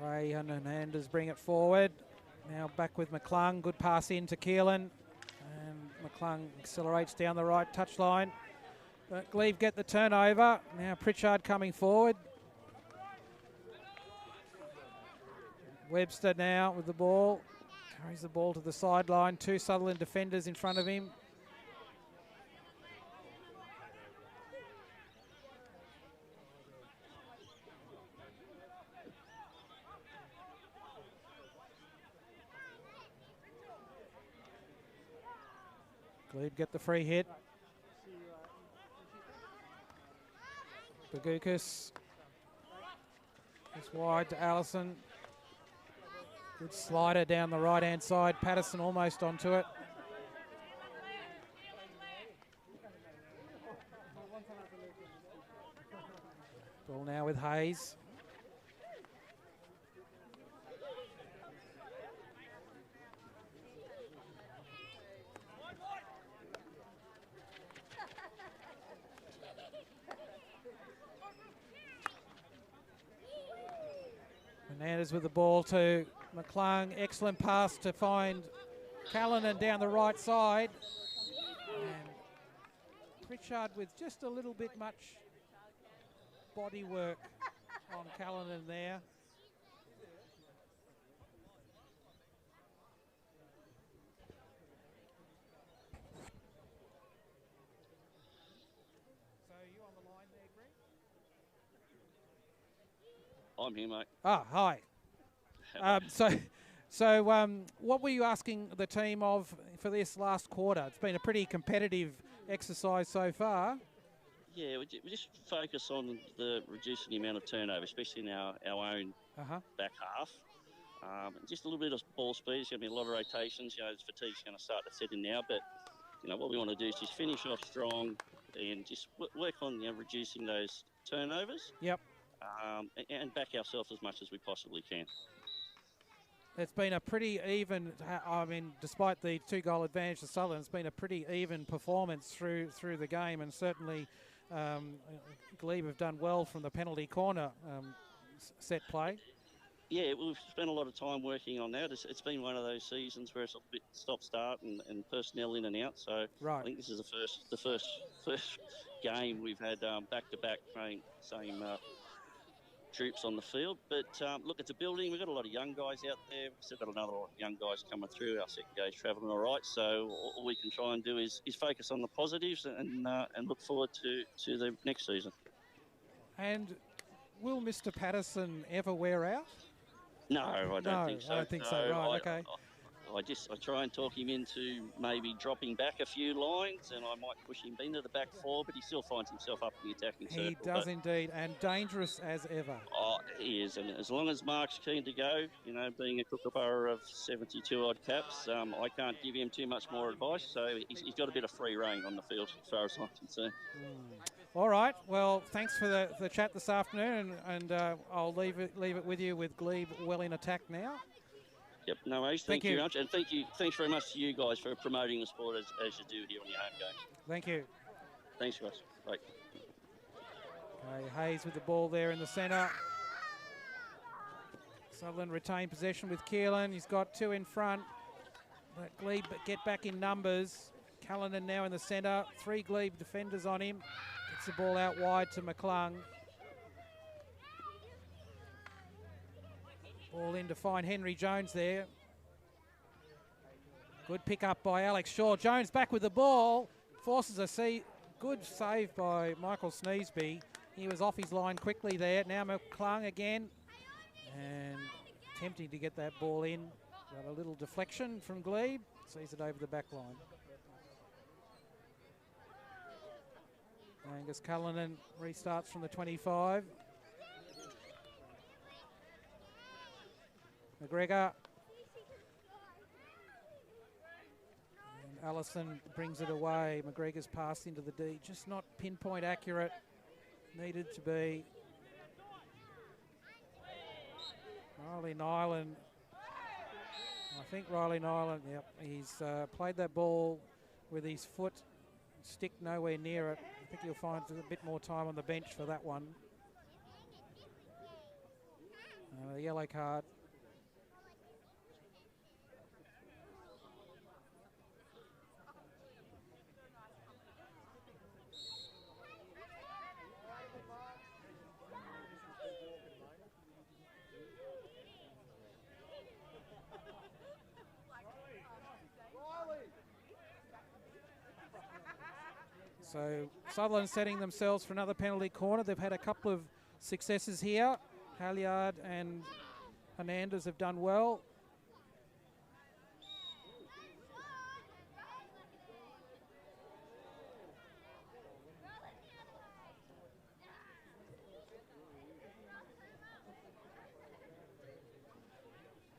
A: Ray and Hernandez bring it forward. Now back with McClung. Good pass in to Keelan. And McClung accelerates down the right touchline. But Glebe get the turnover. Now Pritchard coming forward. Webster now with the ball. Carries the ball to the sideline. Two Sutherland defenders in front of him. Glebe get the free hit. Bagukas is wide to Allison. Good slider down the right-hand side. Patterson almost onto it. Ball now with Hayes. Hernandez with the ball to McClung. Excellent pass to find Callanan down the right side. And Pritchard with just a little bit much body work on Callanan there. So you on the line there, Greg?
E: I'm here, mate.
A: Ah, hi. So what were you asking the team of for this last quarter? It's been a pretty competitive exercise so far.
E: Yeah, we just focus on reducing the amount of turnover, especially in our own back half. Just a little bit of ball speed. There's going to be a lot of rotations. You know, fatigue's going to start to set in now. But, you know, what we want to do is just finish off strong and just work on, reducing those turnovers.
A: Yep.
E: And back ourselves as much as we possibly can.
A: It's been a pretty even, I mean, despite the 2-goal advantage to Sutherland, it's been a pretty even performance through the game, and certainly Glebe have done well from the penalty corner set play.
E: Yeah, we've spent a lot of time working on that. It's been one of those seasons where it's a bit stop-start and personnel in and out. So
A: right.
E: I think this is the first game we've had back-to-back same troops on the field. But look, it's a building. We've got a lot of young guys out there. We've still got another young guys coming through. Our second gauge travelling all right. So all we can try and do is focus on the positives and look forward to the next season.
A: And will Mr. Patterson ever wear out?
E: No, I don't think so.
A: I don't think so. Right, okay.
E: I try and talk him into maybe dropping back a few lines, and I might push him into the back four, but he still finds himself up in the attacking circle.
A: He does indeed, and dangerous as ever.
E: Oh, he is, and as long as Mark's keen to go, being a Kookaburra of 72-odd caps, I can't give him too much more advice, so he's got a bit of free rein on the field as far as I'm concerned.
A: All right, well, thanks for the chat this afternoon, and I'll leave it with you with Glebe well in attack now.
E: Yep, no worries. Thank you very much. And thanks very much to you guys for promoting the sport as you do here on your home games.
A: Thank you.
E: Thanks, guys. Bye.
A: Okay, Hayes with the ball there in the centre. Sutherland retain possession with Keelan. He's got two in front. Let Glebe get back in numbers. Callanan now in the centre. 3 Glebe defenders on him. Gets the ball out wide to McClung. Ball in to find Henry Jones there. Good pick up by Alex Shaw. Jones back with the ball. Forces a good save by Michael Sneesby. He was off his line quickly there. Now McClung again. And attempting to get that ball in. Got a little deflection from Glebe. Sees it over the back line. Angus Cullinan restarts from the 25. McGregor. And Allison brings it away. McGregor's passed into the D. Just not pinpoint accurate. Needed to be. Riley Nyland. I think Riley Nyland, yep. He's played that ball with his foot. Stick nowhere near it. I think he'll find a bit more time on the bench for that one. The yellow card. So Sutherland setting themselves for another penalty corner. They've had a couple of successes here. Halyard and Hernandez have done well.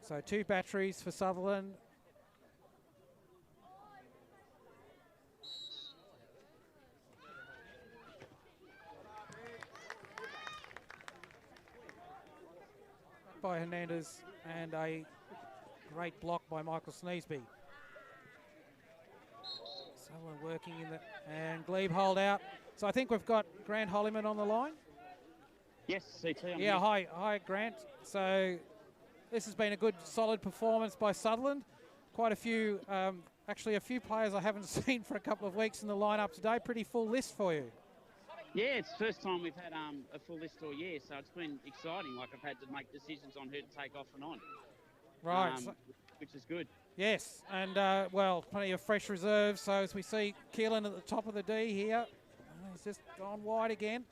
A: So 2 batteries for Sutherland. By Hernandez and a great block by Michael Sneesby. Sutherland working in the, and Glebe hold out. So I think we've got Grant Holliman on the line.
F: Yes, CT.
A: Yeah, hi Grant. So this has been a good solid performance by Sutherland. Quite a few, actually a few players I haven't seen for a couple of weeks in the lineup today. Pretty full list for you.
F: Yeah, it's the first time we've had a full list all year, so it's been exciting. Like, I've had to make decisions on who to take off and on.
A: Right.
F: Which is good.
A: Yes, and, well, plenty of fresh reserves. So as we see Keelan at the top of the D here, he's just gone wide again.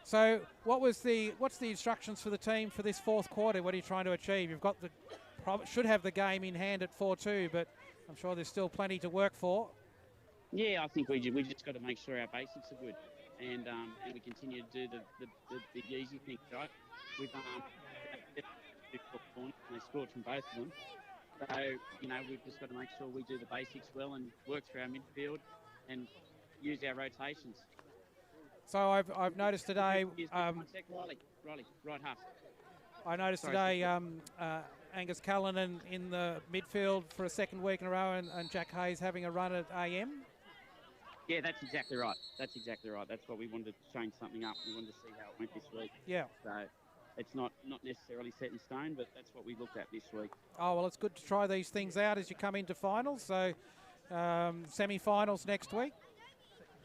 A: So what's the instructions for the team for this 4th quarter? What are you trying to achieve? You've got should have the game in hand at 4-2, but I'm sure there's still plenty to work for.
F: Yeah, I think we just got to make sure our basics are good, and we continue to do the easy things, right? We've and they scored from both of them, so we've just got to make sure we do the basics well and work through our midfield and use our rotations.
A: So I've noticed today.
F: Riley, right half.
A: I noticed today Angus Cullinan in the midfield for a 2nd week in a row, and Jack Hayes having a run at AM.
F: Yeah, that's exactly right. That's what we wanted to change something up. We wanted to see how it went this week.
A: Yeah.
F: So it's not necessarily set in stone, but that's what we looked at this week.
A: Oh, well, it's good to try these things out as you come into finals. So semi-finals next week.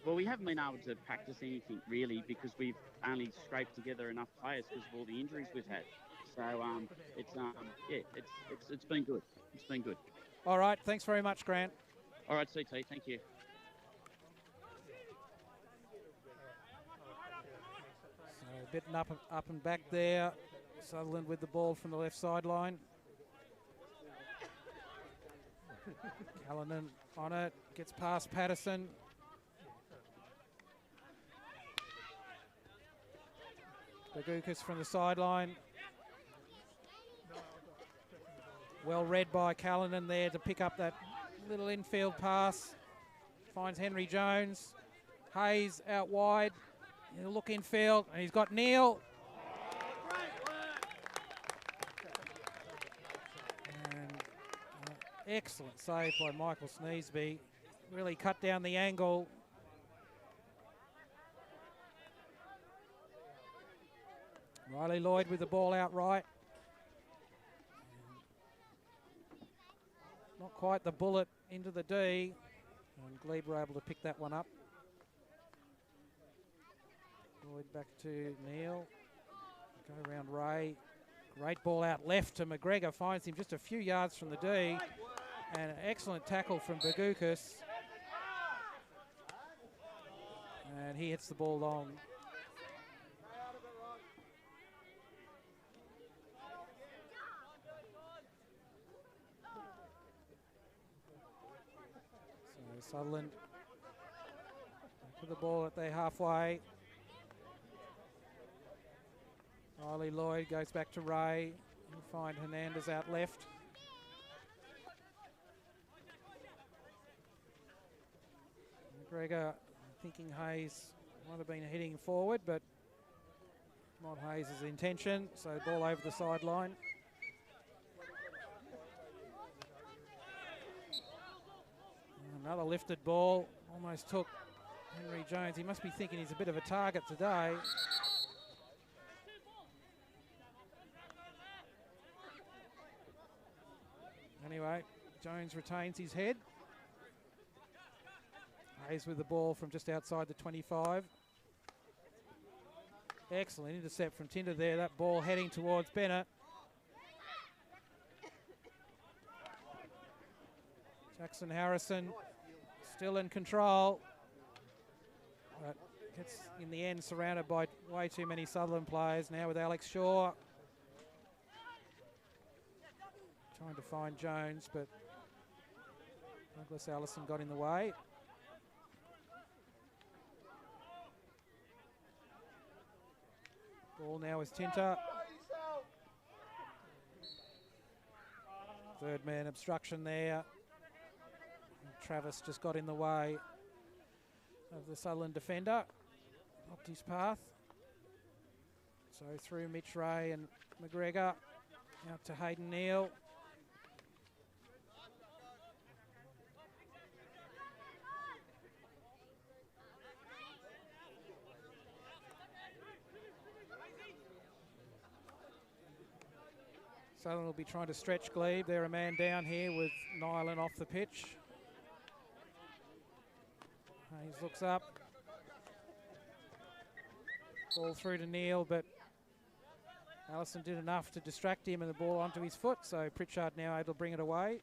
F: Well, we haven't been able to practice anything really because we've only scraped together enough players because of all the injuries we've had. So it's been good. It's been good.
A: All right. Thanks very much, Grant.
F: All right, CT. Thank you.
A: So a bit up and back there. Sutherland with the ball from the left sideline. Cullinan on it. Gets past Patterson. Bagukas from the sideline. Well read by Cullinan there to pick up that little infield pass. Finds Henry Jones. Hayes out wide. He'll look infield, and he's got Neal. And excellent save by Michael Sneesby. Really cut down the angle. Riley Lloyd with the ball out right. Not quite the bullet into the D. And Glebe were able to pick that one up. Lloyd back to Neal. Go around Ray. Great ball out left to McGregor, finds him just a few yards from the D. And an excellent tackle from Bagukas. And he hits the ball long. So Sutherland to the ball at their halfway. Riley Lloyd goes back to Ray. He'll find Hernandez out left. McGregor thinking Hayes might have been heading forward, but not Hayes' intention. So ball over the sideline. Another lifted ball. Almost took Henry Jones. He must be thinking he's a bit of a target today. Anyway, Jones retains his head. Hayes with the ball from just outside the 25. Excellent intercept from Tinder there. That ball heading towards Bennett. Jackson Harrison still in control, but gets in the end surrounded by way too many Sutherland players. Now with Alex Shaw trying to find Jones, but Douglas Allison got in the way. Ball now is Tinter. Third man obstruction there. And Travis just got in the way of the Sutherland defender. Blocked his path. So through Mitch Ray and McGregor. Out to Hayden Neal. Sutherland will be trying to stretch Glebe. They're a man down here with Nyland off the pitch. Hayes looks up. Ball through to Neal, but Allison did enough to distract him and the ball onto his foot, so Pritchard now able to bring it away.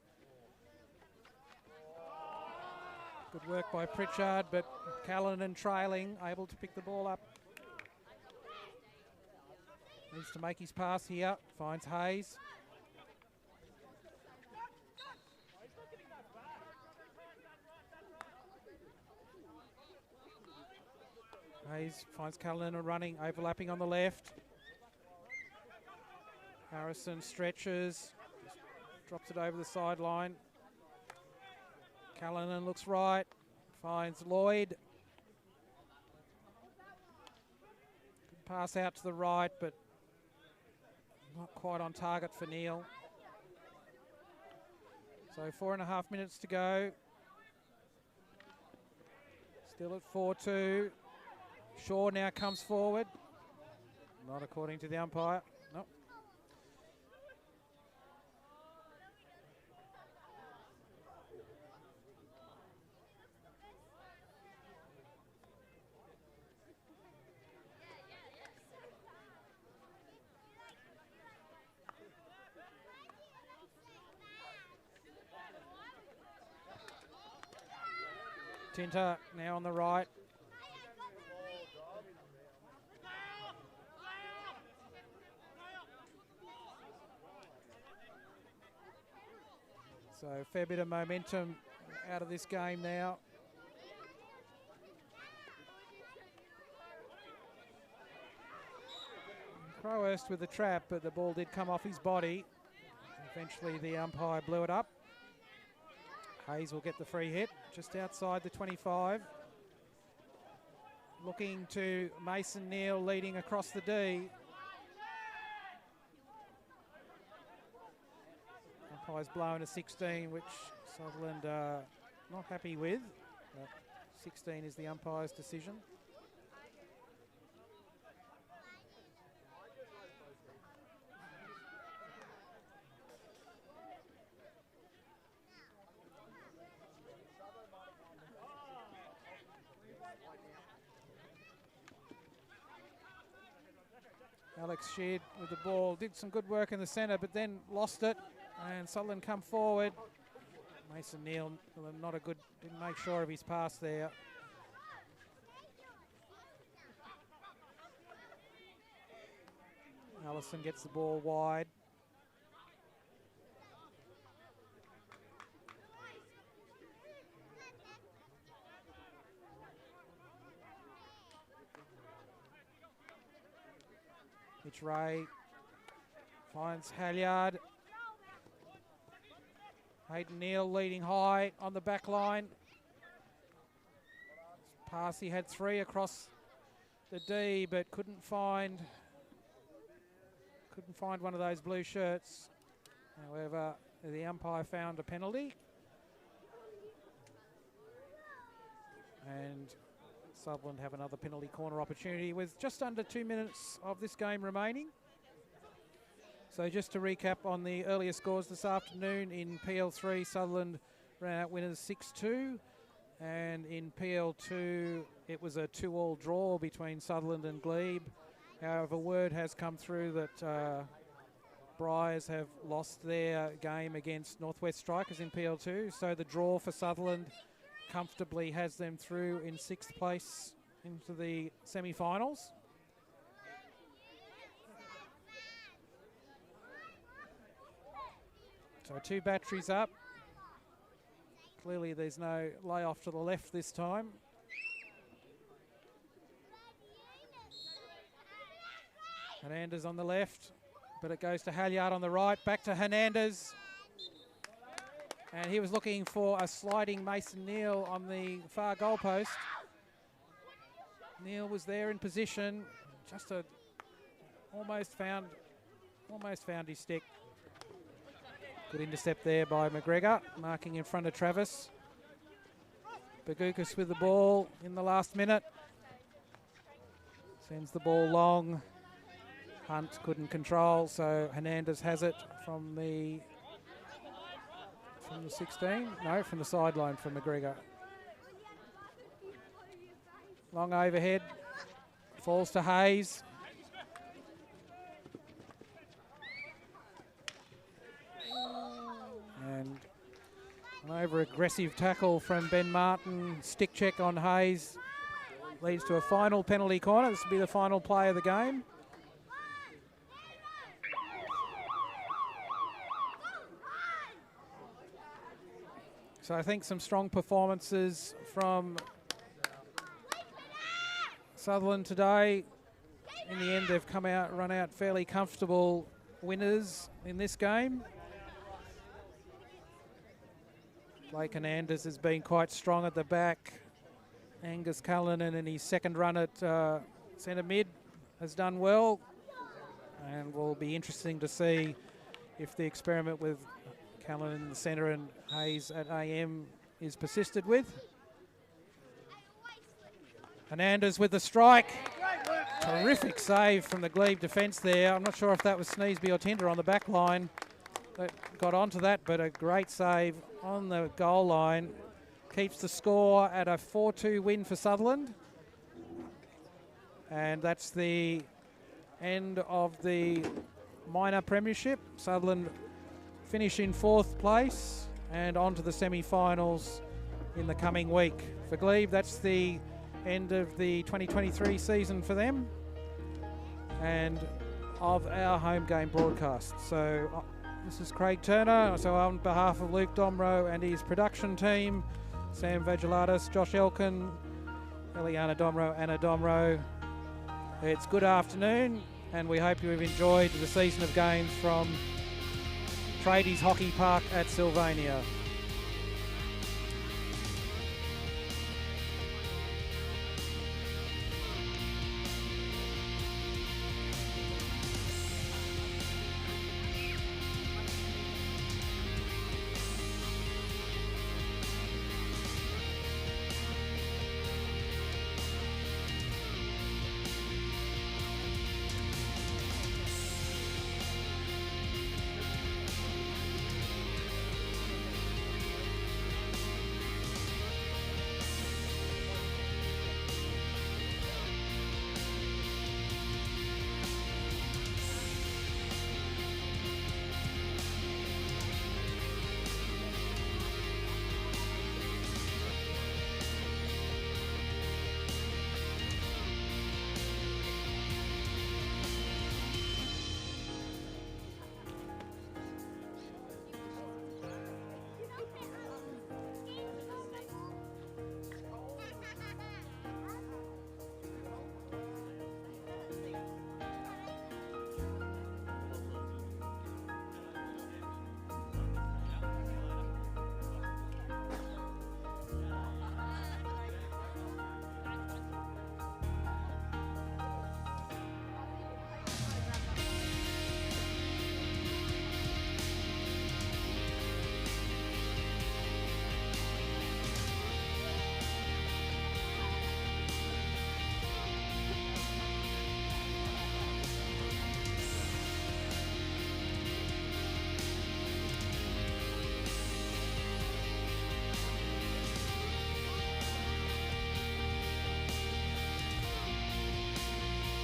A: Good work by Pritchard, but Callanan trailing, able to pick the ball up. Needs to make his pass here, finds Hayes. Hayes finds Callanan running, overlapping on the left. Harrison stretches, drops it over the sideline. Callanan looks right, finds Lloyd. Good pass out to the right, but not quite on target for Neal. So 4.5 minutes to go. Still at 4-2. Shaw now comes forward. Not according to the umpire. Nope. Tinter now on the right. So a fair bit of momentum out of this game now. Crowhurst with the trap, but the ball did come off his body. Eventually the umpire blew it up. Hayes will get the free hit just outside the 25. Looking to Mason Neal leading across the D. Umpire's blown a 16, which Sutherland are not happy with. But 16 is the umpire's decision. Alex Sheard with the ball, did some good work in the centre, but then lost it. And Sutherland come forward. Mason Neal, not a good, didn't make sure of his pass there. Allison gets the ball wide. Mitch Ray finds Halyard. Hayden Neal leading high on the back line. Pass, he had 3 across the D, but couldn't find one of those blue shirts. However, the umpire found a penalty. And Sutherland have another penalty corner opportunity with just under 2 minutes of this game remaining. So just to recap on the earlier scores this afternoon, in PL3, Sutherland ran out winners 6-2. And in PL2, it was a 2-all draw between Sutherland and Glebe. However, word has come through that Briars have lost their game against Northwest Strikers in PL2. So the draw for Sutherland comfortably has them through in 6th place into the semi-finals. So 2 batteries up. Clearly there's no layoff to the left this time. Hernandez on the left, but it goes to Halyard on the right. Back to Hernandez. And he was looking for a sliding Mason Neal on the far goalpost. Neal was there in position, just almost found his stick. Good intercept there by McGregor, marking in front of Travis. Bagukas with the ball in the last minute. Sends the ball long. Hunt couldn't control, so Hernandez has it from the 16? No, from the sideline from McGregor. Long overhead. Falls to Hayes. And an over-aggressive tackle from Ben Martin. Stick check on Hayes. Leads to a final penalty corner. This will be the final play of the game. So I think some strong performances from Sutherland today. In the end, they've run out fairly comfortable winners in this game. Blake Hernandez has been quite strong at the back. Angus Cullinan in his second run at centre mid has done well. And will be interesting to see if the experiment with Cullinan in the centre and Hayes at AM is persisted with. Hernandez with the strike. Terrific save from the Glebe defence there. I'm not sure if that was Sneesby or Tinder on the back line that got onto that, but a great save on the goal line. Keeps the score at a 4-2 win for Sutherland. And that's the end of the minor premiership. Sutherland finish in 4th place and on to the semi-finals in the coming week. For Glebe, that's the end of the 2023 season for them and of our home game broadcast. So this is Craig Turner. So on behalf of Luke Domro and his production team, Sam Vagilatis, Josh Elkin, Eliana Domro, Anna Domro, it's good afternoon and we hope you've enjoyed the season of games from Tradies Hockey Park at Sylvania.